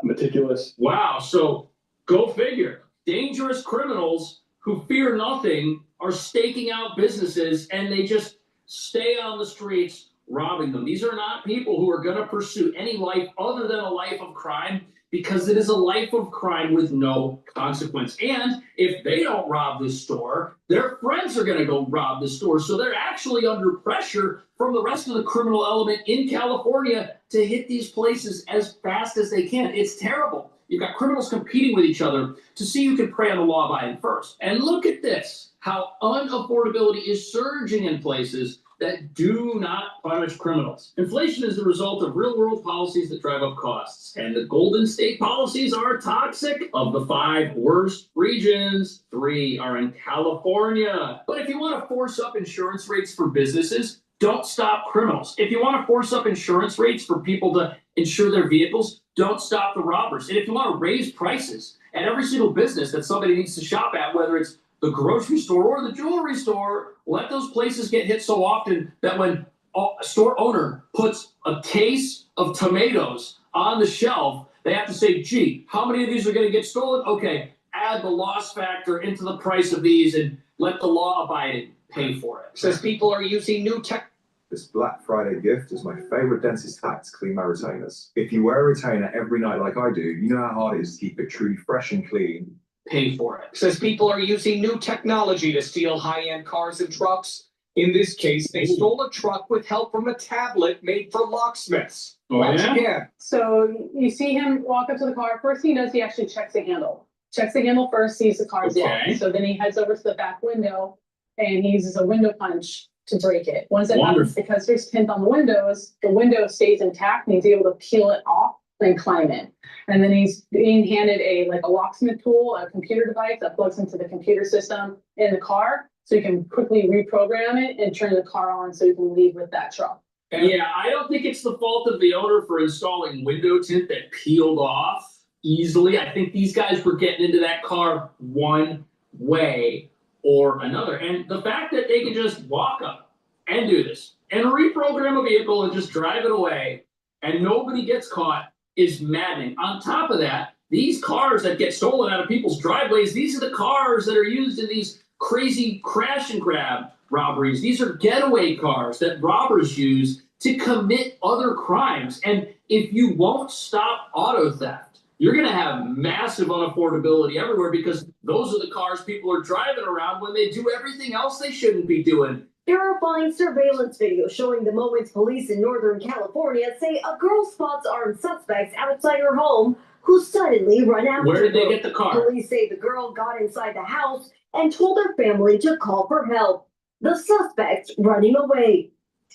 meticulous. Wow. So go figure. Dangerous criminals who fear nothing are staking out businesses and they just stay on the streets robbing them. These are not people who are going to pursue any life other than a life of crime, because it is a life of crime with no consequence. And if they don't rob this store, their friends are going to go rob the store. So they're actually under pressure from the rest of the criminal element in California to hit these places as fast as they can. It's terrible. You've got criminals competing with each other to see who can prey on the law-abiding first. And look at this, how unaffordability is surging in places that do not punish criminals. Inflation is the result of real-world policies that drive up costs, and the Golden State policies are toxic. Of the 5 worst regions, 3 are in California. But if you want to force up insurance rates for businesses, don't stop criminals. If you want to force up insurance rates for people to insure their vehicles, don't stop the robbers. And if you want to raise prices at every single business that somebody needs to shop at, whether it's the grocery store or the jewelry store, let those places get hit so often that when a store owner puts a case of tomatoes on the shelf, they have to say, gee, how many of these are going to get stolen? Okay, add the loss factor into the price of these and let the law-abiding pay for it. Says people are using new tech. This Black Friday gift is my favorite dentist hack to clean my retainers. If you wear a retainer every night like I do, you know how hard it is to keep it truly fresh and clean. Pay for it. Says people are using new technology to steal high-end cars and trucks. In this case, they stole a truck with help from a tablet made for locksmiths. Watch again. So you see him walk up to the car. First thing he does, he actually checks the handle. Checks the handle first, sees the car's locked. So then he heads over to the back window and he uses a window punch to break it. Once that happens, because there's tint on the window stays intact and he's able to peel it off and climb in. And then he's being handed a locksmith tool, a computer device that plugs into the computer system in the car, so you can quickly reprogram it and turn the car on so you can leave with that truck. Yeah, I don't think it's the fault of the owner for installing window tint that peeled off easily. I think these guys were getting into that car one way or another. And the fact that they can just walk up and do this and reprogram a vehicle and just drive it away and nobody gets caught is maddening. On top of that, these cars that get stolen out of people's driveways, these are the cars that are used in these crazy crash and grab robberies. These are getaway cars that robbers use to commit other crimes. And if you won't stop auto theft, you're going to have massive unaffordability everywhere, because those are the cars people are driving around when they do everything else they shouldn't be doing. Terrifying surveillance video showing the moments police in Northern California say a girl spots armed suspects outside her home who suddenly run after her. Where did they get the car? Police say the girl got inside the house and told her family to call for help. The suspects running away.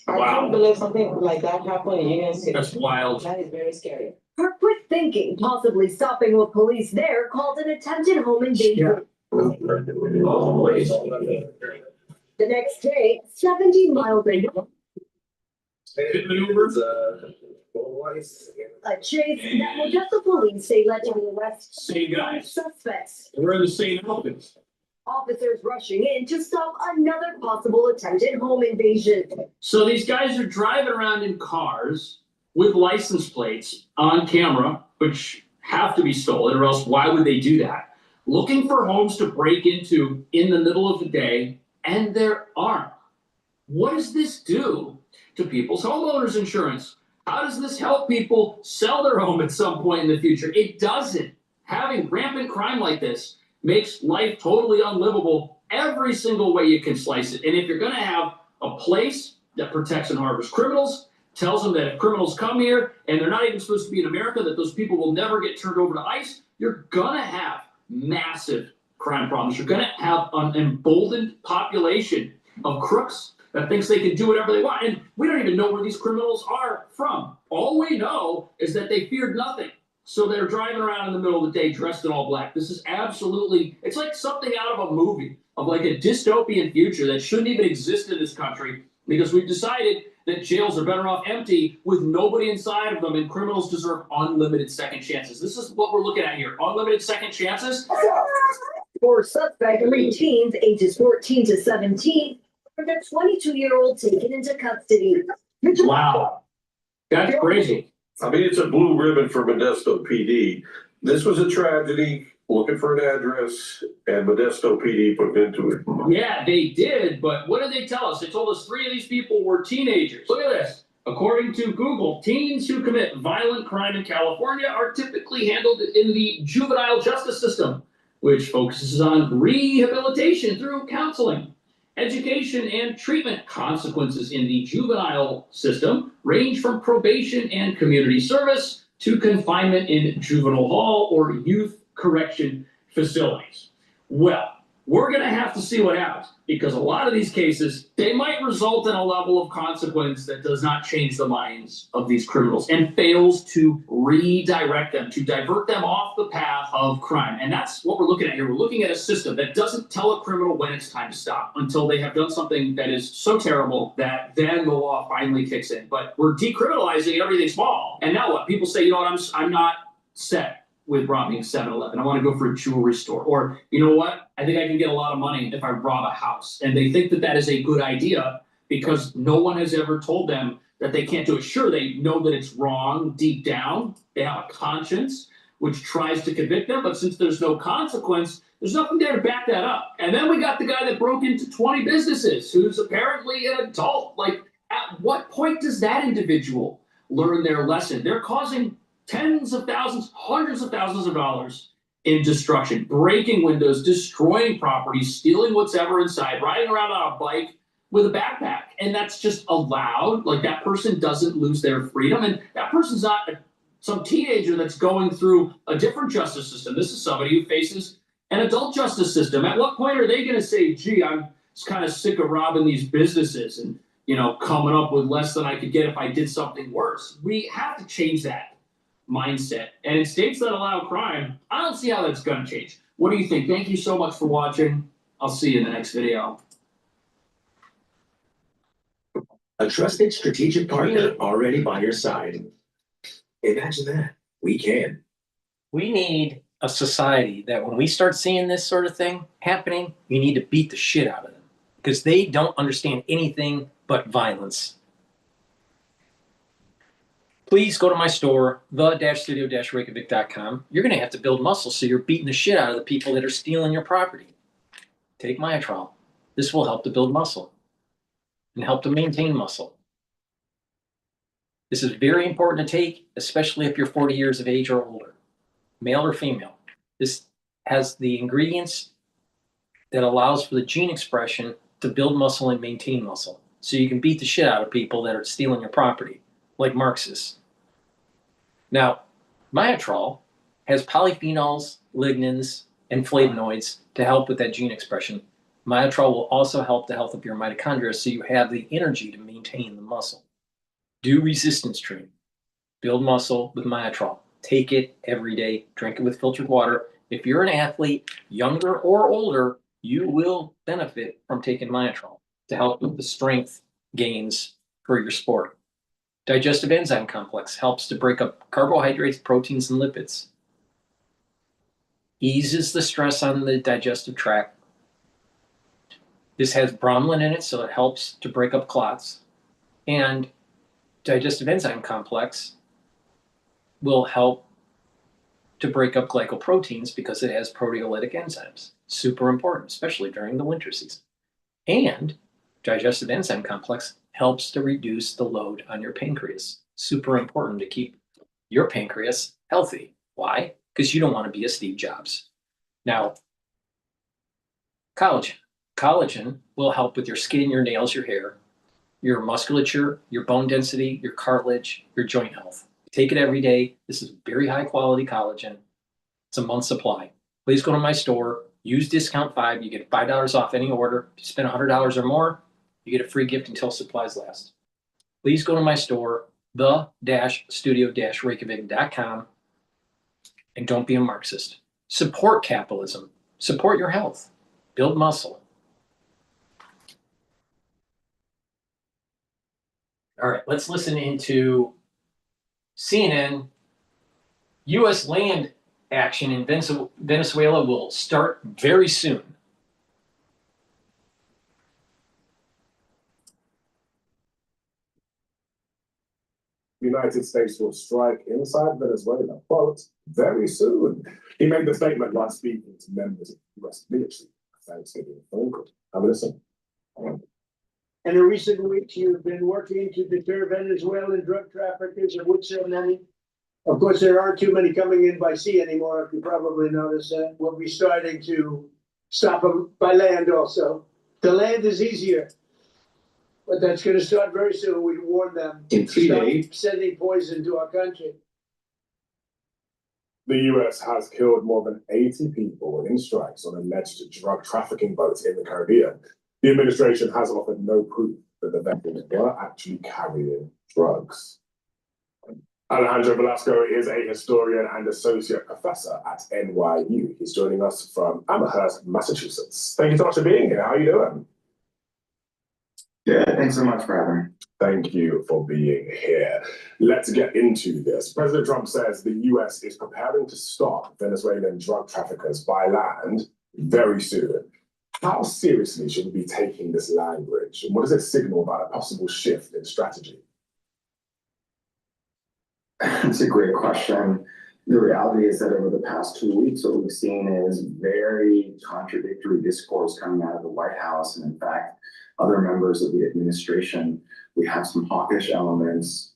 I can't believe something like that happened in Union City. That's wild. That is very scary. Her quick thinking, possibly stopping what police there called an attempted home invasion. The next day, 70 miles away. A chase that Modesto police say led to the arrest of Same guys. suspects. We're in the same outfits. Officers rushing in to stop another possible attempted home invasion. So these guys are driving around in cars with license plates on camera, which have to be stolen, or else why would they do that? Looking for homes to break into in the middle of the day, and there aren't. What does this do to people's homeowners insurance? How does this help people sell their home at some point in the future? It doesn't. Having rampant crime like this makes life totally unlivable every single way you can slice it. And if you're going to have a place that protects and harbors criminals, tells them that if criminals come here and they're not even supposed to be in America, that those people will never get turned over to ICE, you're going to have massive crime problems. You're going to have an emboldened population of crooks that thinks they can do whatever they want. And we don't even know where these criminals are from. All we know is that they feared nothing. So they're driving around in the middle of the day dressed in all black. This is absolutely, it's like something out of a movie, of like a dystopian future that shouldn't even exist in this country, because we've decided that jails are better off empty with nobody inside of them, and criminals deserve unlimited second chances. This is what we're looking at here. Unlimited second chances. For suspect, 3 teens ages 14 to 17, and a 22-year-old taken into custody. Wow. That's crazy. I mean, it's a blue ribbon for Modesto PD. This was a tragedy, looking for an address, and Modesto PD put it into it. Yeah, they did, but what did they tell us? They told us 3 of these people were teenagers. Look at this. According to Google, teens who commit violent crime in California are typically handled in the juvenile justice system, which focuses on rehabilitation through counseling. Education and treatment consequences in the juvenile system range from probation and community service to confinement in juvenile hall or youth correction facilities. Well, we're going to have to see what happens, because a lot of these cases, they might result in a level of consequence that does not change the minds of these criminals and fails to redirect them, to divert them off the path of crime. And that's what we're looking at here. We're looking at a system that doesn't tell a criminal when it's time to stop until they have done something that is so terrible that then the law finally kicks in. But we're decriminalizing everything small. And now what? People say, you know what, I'm not set with robbing 7-Eleven. I want to go for a jewelry store. Or, you know what? I think I can get a lot of money if I rob a house. And they think that that is a good idea because no one has ever told them that they can't do it. Sure, they know that it's wrong deep down. They have a conscience which tries to convict them. But since there's no consequence, there's nothing there to back that up. And then we got the guy that broke into 20 businesses who's apparently an adult. Like, at what point does that individual learn their lesson? They're causing tens of thousands, hundreds of thousands of dollars in destruction, breaking windows, destroying properties, stealing what's ever inside, riding around on a bike with a backpack. And that's just allowed. Like, that person doesn't lose their freedom. And that person's not some teenager that's going through a different justice system. This is somebody who faces an adult justice system. At what point are they going to say, gee, I'm just kind of sick of robbing these businesses and, you know, coming up with less than I could get if I did something worse? We have to change that mindset. And in states that allow crime, I don't see how that's going to change. What do you think? Thank you so much for watching. I'll see you in the next video. A trusted strategic partner already by your side. Imagine that. We can. We need a society that when we start seeing this sort of thing happening, you need to beat the shit out of them because they don't understand anything but violence. Please go to my store, the-studio-reykjavik.com. You're going to have to build muscle so you're beating the shit out of the people that are stealing your property. Take Myotrol. This will help to build muscle and help to maintain muscle. This is very important to take, especially if you're 40 years of age or older, male or female. This has the ingredients that allows for the gene expression to build muscle and maintain muscle. So you can beat the shit out of people that are stealing your property, like Marxists. Now, Myotrol has polyphenols, lignans, and flavonoids to help with that gene expression. Myotrol will also help the health of your mitochondria so you have the energy to maintain the muscle. Do resistance training. Build muscle with Myotrol. Take it every day. Drink it with filtered water. If you're an athlete, younger or older, you will benefit from taking Myotrol to help with the strength gains for your sport. Digestive enzyme complex helps to break up carbohydrates, proteins, and lipids. Eases the stress on the digestive tract. This has bromelain in it, so it helps to break up clots. And digestive enzyme complex will help to break up glycoproteins because it has proteolytic enzymes. Super important, especially during the winter season. And digestive enzyme complex helps to reduce the load on your pancreas. Super important to keep your pancreas healthy. Why? Because you don't want to be a Steve Jobs. Now, collagen. Collagen will help with your skin, your nails, your hair, your musculature, your bone density, your cartilage, your joint health. Take it every day. This is very high quality collagen. It's a month's supply. Please go to my store. Use discount 5. You get $5 off any order. If you spend $100 or more, you get a free gift until supplies last. Please go to my store, the-studio-reykjavik.com, and don't be a Marxist. Support capitalism. Support your health. Build muscle. All right, let's listen into CNN. U.S. land action in Venezuela will start very soon. The United States will strike inside Venezuela, quote, very soon. He made the statement while speaking to members of the U.S. military at Thanksgiving phone call. Have a listen. In the recent weeks, you've been working to deter Venezuelan drug traffickers and would sell many. Of course, there aren't too many coming in by sea anymore, if you probably noticed that. We'll be starting to stop them by land also. The land is easier, but that's going to start very soon. We warn them. In 3 Stop days. sending poison to our country. The US has killed more than 80 people in strikes on alleged drug trafficking boats in the Caribbean. The administration has offered no proof that the vessels were actually carrying drugs. Alejandro Velasco is a historian and associate professor at NYU. He's joining us from Amherst, Massachusetts. Thank you so much for being here. How are you doing? Yeah, thanks so much for having me. Thank you for being here. Let's get into this. President Trump says the US is preparing to stop Venezuelan drug traffickers by land very soon. How seriously should we be taking this language? And what does it signal about a possible shift in strategy? That's a great question. The reality is that over the past 2 weeks, what we've seen is very contradictory discourse coming out of the White House. And in fact, other members of the administration, we have some hawkish elements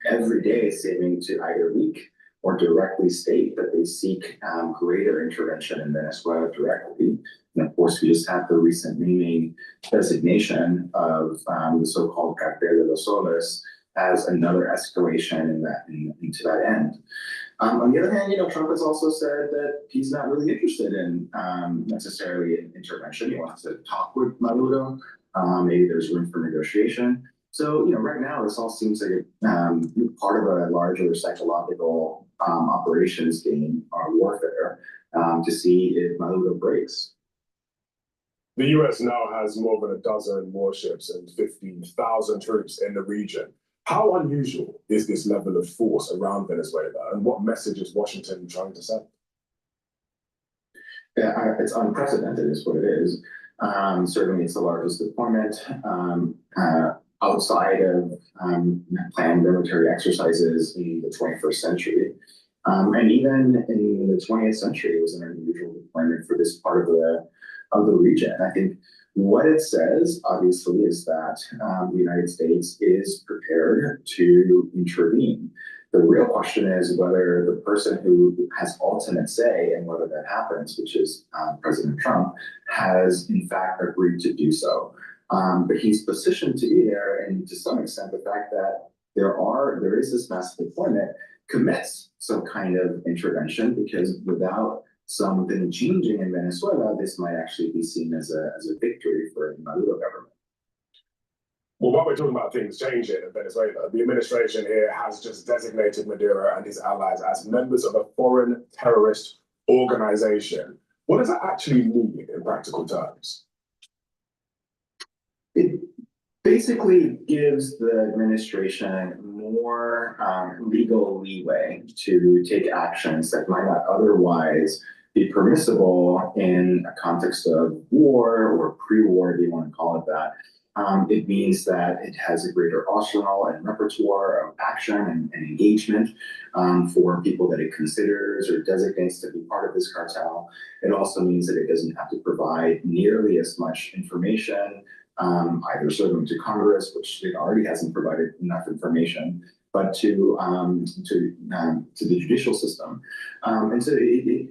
every day seeming to either leak or directly state that they seek greater intervention in Venezuela directly. And of course, we just had the recent naming designation of the so-called Cartel de los Soles as another escalation into that end. On the other hand, Trump has also said that he's not really interested in necessarily an intervention. He wants to talk with Maduro. Maybe there's room for negotiation. So, right now, this all seems like part of a larger psychological operations game or warfare to see if Maduro breaks. The US now has more than a dozen warships and 15,000 troops in the region. How unusual is this level of force around Venezuela, and what message is Washington trying to send? Yeah, it's unprecedented, is what it is. Certainly, it's the largest deployment outside of planned military exercises in the 21st century. And even in the 20th century, it was an unusual deployment for this part of the region. I think what it says, obviously, is that the United States is prepared to intervene. The real question is whether the person who has ultimate say and whether that happens, which is President Trump, has in fact agreed to do so. But he's positioned to be there, and to some extent, the fact that there is this massive deployment commits some kind of intervention, because without something changing in Venezuela, this might actually be seen as a victory for the Maduro government. Well, while we're talking about things changing in Venezuela, the administration here has just designated Maduro and his allies as members of a foreign terrorist organization. What does that actually mean in practical terms? It basically gives the administration more legal leeway to take actions that might not otherwise be permissible in a context of war or pre-war, if you want to call it that. It means that it has a greater arsenal and repertoire of action and engagement for people that it considers or designates to be part of this cartel. It also means that it doesn't have to provide nearly as much information, either certainly to Congress, which it already hasn't provided enough information, but to the judicial system. And so it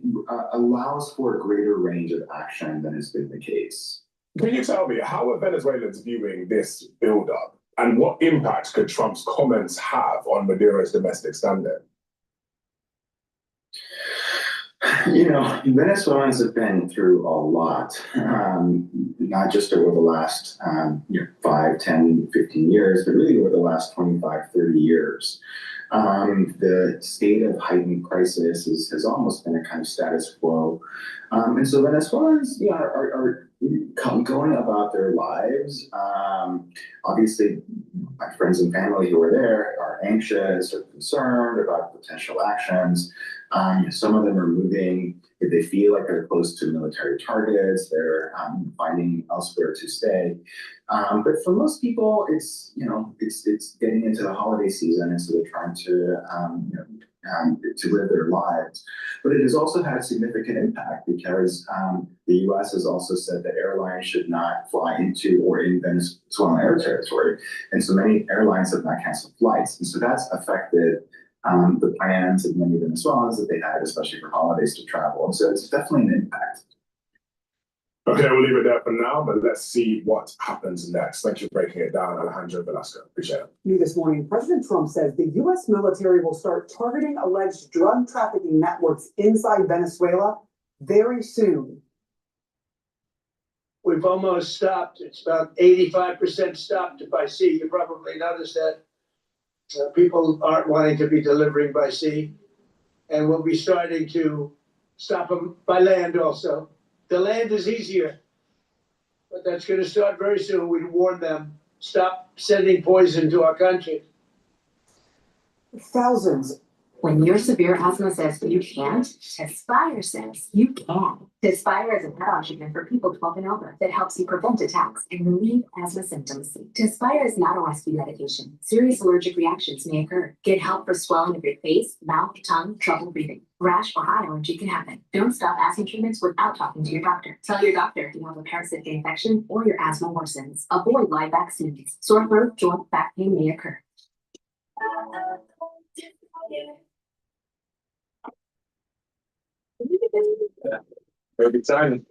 allows for a greater range of action than has been the case. Can you tell me, how are Venezuelans viewing this build-up, and what impact could Trump's comments have on Maduro's domestic standing? Venezuelans have been through a lot, not just over the last 5, 10, 15 years, but really over the last 25, 30 years. The state of heightened crisis has almost been a kind of status quo. And so Venezuelans are going about their lives. Obviously, my friends and family who are there are anxious or concerned about potential actions. Some of them are moving if they feel like they're close to military targets. They're finding elsewhere to stay. But for most people, it's getting into the holiday season, and so they're trying to live their lives. But it has also had a significant impact because the U.S. has also said that airlines should not fly into or in Venezuelan air territory. And so many airlines have not canceled flights. And so that's affected the plans of many Venezuelans that they had, especially for holidays, to travel. And so it's definitely an impact. Okay, we'll leave it there for now, but let's see what happens next. Thanks for breaking it down, Alejandro Velasco. Appreciate it. New this morning, President Trump says the U.S. military will start targeting alleged drug trafficking networks inside Venezuela very soon. We've almost stopped. It's about 85% stopped by sea. You probably noticed that people aren't wanting to be delivering by sea. And we'll be starting to stop them by land also. The land is easier, but that's going to start very soon. We warn them, stop sending poison to our country. Thousands. When your severe asthma says you can't, Tespire says you can. Tespire is a pet treatment for people 12 and over that helps you prevent attacks and relieve asthma symptoms. Tespire is not a rescue medication. Serious allergic reactions may occur. Get help for swelling of your face, mouth, tongue, trouble breathing. Rash or eye allergy can happen. Don't stop asthma treatments without talking to your doctor. Tell your doctor if you have a parasitic infection or your asthma worsens. Avoid live vaccines. Sore throat, joint, back pain may occur. Very exciting.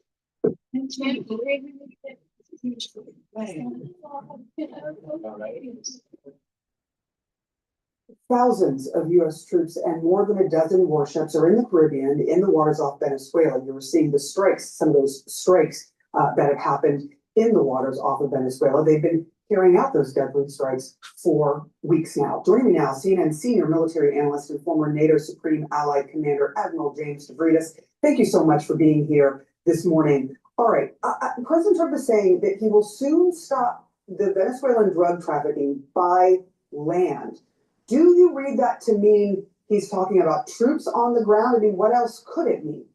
Thousands of U.S. troops and more than a dozen warships are in the Caribbean, in the waters off Venezuela. You were seeing the strikes, some of those strikes that have happened in the waters off of Venezuela. They've been carrying out those deadly strikes for weeks now. Joining me now, CNN senior military analyst and former NATO Supreme Allied Commander Admiral James Stavridis. Thank you so much for being here this morning. All right, President Trump is saying that he will soon stop the Venezuelan drug trafficking by land. Do you read that to mean he's talking about troops on the ground? I mean, what else could it mean?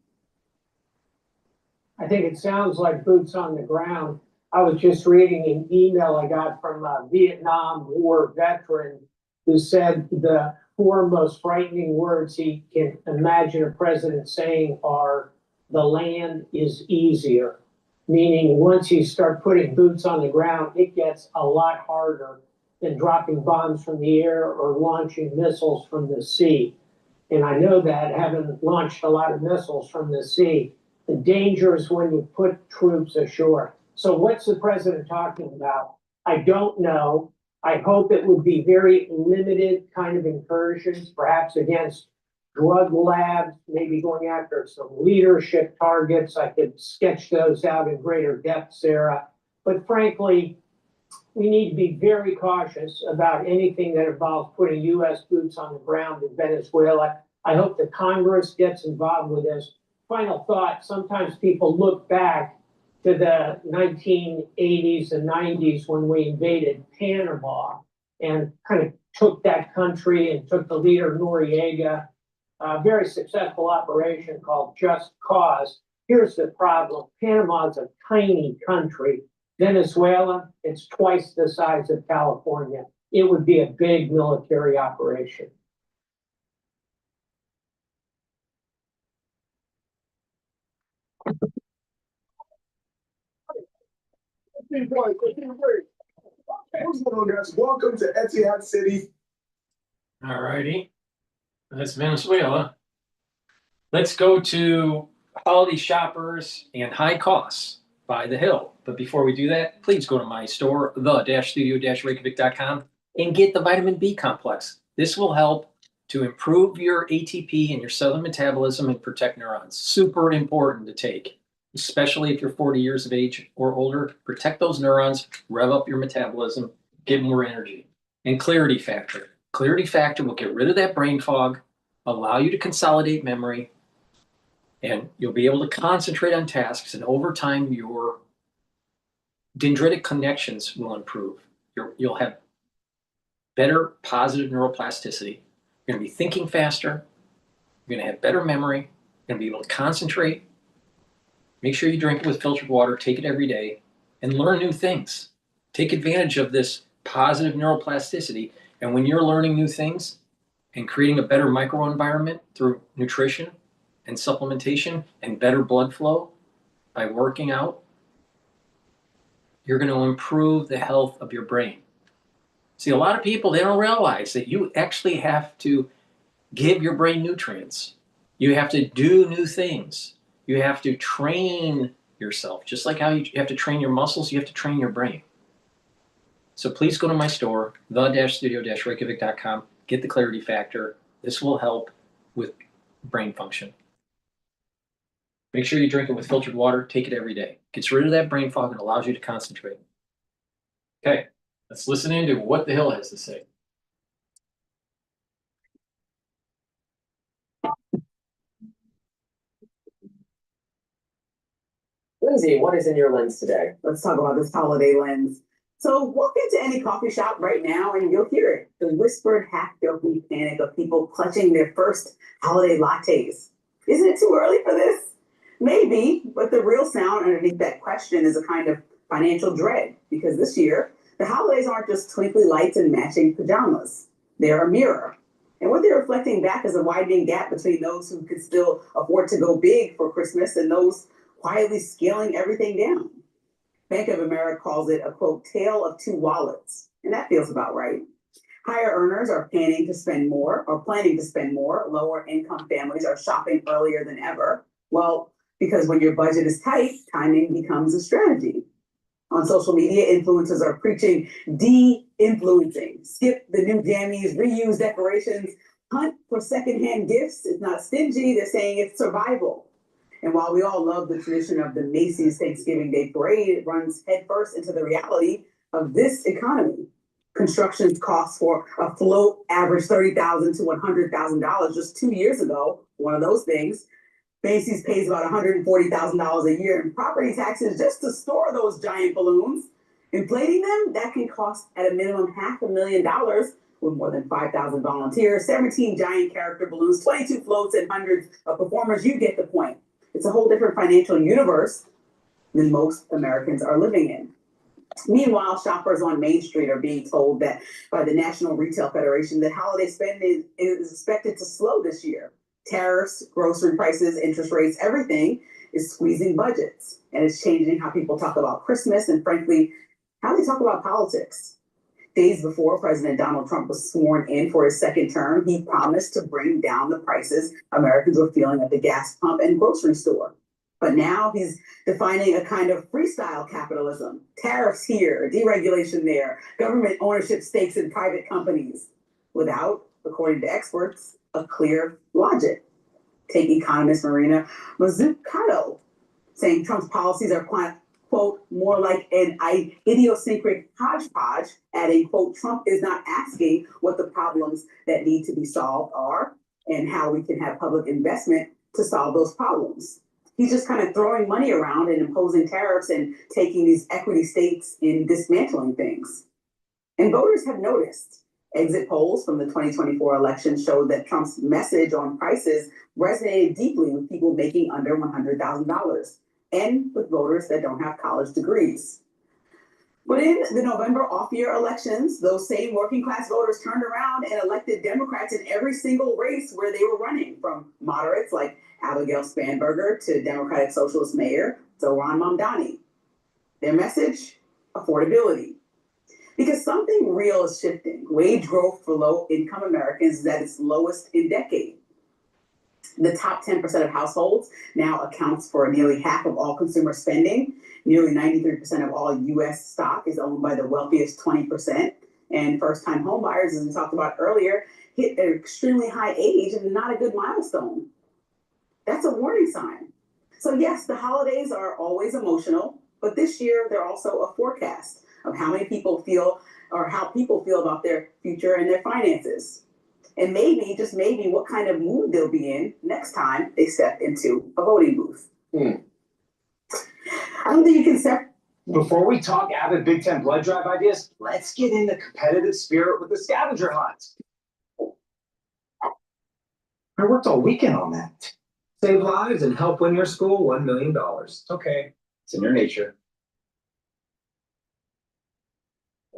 I think it sounds like boots on the ground. I was just reading an email I got from a Vietnam War veteran who said the four most frightening words he can imagine a president saying are, "The land is easier," meaning once you start putting boots on the ground, it gets a lot harder than dropping bombs from the air or launching missiles from the sea. And I know that, having launched a lot of missiles from the sea, the danger is when you put troops ashore. So what's the president talking about? I don't know. I hope it would be very limited kind of incursions, perhaps against drug labs, maybe going after some leadership targets. I could sketch those out in greater depth, Sarah. But frankly, we need to be very cautious about anything that involves putting U.S. boots on the ground in Venezuela. I hope the Congress gets involved with this. Final thought, sometimes people look back to the 1980s and 90s when we invaded Panama and kind of took that country and took the leader Noriega, a very successful operation called Just Cause. Here's the problem. Panama is a tiny country. Venezuela, it's twice the size of California. It would be a big military operation. What's going on, guys? Welcome to Etihad City. All righty. That's Venezuela. Let's go to holiday shoppers and high costs by the hill. But before we do that, please go to my store, the-studio-reykjavik.com, and get the vitamin B complex. This will help to improve your ATP and your cellular metabolism and protect neurons. Super important to take, especially if you're 40 years of age or older. Protect those neurons, rev up your metabolism, get more energy. And Clarity Factor. Clarity Factor will get rid of that brain fog, allow you to consolidate memory, and you'll be able to concentrate on tasks, and over time your Dendritic connections will improve. You'll have better positive neuroplasticity. You're going to be thinking faster. You're going to have better memory. You're going to be able to concentrate. Make sure you drink it with filtered water. Take it every day and learn new things. Take advantage of this positive neuroplasticity. And when you're learning new things and creating a better microenvironment through nutrition and supplementation and better blood flow by working out, you're going to improve the health of your brain. See, a lot of people, they don't realize that you actually have to give your brain nutrients. You have to do new things. You have to train yourself. Just like how you have to train your muscles, you have to train your brain. So please go to my store, the-studio-reykjavik.com, get the Clarity Factor. This will help with brain function. Make sure you drink it with filtered water. Take it every day. Gets rid of that brain fog and allows you to concentrate. Okay, let's listen into what the Hill has to say. Lindsay, what is in your lens today? Let's talk about this holiday lens. So walk into any coffee shop right now and you'll hear it. The whispered, half-joking panic of people clutching their first holiday lattes. Isn't it too early for this? Maybe, but the real sound underneath that question is a kind of financial dread, because this year, the holidays aren't just twinkly lights and matching pajamas. They're a mirror. And what they're reflecting back is a widening gap between those who could still afford to go big for Christmas and those quietly scaling everything down. Bank of America calls it a, quote, tale of two wallets. And that feels about right. Higher earners are planning to spend more. Lower income families are shopping earlier than ever. Well, because when your budget is tight, timing becomes a strategy. On social media, influencers are preaching de-influencing. Skip the new jammies, reuse decorations, hunt for secondhand gifts. It's not stingy, they're saying it's survival. And while we all love the tradition of the Macy's Thanksgiving Day Parade, it runs headfirst into the reality of this economy. Construction costs for a float averaged $30,000 to $100,000 just 2 years ago. One of those things. Macy's pays about $140,000 a year in property taxes just to store those giant balloons. Inflating them, that can cost at a minimum $500,000 with more than 5,000 volunteers, 17 giant character balloons, 22 floats, and hundreds of performers. You get the point. It's a whole different financial universe than most Americans are living in. Meanwhile, shoppers on Main Street are being told that by the National Retail Federation that holiday spending is expected to slow this year. Tariffs, grocery prices, interest rates, everything is squeezing budgets. And it's changing how people talk about Christmas and, frankly, how they talk about politics. Days before President Donald Trump was sworn in for his second term, he promised to bring down the prices Americans were feeling at the gas pump and grocery store. But now he's defining a kind of freestyle capitalism. Tariffs here, deregulation there, government ownership stakes in private companies, without, according to experts, a clear logic. Take economist Marina Mazzucato, saying Trump's policies are, quote, more like an idiosyncratic hodgepodge, adding, quote, Trump is not asking what the problems that need to be solved are and how we can have public investment to solve those problems. He's just kind of throwing money around and imposing tariffs and taking these equity stakes in dismantling things. And voters have noticed. Exit polls from the 2024 election showed that Trump's message on prices resonated deeply with people making under $100,000 and with voters that don't have college degrees. But in the November off-year elections, those same working class voters turned around and elected Democrats in every single race where they were running, from moderates like Abigail Spanberger to Democratic Socialist Mayor Zohran Mamdani. Their message? Affordability. Because something real is shifting. Wage growth for low-income Americans is at its lowest in decades. The top 10% of households now accounts for nearly half of all consumer spending. Nearly 93% of all U.S. stock is owned by the wealthiest 20%. And first-time homebuyers, as we talked about earlier, hit an extremely high age and not a good milestone. That's a warning sign. So yes, the holidays are always emotional, but this year they're also a forecast of how many people feel, or how people feel about their future and their finances. And maybe, just maybe, what kind of mood they'll be in next time they step into a voting booth. I don't think you can Before we talk avid Big Ten blood drive ideas, let's get in the competitive spirit with the scavenger hunt. I worked all weekend on that. Save lives and help win your school $1 million. Okay, it's in your nature.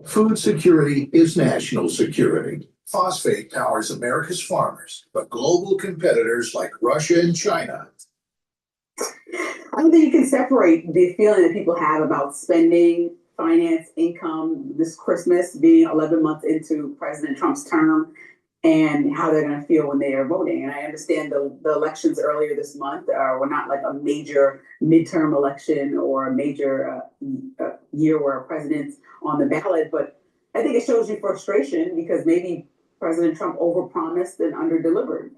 Food security is national security. Phosphate powers America's farmers, but global competitors like Russia and China. I don't think you can separate the feeling that people have about spending, finance, income this Christmas, being 11 months into President Trump's term, and how they're going to feel when they are voting. And I understand the elections earlier this month were not like a major midterm election or a major year where a president's on the ballot, but I think it shows you frustration because maybe President Trump overpromised and underdelivered.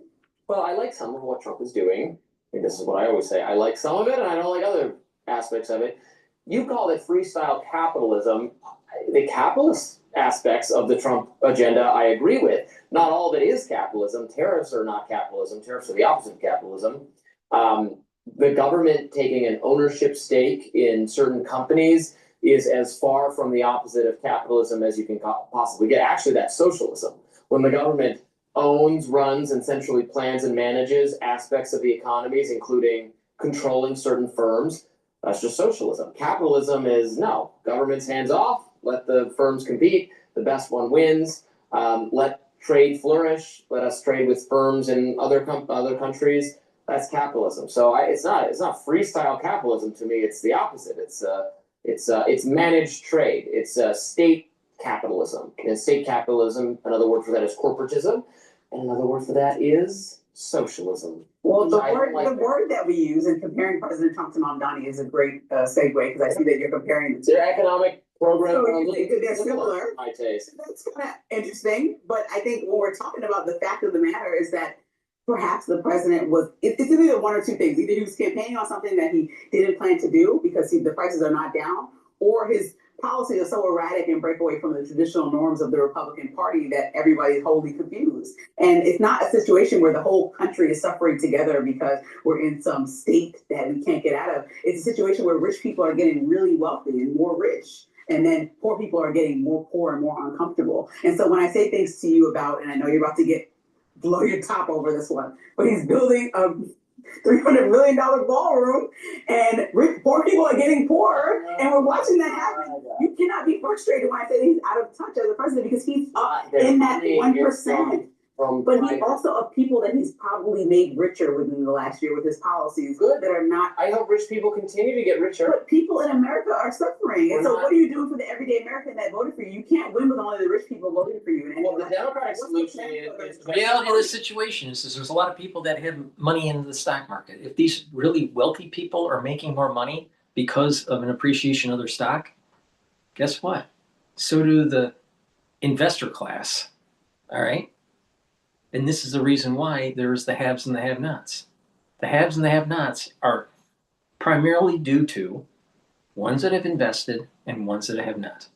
Well, I like some of what Trump is doing. And this is what I always say. I like some of it and I don't like other aspects of it. You called it freestyle capitalism. The capitalist aspects of the Trump agenda, I agree with. Not all of it is capitalism. Tariffs are not capitalism. Tariffs are the opposite of capitalism. The government taking an ownership stake in certain companies is as far from the opposite of capitalism as you can possibly get. Actually, that's socialism. When the government owns, runs, and centrally plans and manages aspects of the economies, including controlling certain firms, that's just socialism. Capitalism is no, government's hands off, let the firms compete, the best one wins, let trade flourish, let us trade with firms in other countries. That's capitalism. So it's not freestyle capitalism to me. It's the opposite. It's managed trade. It's state capitalism. And state capitalism, another word for that is corporatism, and another word for that is socialism. Well, the word that we use in comparing President Trump to Mamdani is a great segue because I see that you're comparing the two. Their economic program they're similar. My taste. That's kind of interesting, but I think when we're talking about the fact of the matter is that perhaps the president was, it's either one or two things. Either he was campaigning on something that he didn't plan to do because the prices are not down, or his policy is so erratic and break away from the traditional norms of the Republican Party that everybody is wholly confused. And it's not a situation where the whole country is suffering together because we're in some state that we can't get out of. It's a situation where rich people are getting really wealthy and more rich. And then poor people are getting more poor and more uncomfortable. And so when I say things to you about, and I know you're about to blow your top over this one, but he's building a $300 million ballroom and poor people are getting poorer, and we're watching that happen. You cannot be frustrated when I say he's out of touch as a president because he's up in that 1%. But he also of people that he's probably made richer within the last year with his policies. Good, that are not. I hope rich people continue to get richer. But people in America are suffering. And so what are you doing for the everyday American that voted for you? You can't win with only the rich people voting for you. Well, the Democratic solution is the reality of the situation is there's a lot of people that have money in the stock market. If these really wealthy people are making more money because of an appreciation of their stock, guess what? So do the investor class. All right. And this is the reason why there's the haves and the have-nots. The haves and the have-nots are primarily due to ones that have invested and ones that have not.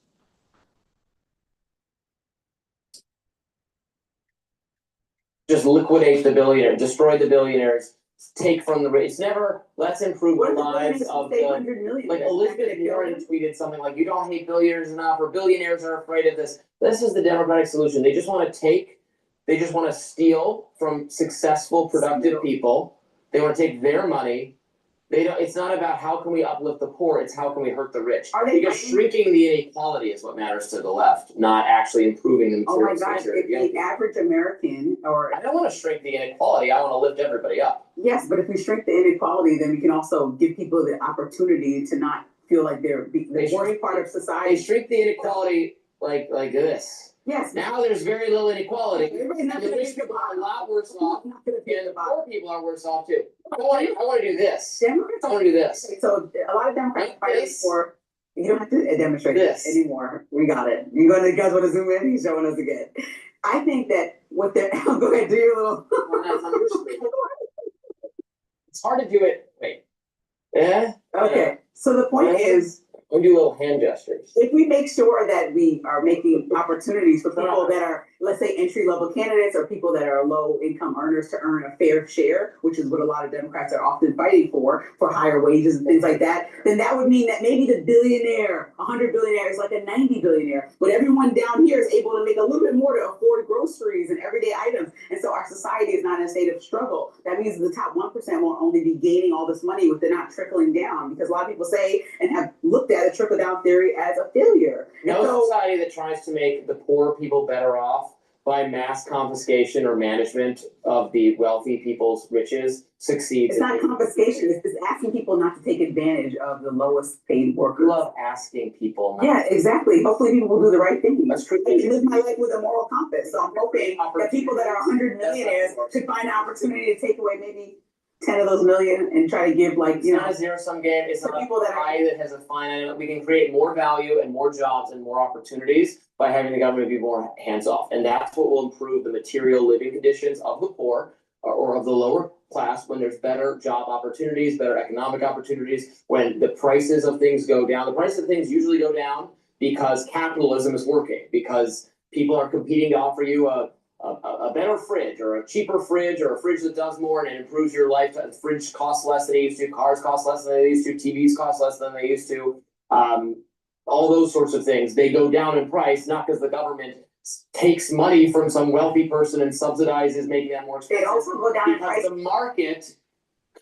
Just liquidate the billionaire, destroy the billionaires, take from the rich. It's never, let's improve the lives of the, like Elizabeth Warren tweeted something like, you don't hate billionaires enough, or billionaires are afraid of this. This is the Democratic solution. They just want to steal from successful, productive people. They want to take their money. It's not about how can we uplift the poor, it's how can we hurt the rich. Because shrinking the inequality is what matters to the left, not actually improving the material standard. If the average American I don't want to shrink the inequality, I want to lift everybody up. Yes, but if we shrink the inequality, then we can also give people the opportunity to not feel like they're the worst part of society. They shrink the inequality like this. Yes. Now there's very little inequality. The rich people are a lot worse off, and the poor people are worse off too. I want to do this. I want to do this. So a lot of Democrats fighting for. You don't have to demonstrate this anymore. We got it. You guys want to zoom in? He's showing us again. I think that what they're go ahead, do your little. It's hard to do it. Wait. Yeah. Okay. So the point is. We'll do little hand gestures. If we make sure that we are making opportunities for people that are let's say, entry-level candidates or people that are low-income earners to earn a fair share, which is what a lot of Democrats are often fighting for higher wages and things like that, then that would mean that maybe the billionaire, 100 billionaire is like a 90 billionaire, but everyone down here is able to make a little bit more to afford groceries and everyday items. And so our society is not in a state of struggle. That means the top 1% will only be gaining all this money with it not trickling down, because a lot of people say and have looked at a trickle-down theory as a failure. No society that tries to make the poor people better off by mass confiscation or management of the wealthy people's riches succeeds. It's not confiscation. It's asking people not to take advantage of the lowest paid workers. Love asking people. Yeah, exactly. Hopefully people will do the right thing. That's true. I live my life with a moral compass. So I'm hoping that people that are 100 millionaires should find an opportunity to take away maybe 10 of those million and try to give, like, it's not a zero-sum game. It's not a pie that has a finite. We can create more value and more jobs and more opportunities by having the government be more hands-off. And that's what will improve the material living conditions of the poor or of the lower class when there's better job opportunities, better economic opportunities, when the prices of things go down. The prices of things usually go down because capitalism is working, because people are competing to offer you a better fridge or a cheaper fridge or a fridge that does more and it improves your life. The fridge costs less than they used to, cars cost less than they used to, TVs cost less than they used to. All those sorts of things, they go down in price, not because the government takes money from some wealthy person and subsidizes making that more expensive. They also go down in price. The market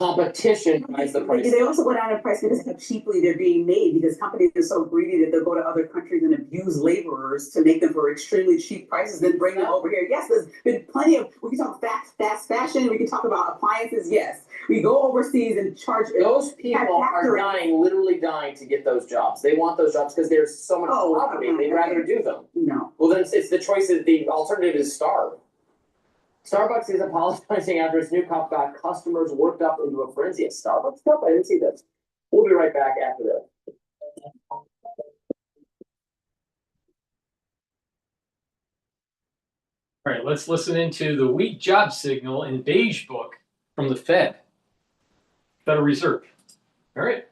competition drives the price. They also go down in price because of how cheaply they're being made, because companies are so greedy that they'll go to other countries and abuse laborers to make them for extremely cheap prices, then bring them over here. Yes, there's been plenty of, we can talk fast fashion, we can talk about appliances, yes. We go overseas and charge. Those people are dying, literally dying to get those jobs. They want those jobs because there's so much poverty. They'd rather do them. No. Well, then it's the choice. The alternative is starve. Starbucks is apologizing after its new cup got customers worked up into a frenzy. A Starbucks cup? I didn't see this. We'll be right back after this. All right, let's listen into the weak job signal in Beige Book from the Federal Reserve. All right.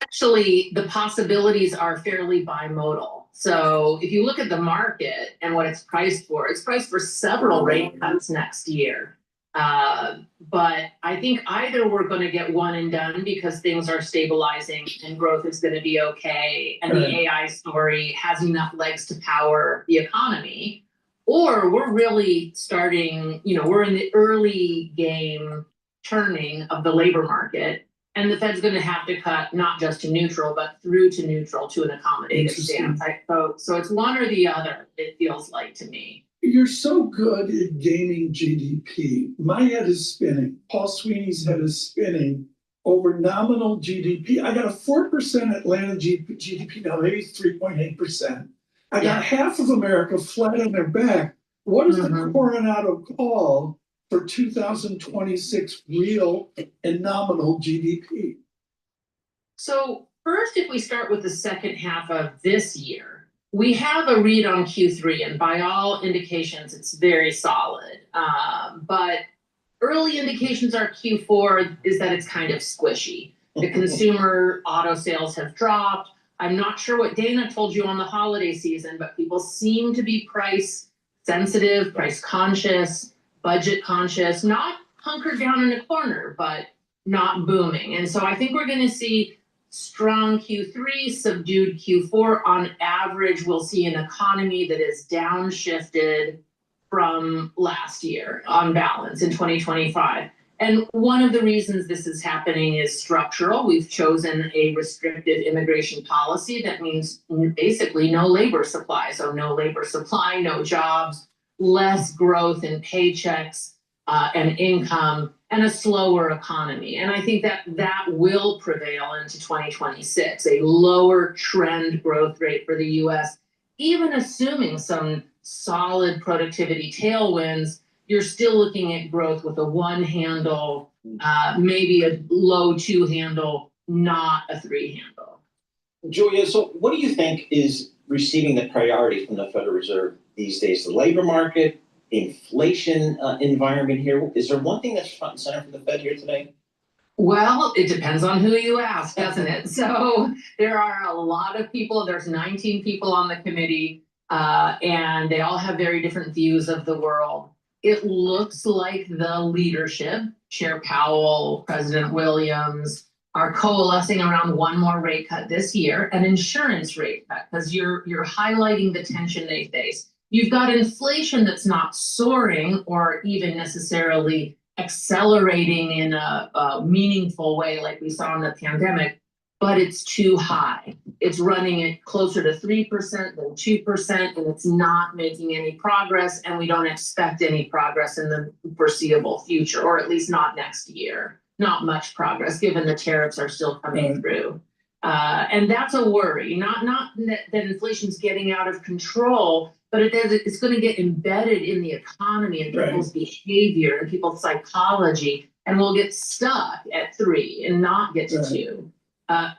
Actually, the possibilities are fairly bimodal. So if you look at the market and what it's priced for several rate cuts next year. But I think either we're going to get one and done because things are stabilizing and growth is going to be okay, and the AI story has enough legs to power the economy, or we're really starting, we're in the early game turning of the labor market. And the Fed's going to have to cut not just to neutral, but through to neutral to an accommodative stance. So it's one or the other, it feels like to me. You're so good at gaming GDP. My head is spinning. Paul Sweeney's head is spinning over nominal GDP. I got a 4% Atlanta GDP now, maybe 3.8%. I got half of America flat on their back. What is the Coronado call for 2026 real and nominal GDP? So first, if we start with the second half of this year, we have a read on Q3, and by all indications, it's very solid. But early indications are Q4 is that it's kind of squishy. The consumer auto sales have dropped. I'm not sure what Dana told you on the holiday season, but people seem to be price sensitive, price conscious, budget conscious, not hunkered down in a corner, but not booming. And so I think we're going to see strong Q3, subdued Q4. On average, we'll see an economy that is downshifted from last year on balance in 2025. And one of the reasons this is happening is structural. We've chosen a restrictive immigration policy that means basically no labor supply. So no labor supply, no jobs, less growth in paychecks and income, and a slower economy. And I think that will prevail into 2026, a lower trend growth rate for the US, even assuming some solid productivity tailwinds. You're still looking at growth with a one handle, maybe a low two handle, not a three handle. Julia, so what do you think is receiving the priority from the Federal Reserve these days? The labor market, the inflation environment here? Is there one thing that's front and center for the Fed here today? Well, it depends on who you ask, doesn't it? So there are a lot of people, there's 19 people on the committee, and they all have very different views of the world. It looks like the leadership, Chair Powell, President Williams, are coalescing around one more rate cut this year, an insurance rate cut, because you're highlighting the tension they face. You've got inflation that's not soaring or even necessarily accelerating in a meaningful way like we saw in the pandemic, but it's too high. It's running it closer to 3% than 2%, and it's not making any progress, and we don't expect any progress in the foreseeable future, or at least not next year. Not much progress, given the tariffs are still coming through. And that's a worry, not that inflation's getting out of control, but it's going to get embedded in the economy and people's behavior and people's psychology, and we'll get stuck at 3 and not get to 2.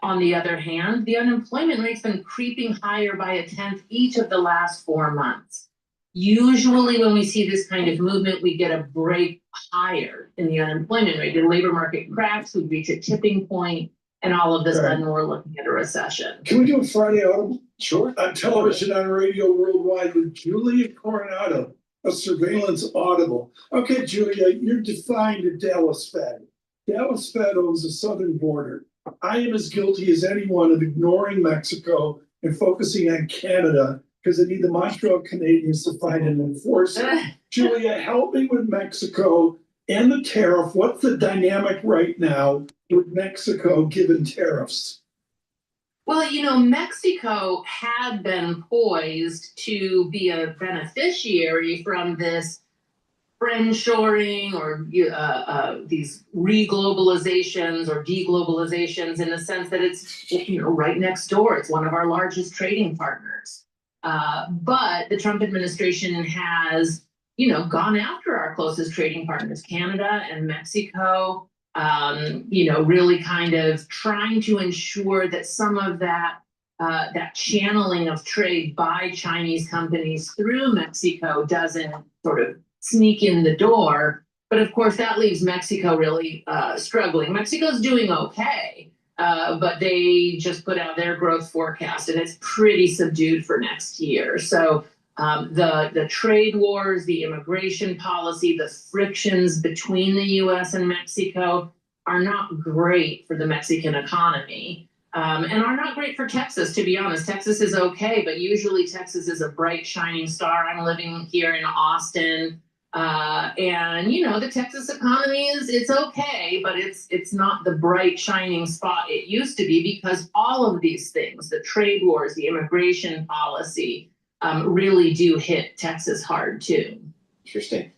On the other hand, the unemployment rate's been creeping higher by 1/10 each of the last 4 months. Usually when we see this kind of movement, we get a break higher in the unemployment rate. The labor market cracks, we reach a tipping point, and all of a sudden we're looking at a recession. Can we do a Friday Audible? Sure. On television, on radio worldwide with Julia Coronado, a surveillance audible. Okay, Julia, you're defined a Dallas Fed. Dallas Fed owns the southern border. I am as guilty as anyone of ignoring Mexico and focusing on Canada because I need the Montreal Canadiens to find an enforcer. Julia, help me with Mexico and the tariff. What's the dynamic right now with Mexico given tariffs? Well, you know, Mexico had been poised to be a beneficiary from this friendshoring or these reglobalizations or deglobalizations, in the sense that it's, you know, right next door. It's one of our largest trading partners. But the Trump administration has, you know, gone after our closest trading partners, Canada and Mexico, you know, really kind of trying to ensure that some of that channeling of trade by Chinese companies through Mexico doesn't sort of sneak in the door. But of course, that leaves Mexico really struggling. Mexico's doing okay, but they just put out their growth forecast, and it's pretty subdued for next year. So the trade wars, the immigration policy, the frictions between the US and Mexico are not great for the Mexican economy, and are not great for Texas, to be honest. Texas is okay, but usually Texas is a bright, shining star. I'm living here in Austin, and you know, the Texas economy it's okay, but it's not the bright, shining spot it used to be, because all of these things, the trade wars, the immigration policy, really do hit Texas hard too. Interesting.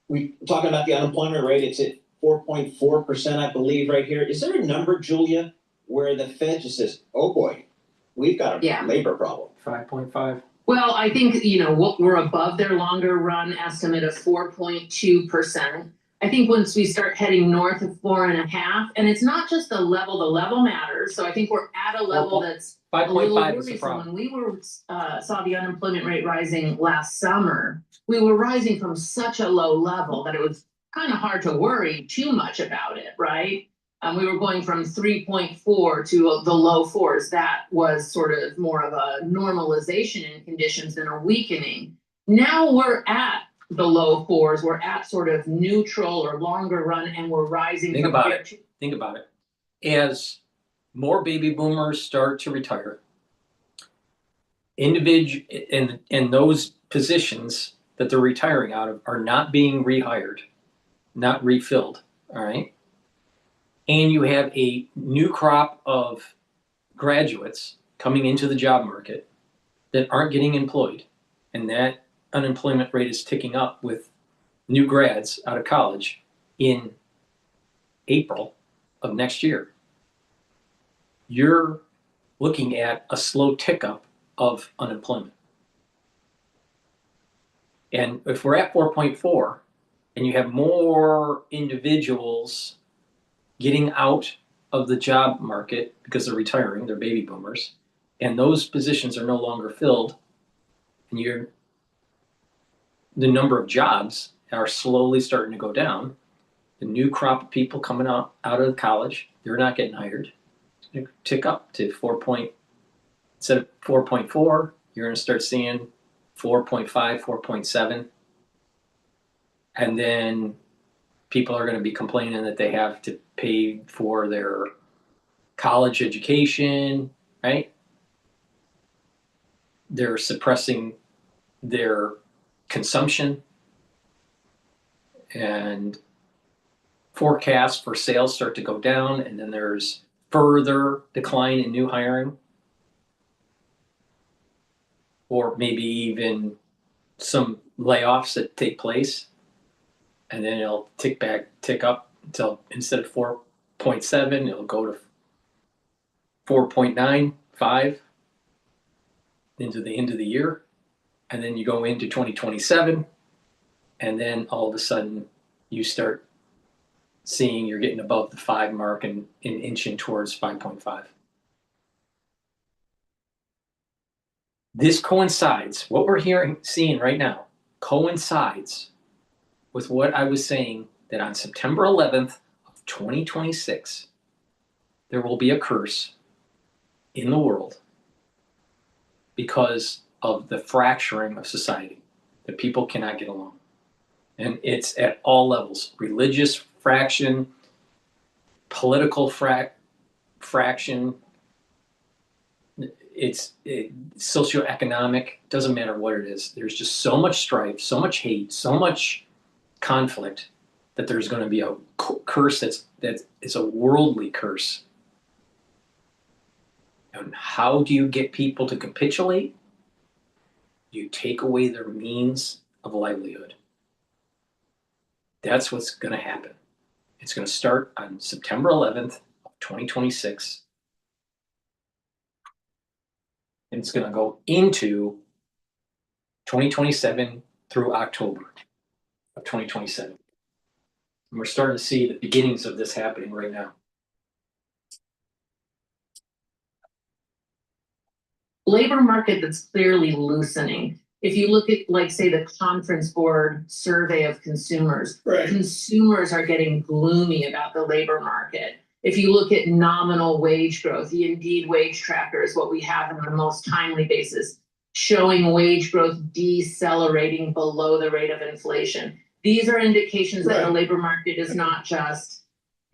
We talking about the unemployment rate. It's at 4.4%, I believe, right here. Is there a number, Julia, where the Fed just says, "Oh boy, we've got a labor problem"? 5.5. Well, I think, you know, we're above their longer run estimate of 4.2%. I think once we start heading north of 4.5, and it's not just the level matters. So I think we're at a level that's 5.5 is the worrisome. problem. When we were saw the unemployment rate rising last summer, we were rising from such a low level that it was kind of hard to worry too much about it, right? We were going from 3.4 to the low 4s. That was sort of more of a normalization in conditions than a weakening. Now we're at the low 4s. We're at sort of neutral or longer run, and we're rising. Think about it. As more baby boomers start to retire, and those positions that they're retiring out of are not being rehired, not refilled, all right? And you have a new crop of graduates coming into the job market that aren't getting employed, and that unemployment rate is ticking up with new grads out of college in April of next year. You're looking at a slow tick up of unemployment. And if we're at 4.4 and you have more individuals getting out of the job market because they're retiring, they're baby boomers, and those positions are no longer filled, and the number of jobs are slowly starting to go down, the new crop of people coming out of college, they're not getting hired. It's going to tick up to instead of 4.4, you're going to start seeing 4.5, 4.7. And then people are going to be complaining that they have to pay for their college education, right? They're suppressing their consumption, and forecasts for sales start to go down, and then there's further decline in new hiring, or maybe even some layoffs that take place, and then it'll tick up until instead of 4.7, it'll go to 4.95 into the end of the year, and then you go into 2027, and then all of a sudden you start seeing you're getting above the 5 mark and inching towards 5.5. This coincides, what we're seeing right now coincides with what I was saying, that on September 11th of 2026, there will be a curse in the world because of the fracturing of society, that people cannot get along. And it's at all levels: religious fraction, political fraction, it's socioeconomic, doesn't matter what it is. There's just so much strife, so much hate, so much conflict, that there's going to be a curse that is a worldly curse. And how do you get people to capitulate? You take away their means of livelihood. That's what's going to happen. It's going to start on September 11th of 2026. And it's going to go into 2027 through October of 2027. And we're starting to see the beginnings of this happening right now. Labor market that's clearly loosening. If you look at, like, say, the Conference Board survey of consumers, consumers are getting gloomy about the labor market. If you look at nominal wage growth, the Indeed wage tracker is what we have on the most timely basis, showing wage growth decelerating below the rate of inflation. These are indications that the labor market is not just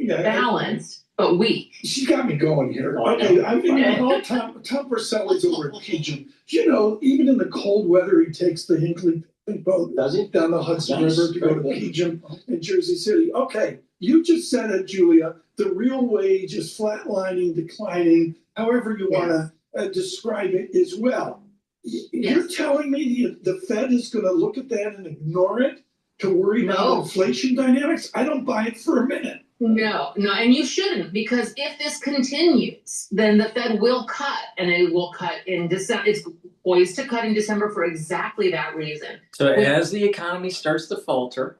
balanced, but weak. She's got me going here. Okay, I mean, Tom Purcell's over at Pigeon. You know, even in the cold weather, he takes the Hinkley boat down the Hudson River to go to Pigeon in Jersey City. Okay, you just said it, Julia. The real wage is flatlining, declining, however you want to describe it as well. You're telling me the Fed is going to look at that and ignore it to worry about inflation dynamics? I don't buy it for a minute. No, and you shouldn't, because if this continues, then the Fed will cut, and it will cut in December. It's poised to cut in December for exactly that reason. So as the economy starts to falter,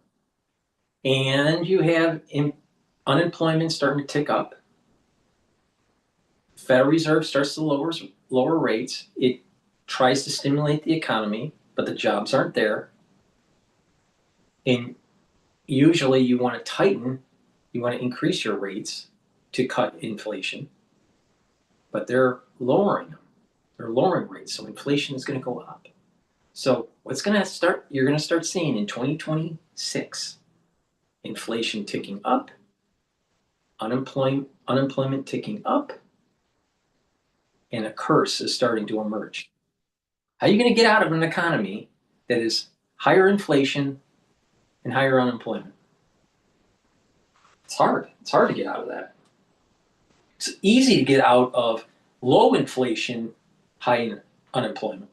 and you have unemployment starting to tick up, Federal Reserve starts to lower rates. It tries to stimulate the economy, but the jobs aren't there. And usually you want to tighten. You want to increase your rates to cut inflation, but they're lowering them. They're lowering rates, so inflation is going to go up. So what's going to start? You're going to start seeing in 2026, inflation ticking up, unemployment ticking up, and a curse is starting to emerge. How are you going to get out of an economy that is higher inflation and higher unemployment? It's hard. It's hard to get out of that. It's easy to get out of low inflation, high unemployment,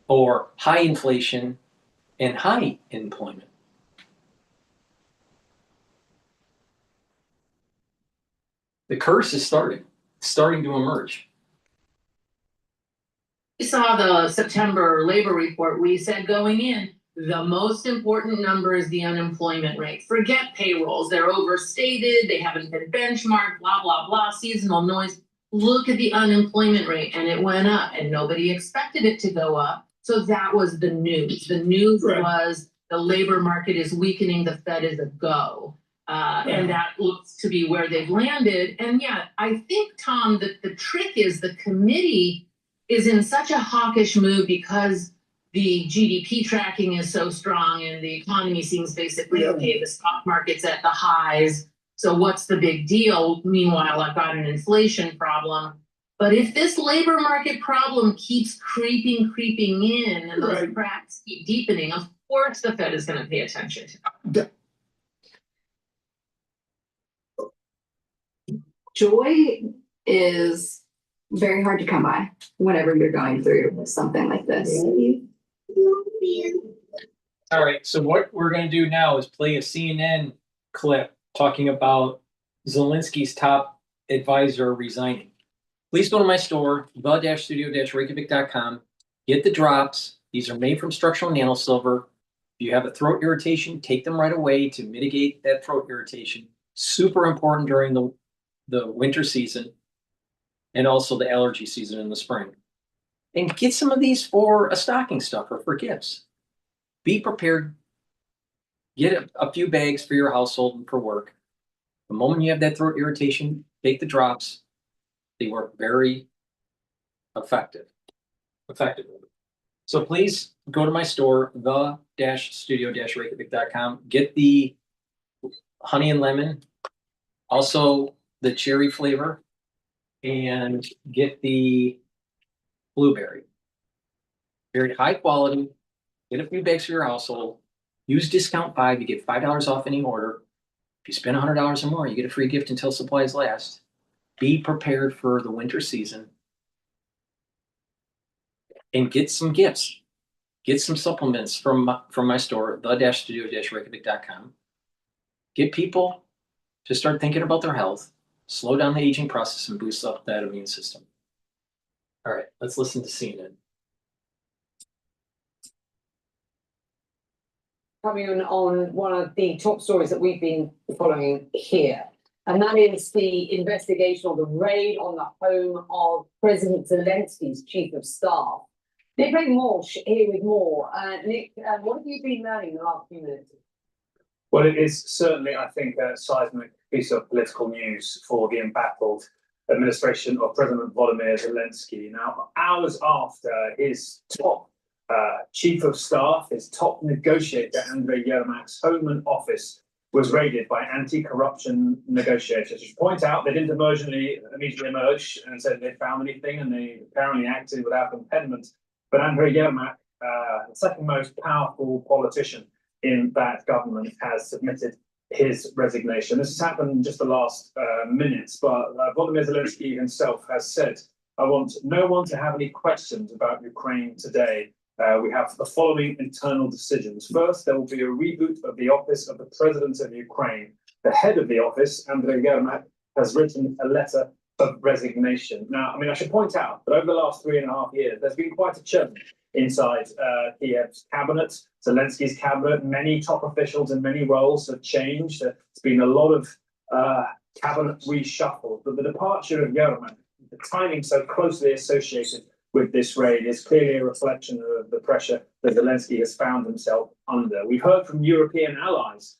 or high inflation and high employment. The curse is starting to emerge. We saw the September labor report. We said going in, the most important number is the unemployment rate. Forget payrolls. They're overstated. They haven't been benchmarked, blah, blah, blah, seasonal noise. Look at the unemployment rate, and it went up, and nobody expected it to go up. So that was the news. The news was the labor market is weakening, the Fed is a go. And that looks to be where they've landed. And yeah, I think, Tom, that the trick is the committee is in such a hawkish mood because the GDP tracking is so strong and the economy seems basically okay. The stock market's at the highs. So what's the big deal? Meanwhile, I've got an inflation problem. But if this labor market problem keeps creeping in and those cracks keep deepening, of course the Fed is going to pay attention to it. Joy is very hard to come by whenever you're going through something like this. All right, so what we're going to do now is play a CNN clip talking about Zelensky's top advisor resigning. Please go to my store, the-studio-reykjavik.com. Get the drops. These are made from structural nanosilver. If you have a throat irritation, take them right away to mitigate that throat irritation. Super important during the winter season and also the allergy season in the spring. And get some of these for a stocking stuffer for gifts. Be prepared. Get a few bags for your household and for work. The moment you have that throat irritation, take the drops. They work very effectively. So please go to my store, the-studio-reykjavik.com. Get the honey and lemon, also the cherry flavor, and get the blueberry. Very high quality. Get a few bags for your household. Use discount 5. You get $5 off any order. If you spend $100 or more, you get a free gift until supplies last. Be prepared for the winter season. And get some gifts. Get some supplements from my store, the-studio-reykjavik.com. Get people to start thinking about their health, slow down the aging process, and boost up that immune system. All right, let's listen to CNN. Coming on one of the top stories that we've been following here, and that is the investigation or the raid on the home of President Zelensky's chief of staff. Nick Walsh here with more. Nick, what have you been learning in the last few minutes? Well, it is certainly, I think, a seismic piece of political news for the embattled administration of President Volodymyr Zelensky. Now, hours after his top chief of staff, his top negotiator, Andrei Yermak's home and office was raided by anti-corruption negotiators, which point out they didn't immediately emerge and said they found anything, and they apparently acted without impediment. But Andrei Yermak, the second most powerful politician in that government, has submitted his resignation. This has happened in just the last minutes, but Volodymyr Zelensky himself has said, "I want no one to have any questions about Ukraine today. We have the following internal decisions. First, there will be a reboot of the office of the President of Ukraine. The head of the office, Andrei Yermak, has written a letter of resignation." Now, I should point out that over the last 3.5 years, there's been quite a churn inside Kiev's cabinet, Zelensky's cabinet. Many top officials in many roles have changed. There's been a lot of cabinet reshuffle. But the departure of Yermak, the timing so closely associated with this raid, is clearly a reflection of the pressure that Zelensky has found himself under. We've heard from European allies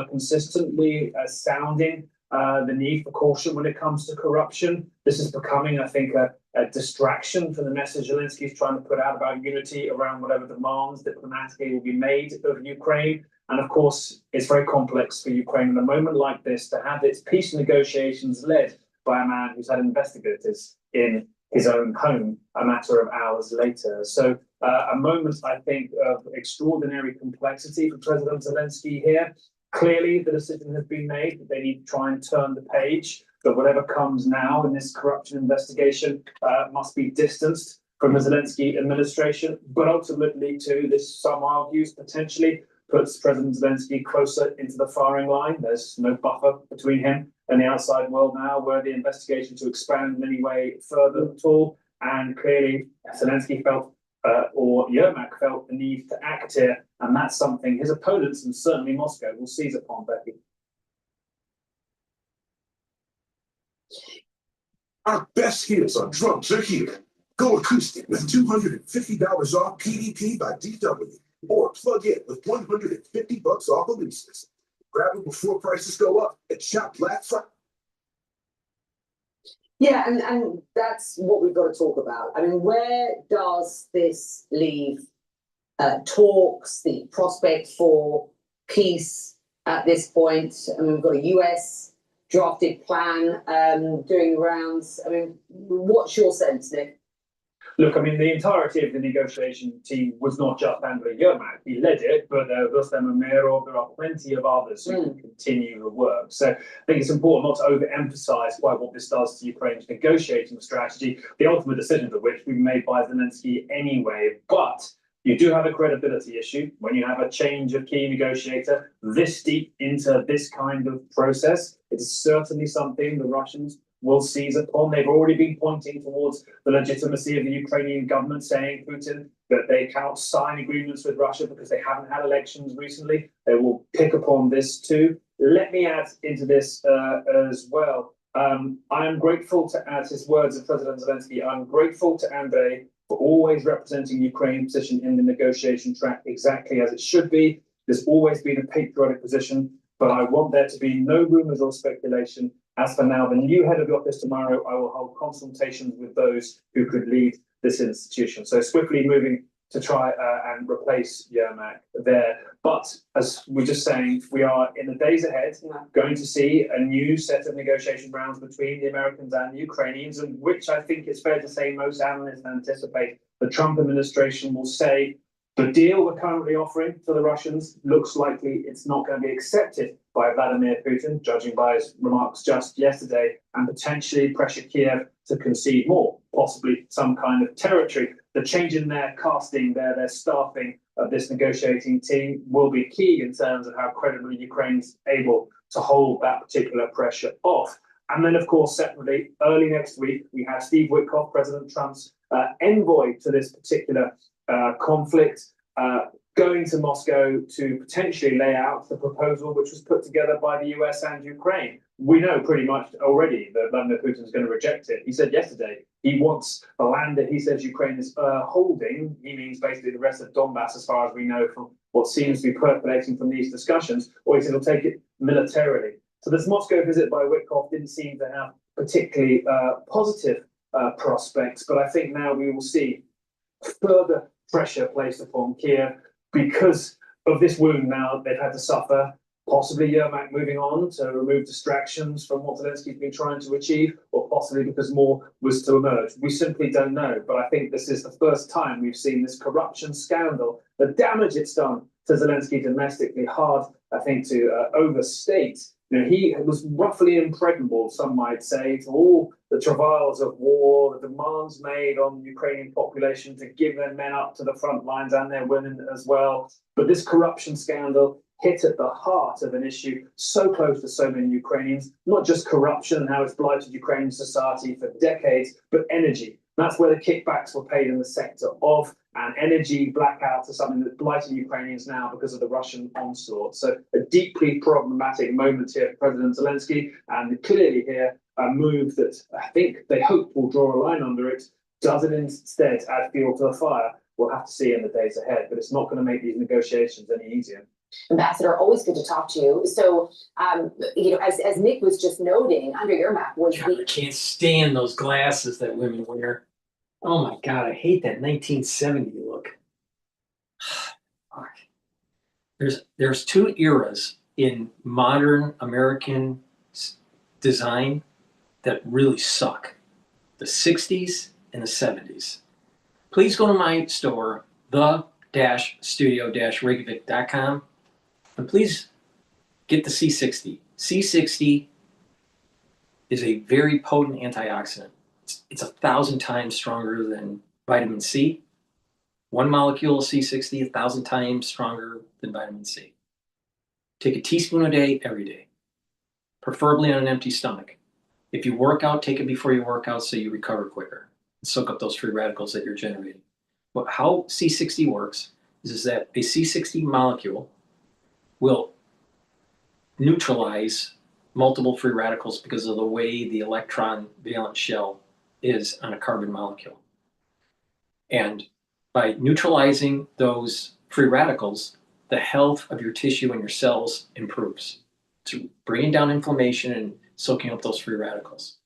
consistently sounding the need for caution when it comes to corruption. This is becoming, I think, a distraction from the message Zelensky is trying to put out about unity around whatever demands diplomatically will be made of Ukraine. And of course, it's very complex for Ukraine in a moment like this to have its peace negotiations led by a man who's had investigators in his own home a matter of hours later. So a moment, I think, of extraordinary complexity for President Zelensky here. Clearly, the decision has been made that they need to try and turn the page, that whatever comes now in this corruption investigation must be distanced from the Zelensky administration. But ultimately, too, this, some argues, potentially puts President Zelensky closer into the firing line. There's no buffer between him and the outside world now, where the investigation to expand in any way further at all. And clearly, Zelensky felt or Yermak felt the need to act here, and that's something his opponents, and certainly Moscow, will seize upon, Becky. Our best hits on drums are here. Go acoustic with $250 off PDP by DW. or plug in with $150 off the leases. Grab them before prices go up and shop Black Friday. Yeah, and that's what we've got to talk about. I mean, where does this leave talks, the prospect for peace at this point? I mean, we've got a US drafted plan doing rounds. I mean, what's your sense, Nick? Look, I mean, the entirety of the negotiation team was not just Andrei Yermak. He led it, but Rustem Umerov, there are plenty of others who can continue the work. So I think it's important not to overemphasize quite what this does to Ukraine's negotiating strategy, the ultimate decisions of which will be made by Zelensky anyway. But you do have a credibility issue when you have a change of key negotiator this deep into this kind of process. It is certainly something the Russians will seize upon. They've already been pointing towards the legitimacy of the Ukrainian government, saying, Putin, that they cannot sign agreements with Russia because they haven't had elections recently. They will pick upon this too. Let me add into this as well. I am grateful to add his words of President Zelensky. I'm grateful to Andrei for always representing Ukraine's position in the negotiation track exactly as it should be. There's always been a patriotic position, but I want there to be no rumors or speculation. As for now, the new head of the office tomorrow, I will hold consultations with those who could lead this institution. So swiftly moving to try and replace Yermak there. But as we're just saying, we are in the days ahead going to see a new set of negotiation rounds between the Americans and the Ukrainians, and which I think it's fair to say most analysts anticipate the Trump administration will say the deal we're currently offering to the Russians looks likely it's not going to be accepted by Vladimir Putin, judging by his remarks just yesterday, and potentially pressure Kiev to concede more, possibly some kind of territory. The change in their casting, their staffing of this negotiating team will be key in terms of how credibly Ukraine's able to hold that particular pressure off. And then, of course, separately, early next week, we have Steve Witkoff, President Trump's envoy to this particular conflict, going to Moscow to potentially lay out the proposal which was put together by the US and Ukraine. We know pretty much already that Vladimir Putin is going to reject it. He said yesterday he wants the land that he says Ukraine is holding. He means basically the rest of Donbass, as far as we know from what seems to be percolating from these discussions, or he said he'll take it militarily. So this Moscow visit by Witkoff didn't seem to have particularly positive prospects, but I think now we will see further pressure placed upon Kiev because of this wound now they've had to suffer. Possibly Yermak moving on to remove distractions from what Zelensky's been trying to achieve, or possibly because more was to emerge. We simply don't know. But I think this is the first time we've seen this corruption scandal, the damage it's done to Zelensky domestically, hard, I think, to overstate. You know, he was roughly impregnable, some might say, to all the travails of war, the demands made on the Ukrainian population to give their men up to the front lines and their women as well. But this corruption scandal hit at the heart of an issue so close to so many Ukrainians, not just corruption and how it's blighted Ukrainian society for decades, but energy. That's where the kickbacks were paid in the sector of, and energy blackouts are something that's blighting Ukrainians now because of the Russian onslaught. So a deeply problematic moment here for President Zelensky, and clearly here a move that I think they hope will draw a line under it. Does it instead add fuel to the fire? We'll have to see in the days ahead, but it's not going to make these negotiations any easier. Ambassador, always good to talk to you. So, as Nick was just noting, Andrei Yermak was God, I can't stand those glasses that women wear. Oh my God, I hate that 1970 look. There's two eras in modern American design that really suck: the 60s and the 70s. Please go to my store, the-studio-reykjavik.com, and please get the C60. C60 is a very potent antioxidant. It's 1,000 times stronger than vitamin C. One molecule of C60, 1,000 times stronger than vitamin C. Take a teaspoon a day, every day, preferably on an empty stomach. If you work out, take it before you work out so you recover quicker and soak up those free radicals that you're generating. But how C60 works is that a C60 molecule will neutralize multiple free radicals because of the way the electron valence shell is on a carbon molecule. And by neutralizing those free radicals, the health of your tissue and your cells improves. To bringing down inflammation and soaking up those free radicals.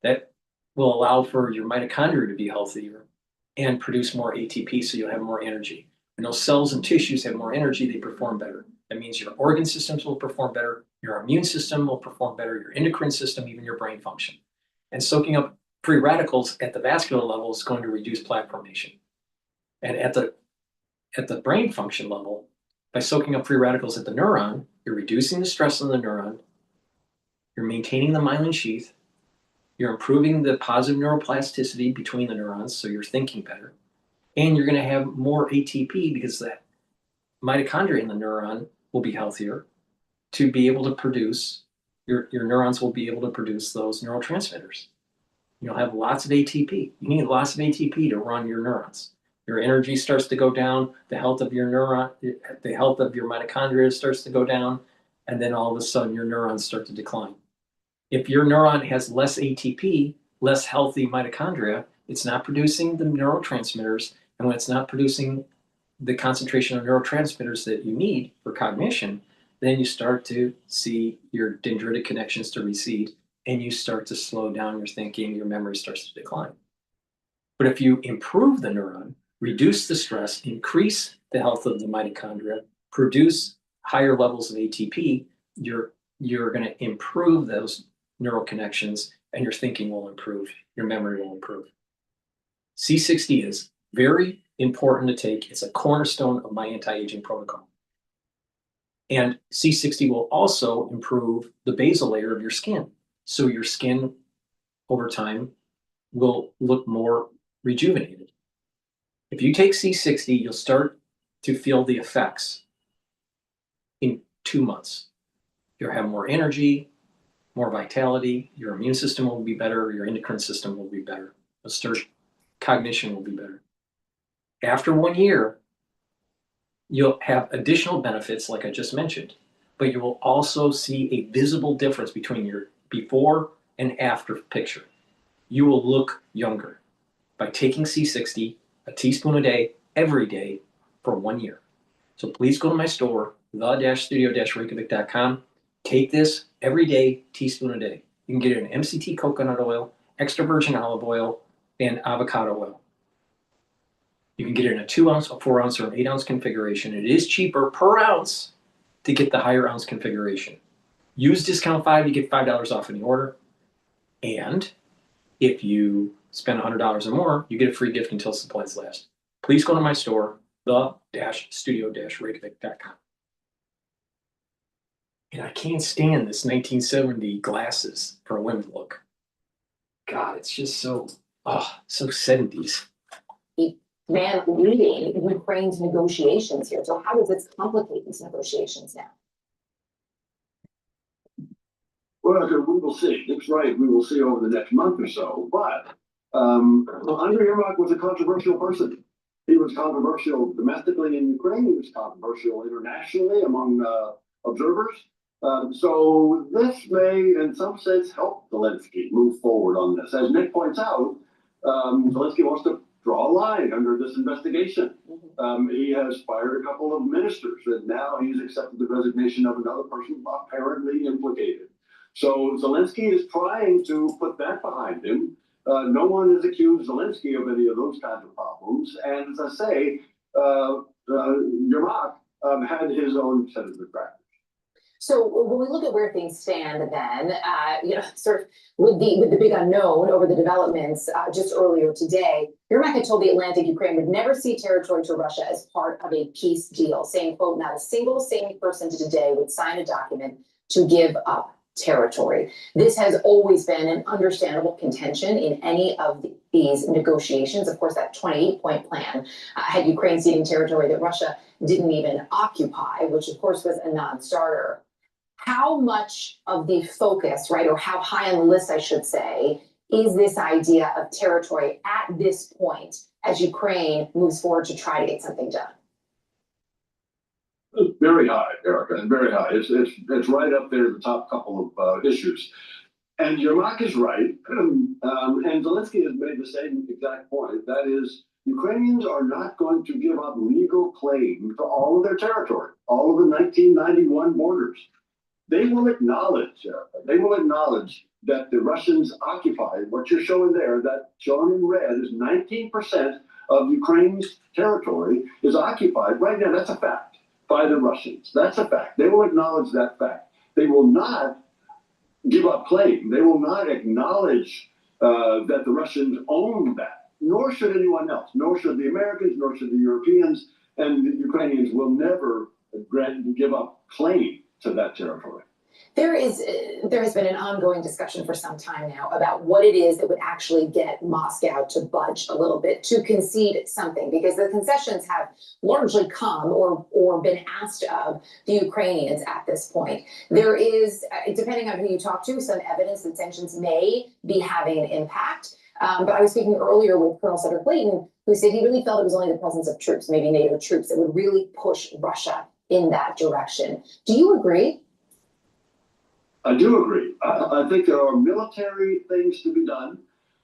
That will allow for your mitochondria to be healthier and produce more ATP, so you'll have more energy. When those cells and tissues have more energy, they perform better. That means your organ systems will perform better, your immune system will perform better, your endocrine system, even your brain function. And soaking up free radicals at the vascular level is going to reduce plaque formation. And at the brain function level, by soaking up free radicals at the neuron, you're reducing the stress on the neuron, you're maintaining the myelin sheath, you're improving the positive neuroplasticity between the neurons, so you're thinking better, and you're going to have more ATP because the mitochondria in the neuron will be healthier to be able to produce, your neurons will be able to produce those neurotransmitters. You'll have lots of ATP. You need lots of ATP to run your neurons. Your energy starts to go down, the health of your neuron, the health of your mitochondria starts to go down, and then all of a sudden your neurons start to decline. If your neuron has less ATP, less healthy mitochondria, it's not producing the neurotransmitters, and when it's not producing the concentration of neurotransmitters that you need for cognition, then you start to see your dendritic connections to recede, and you start to slow down your thinking, your memory starts to decline. But if you improve the neuron, reduce the stress, increase the health of the mitochondria, produce higher levels of ATP, you're going to improve those neural connections, and your thinking will improve, your memory will improve. C60 is very important to take. It's a cornerstone of my anti-aging protocol. And C60 will also improve the basal layer of your skin. So your skin over time will look more rejuvenated. If you take C60, you'll start to feel the effects in 2 months. You'll have more energy, more vitality, your immune system will be better, your endocrine system will be better, cognition will be better. After 1 year, you'll have additional benefits like I just mentioned, but you will also see a visible difference between your before and after picture. You will look younger by taking C60, a teaspoon a day, every day for 1 year. So please go to my store, the-studio-reykjavik.com. Take this every day, teaspoon a day. You can get it in MCT coconut oil, extra virgin olive oil, and avocado oil. You can get it in a 2 ounce, a 4 ounce, or an 8 ounce configuration. It is cheaper per ounce to get the higher ounce configuration. Use discount 5, you get $5 off any order. And if you spend $100 or more, you get a free gift until supplies last. Please go to my store, the-studio-reykjavik.com. And I can't stand this 1970 glasses for a women look. God, it's just so 70s. Man leading Ukraine's negotiations here. So how does this complicate these negotiations now? Well, we will see. That's right. We will see over the next month or so. But Andriy Yermak was a controversial person. He was controversial domestically in Ukraine. He was controversial internationally among observers. So this may, in some sense, help Zelensky move forward on this. As Nick points out, Zelensky wants to draw a line under this investigation. He has fired a couple of ministers, and now he's accepted the resignation of another person apparently implicated. So Zelensky is trying to put that behind him. No one has accused Zelensky of any of those kinds of problems. And as I say, Yermak had his own set of detractors. So when we look at where things stand then, sort of with the big unknown over the developments just earlier today, Yermak had told The Atlantic Ukraine would never see territory to Russia as part of a peace deal, saying, quote, not a single sane person today would sign a document to give up territory. This has always been an understandable contention in any of these negotiations. Of course, that 28-point plan had Ukraine ceding territory that Russia didn't even occupy, which of course was a non-starter. How much of the focus, right, or how high on the list, I should say, is this idea of territory at this point as Ukraine moves forward to try to get something done? Very high, Erica, very high. It's right up there, the top couple of issues. And Yermak is right, and Zelensky has made the same exact point. That is, Ukrainians are not going to give up legal claim to all of their territory, all of the 1991 borders. They will acknowledge that the Russians occupied what you're showing there, that shown in red is 19% of Ukraine's territory is occupied right now. That's a fact by the Russians. That's a fact. They will acknowledge that fact. They will not give up claim. They will not acknowledge that the Russians own that, nor should anyone else, nor should the Americans, nor should the Europeans, and the Ukrainians will never give up claim to that territory. There has been an ongoing discussion for some time now about what it is that would actually get Moscow to budge a little bit, to concede something, because the concessions have largely come or been asked of the Ukrainians at this point. There is, depending on who you talk to, some evidence that sanctions may be having an impact. But I was speaking earlier with Colonel Cedric Layton, who said he really felt it was only the presence of troops, maybe NATO troops, that would really push Russia in that direction. Do you agree? I do agree. I think there are military things to be done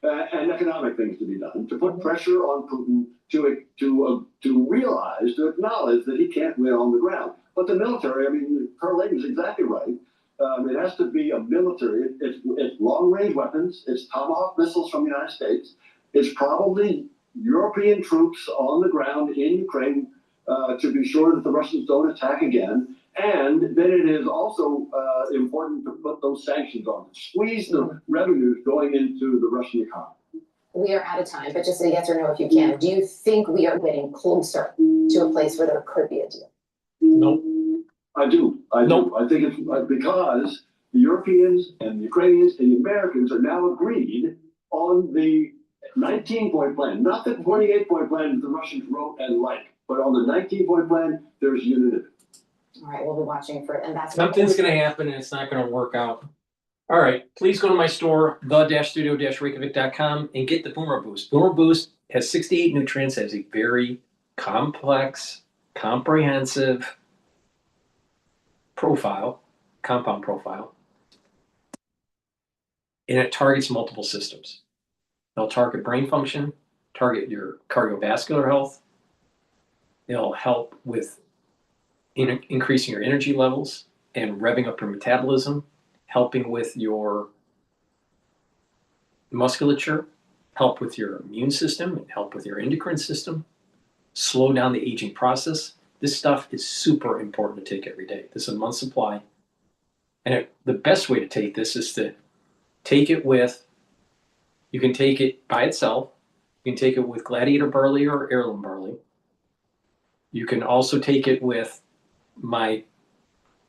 and economic things to be done to put pressure on Putin to realize, to acknowledge that he can't win on the ground. But the military, I mean, Colonel Layton is exactly right. It has to be a military. It's long-range weapons. It's Tomahawk missiles from the United States. It's probably European troops on the ground in Ukraine to be sure that the Russians don't attack again. And then it is also important to put those sanctions on, squeeze the revenues going into the Russian economy. We are out of time, but just a yes or no if you can. Do you think we are getting closer to a place where there could be a deal? Nope. I do. I think it's because the Europeans and the Ukrainians and the Americans are now agreed on the 19-point plan, not the 28-point plan that the Russians wrote and liked, but on the 19-point plan, there's unity. All right, we'll be watching for it. And that's Something's going to happen and it's not going to work out. All right, please go to my store, the-studio-reykjavik.com, and get the Boomer Boost. Boomer Boost has 68 nutrients, has a very complex, comprehensive compound profile, and it targets multiple systems. It'll target brain function, target your cardiovascular health. It'll help with increasing your energy levels and revving up your metabolism, helping with your musculature, help with your immune system, and help with your endocrine system, slow down the aging process. This stuff is super important to take every day. This is a month's supply. And the best way to take this is to take it with, you can take it by itself. You can take it with Gladiator barley or heirloom barley. You can also take it with my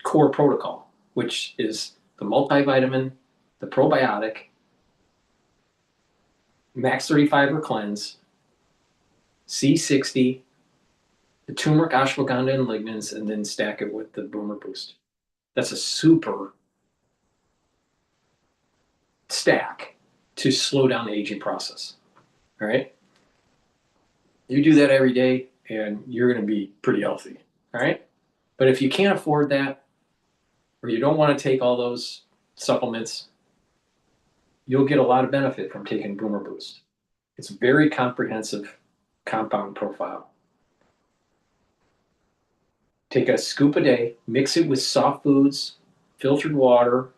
core protocol, which is the multivitamin, the probiotic, max 30 fiber cleanse, C60, the turmeric, ashwagandha, and lignans, and then stack it with the Boomer Boost. That's a super stack to slow down the aging process. All right? You do that every day, and you're going to be pretty healthy. All right? But if you can't afford that, or you don't want to take all those supplements, you'll get a lot of benefit from taking Boomer Boost. It's a very comprehensive compound profile. Take a scoop a day, mix it with soft foods, filtered water,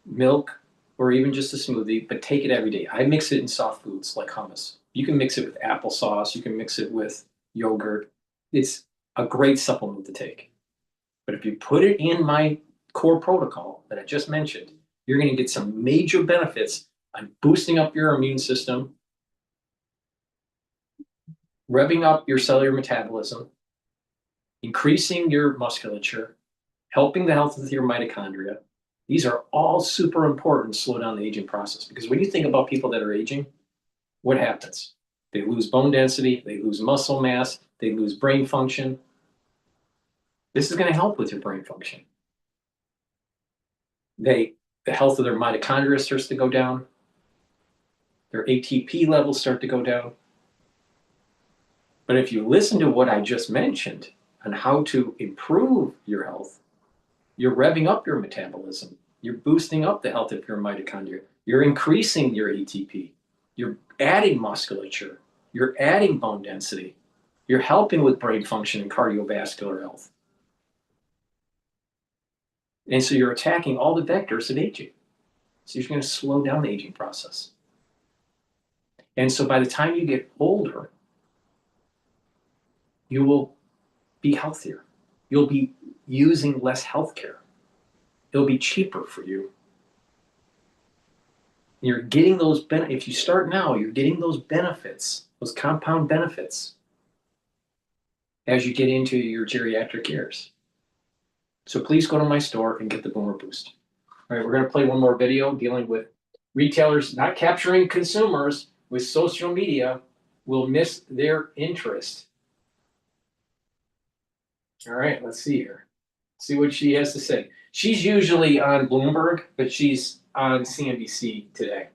milk, or even just a smoothie, but take it every day. I mix it in soft foods like hummus. You can mix it with applesauce. You can mix it with yogurt. It's a great supplement to take. But if you put it in my core protocol that I just mentioned, you're going to get some major benefits on boosting up your immune system, revving up your cellular metabolism, increasing your musculature, helping the health of your mitochondria. These are all super important to slow down the aging process. Because when you think about people that are aging, what happens? They lose bone density, they lose muscle mass, they lose brain function. This is going to help with your brain function. The health of their mitochondria starts to go down. Their ATP levels start to go down. But if you listen to what I just mentioned on how to improve your health, you're revving up your metabolism. You're boosting up the health of your mitochondria. You're increasing your ATP. You're adding musculature. you're adding bone density, you're helping with brain function and cardiovascular health. And so you're attacking all the vectors of aging. So you're going to slow down the aging process. And so by the time you get older, you will be healthier. You'll be using less healthcare. It'll be cheaper for you. You're getting those benefits. If you start now, you're getting those benefits, those compound benefits, as you get into your geriatric years. So please go to my store and get the Boomer Boost. All right, we're going to play one more video dealing with retailers not capturing consumers with social media will miss their interest. All right, let's see here. See what she has to say. She's usually on Bloomberg, but she's on CNBC today.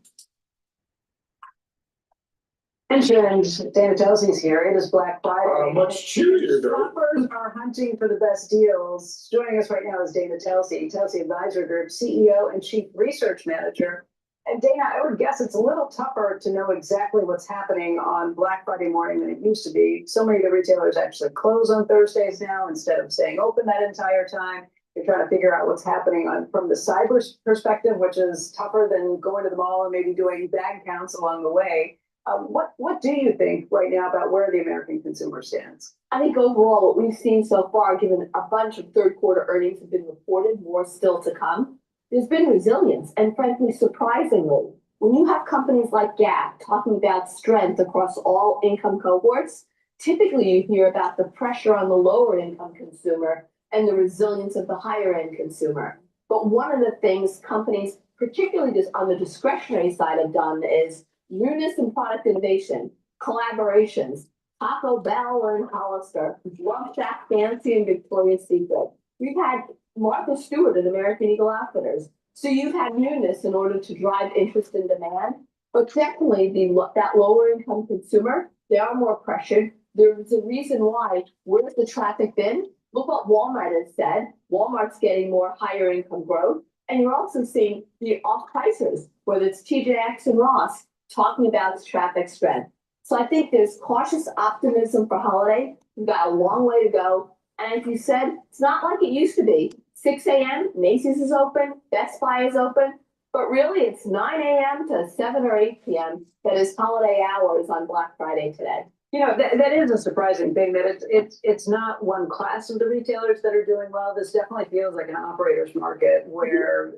And Dana Telsey's here. It is Black Friday. Much cheerier, though. Shoppers are hunting for the best deals. Joining us right now is Dana Telsey, Telsey Advisory Group CEO and Chief Research Manager. And Dana, I would guess it's a little tougher to know exactly what's happening on Black Friday morning than it used to be. So many of the retailers actually close on Thursdays now instead of staying open that entire time. You're trying to figure out what's happening from the cyber perspective, which is tougher than going to the mall and maybe doing bag counts along the way. What do you think right now about where the American consumer stands? I think overall, what we've seen so far, given a bunch of third quarter earnings have been reported, more still to come, there's been resilience. And frankly, surprisingly, when you have companies like Gap talking about strength across all income cohorts, typically you hear about the pressure on the lower income consumer and the resilience of the higher end consumer. But one of the things companies, particularly just on the discretionary side, have done is newness and product innovation, collaborations, Taco Bell and Hollister, Love Shack Fancy and Victoria's Secret. We've had Martha Stewart at American Eagle Outfitters. So you've had newness in order to drive interest and demand, but definitely that lower income consumer, they are more pressured. There's a reason why. Where's the traffic been? Look what Walmart has said. Walmart's getting more higher income growth. And you're also seeing the off-pricers, whether it's TJX and Ross, talking about its traffic strength. So I think there's cautious optimism for holiday. We've got a long way to go. And as you said, it's not like it used to be. 6 a.m., Macy's is open, Best Buy is open, but really it's 9 a.m. to 7 or 8 p.m. that is holiday hours on Black Friday today. You know, that is a surprising thing that it's not one class of the retailers that are doing well. This definitely feels like an operator's market where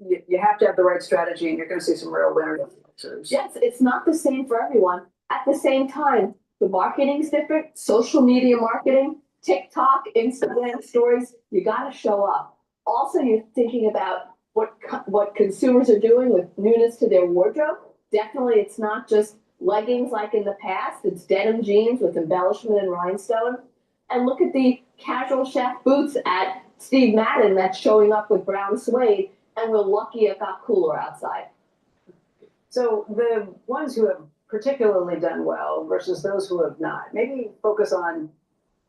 you have to have the right strategy and you're going to see some real winners. Yes, it's not the same for everyone. At the same time, the marketing's different, social media marketing, TikTok, Instagram stories, you got to show up. Also, you're thinking about what consumers are doing with newness to their wardrobe. Definitely, it's not just leggings like in the past. It's denim jeans with embellishment and rhinestone. And look at the casual chef boots at Steve Madden that's showing up with brown suede, and we're lucky it got cooler outside. So the ones who have particularly done well versus those who have not, maybe focus on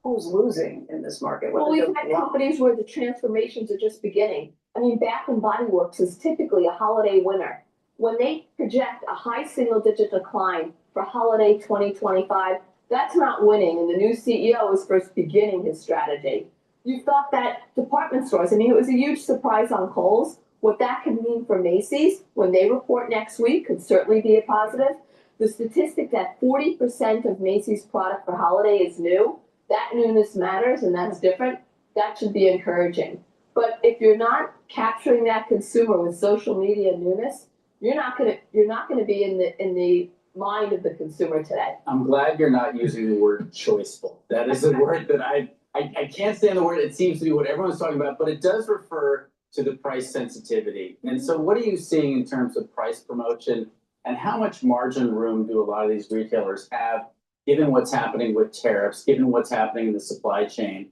who's losing in this market. Well, we've had companies where the transformations are just beginning. I mean, Bath and Body Works is typically a holiday winner. When they project a high single-digit decline for holiday 2025, that's not winning, and the new CEO is first beginning his strategy. You thought that department stores, I mean, it was a huge surprise on Kohl's. What that could mean for Macy's when they report next week could certainly be a positive. The statistic that 40% of Macy's product for holiday is new, that newness matters, and that's different. That should be encouraging. But if you're not capturing that consumer with social media newness, you're not gonna be in the mind of the consumer today. I'm glad you're not using the word choiceful. That is a word that I can't stand the word. It seems to be what everyone's talking about, but it does refer to the price sensitivity. And so what are you seeing in terms of price promotion, and how much margin room do a lot of these retailers have, given what's happening with tariffs, given what's happening in the supply chain?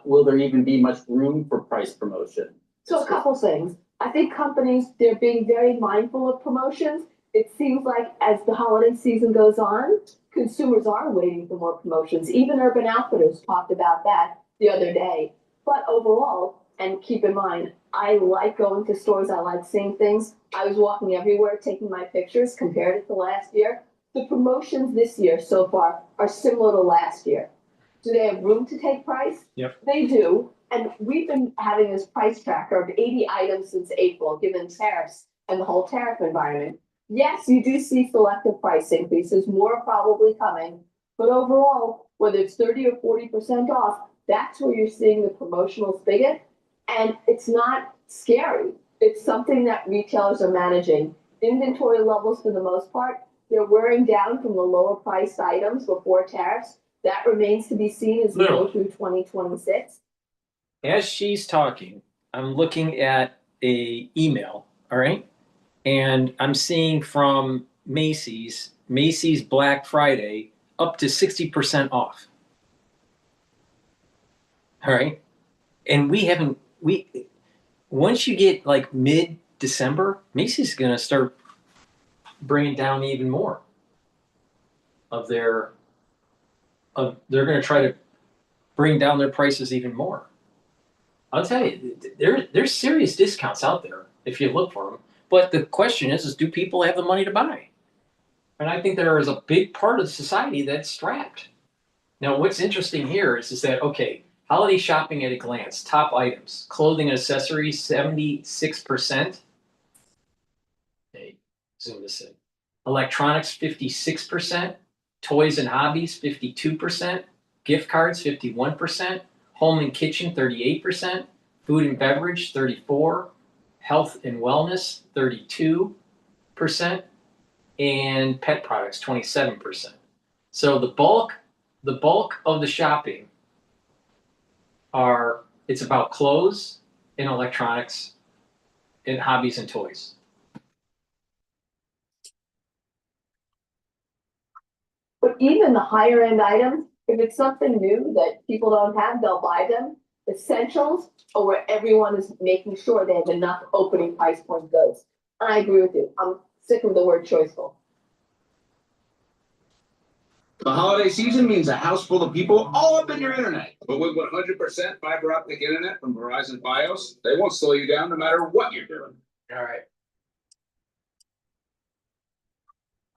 Will there even be much room for price promotion? So a couple things. I think companies, they're being very mindful of promotions. It seems like as the holiday season goes on, consumers are waiting for more promotions. Even Urban Outfitters talked about that the other day. But overall, and keep in mind, I like going to stores. I like seeing things. I was walking everywhere, taking my pictures, compared it to last year. the promotions this year so far are similar to last year. Do they have room to take price? Yep. They do, and we've been having this price tracker of 80 items since April, given tariffs and the whole tariff environment. Yes, you do see selective price increases, more are probably coming, but overall, whether it's 30 or 40% off, that's where you're seeing the promotional spigot, and it's not scary. It's something that retailers are managing. Inventory levels, for the most part, they're wearing down from the lower priced items before tariffs. That remains to be seen as we go through 2026. As she's talking, I'm looking at a email, all right? And I'm seeing from Macy's Black Friday up to 60% off. All right? And once you get like mid-December, Macy's is going to start bringing down even more of they're going to try to bring down their prices even more. I'll tell you, there's serious discounts out there if you look for them. But the question is do people have the money to buy? And I think there is a big part of society that's strapped. Now, what's interesting here is that, okay, holiday shopping at a glance, top items, clothing and accessories, 76%. Hey, zoom this in. Electronics, 56%. Toys and hobbies, 52%. Gift cards, 51%. Home and kitchen, 38%. Food and beverage, 34%. Health and wellness, 32%. And pet products, 27%. So the bulk of the shopping it's about clothes and electronics and hobbies and toys. But even the higher end items, if it's something new that people don't have, they'll buy them. Essentials are where everyone is making sure they have enough opening price point goods. I agree with you. I'm sick of the word choiceful. The holiday season means a house full of people all up in your internet. But with 100% fiber optic internet from Verizon Fios, they won't slow you down no matter what you're doing. All right.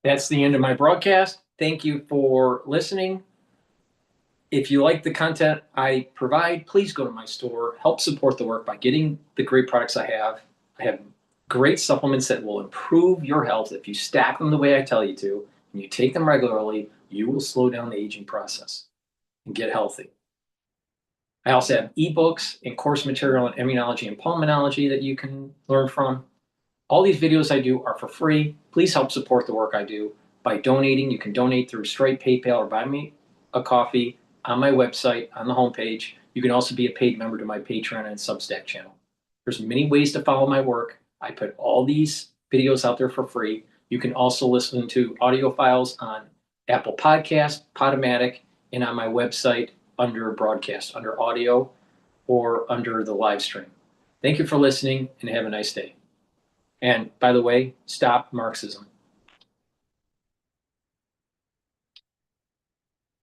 That's the end of my broadcast. Thank you for listening. If you like the content I provide, please go to my store. Help support the work by getting the great products I have. I have great supplements that will improve your health if you stack them the way I tell you to, and you take them regularly. You will slow down the aging process and get healthy. I also have ebooks and course material on immunology and pulmonology that you can learn from. All these videos I do are for free. Please help support the work I do by donating. You can donate through Stripe, PayPal, or buy me a coffee on my website, on the homepage. You can also be a paid member to my Patreon and Substack channel. There's many ways to follow my work. I put all these videos out there for free. You can also listen to audio files on Apple Podcast, Podomatic, and on my website under broadcast, under audio, or under the live stream. Thank you for listening and have a nice day. And by the way, stop Marxism.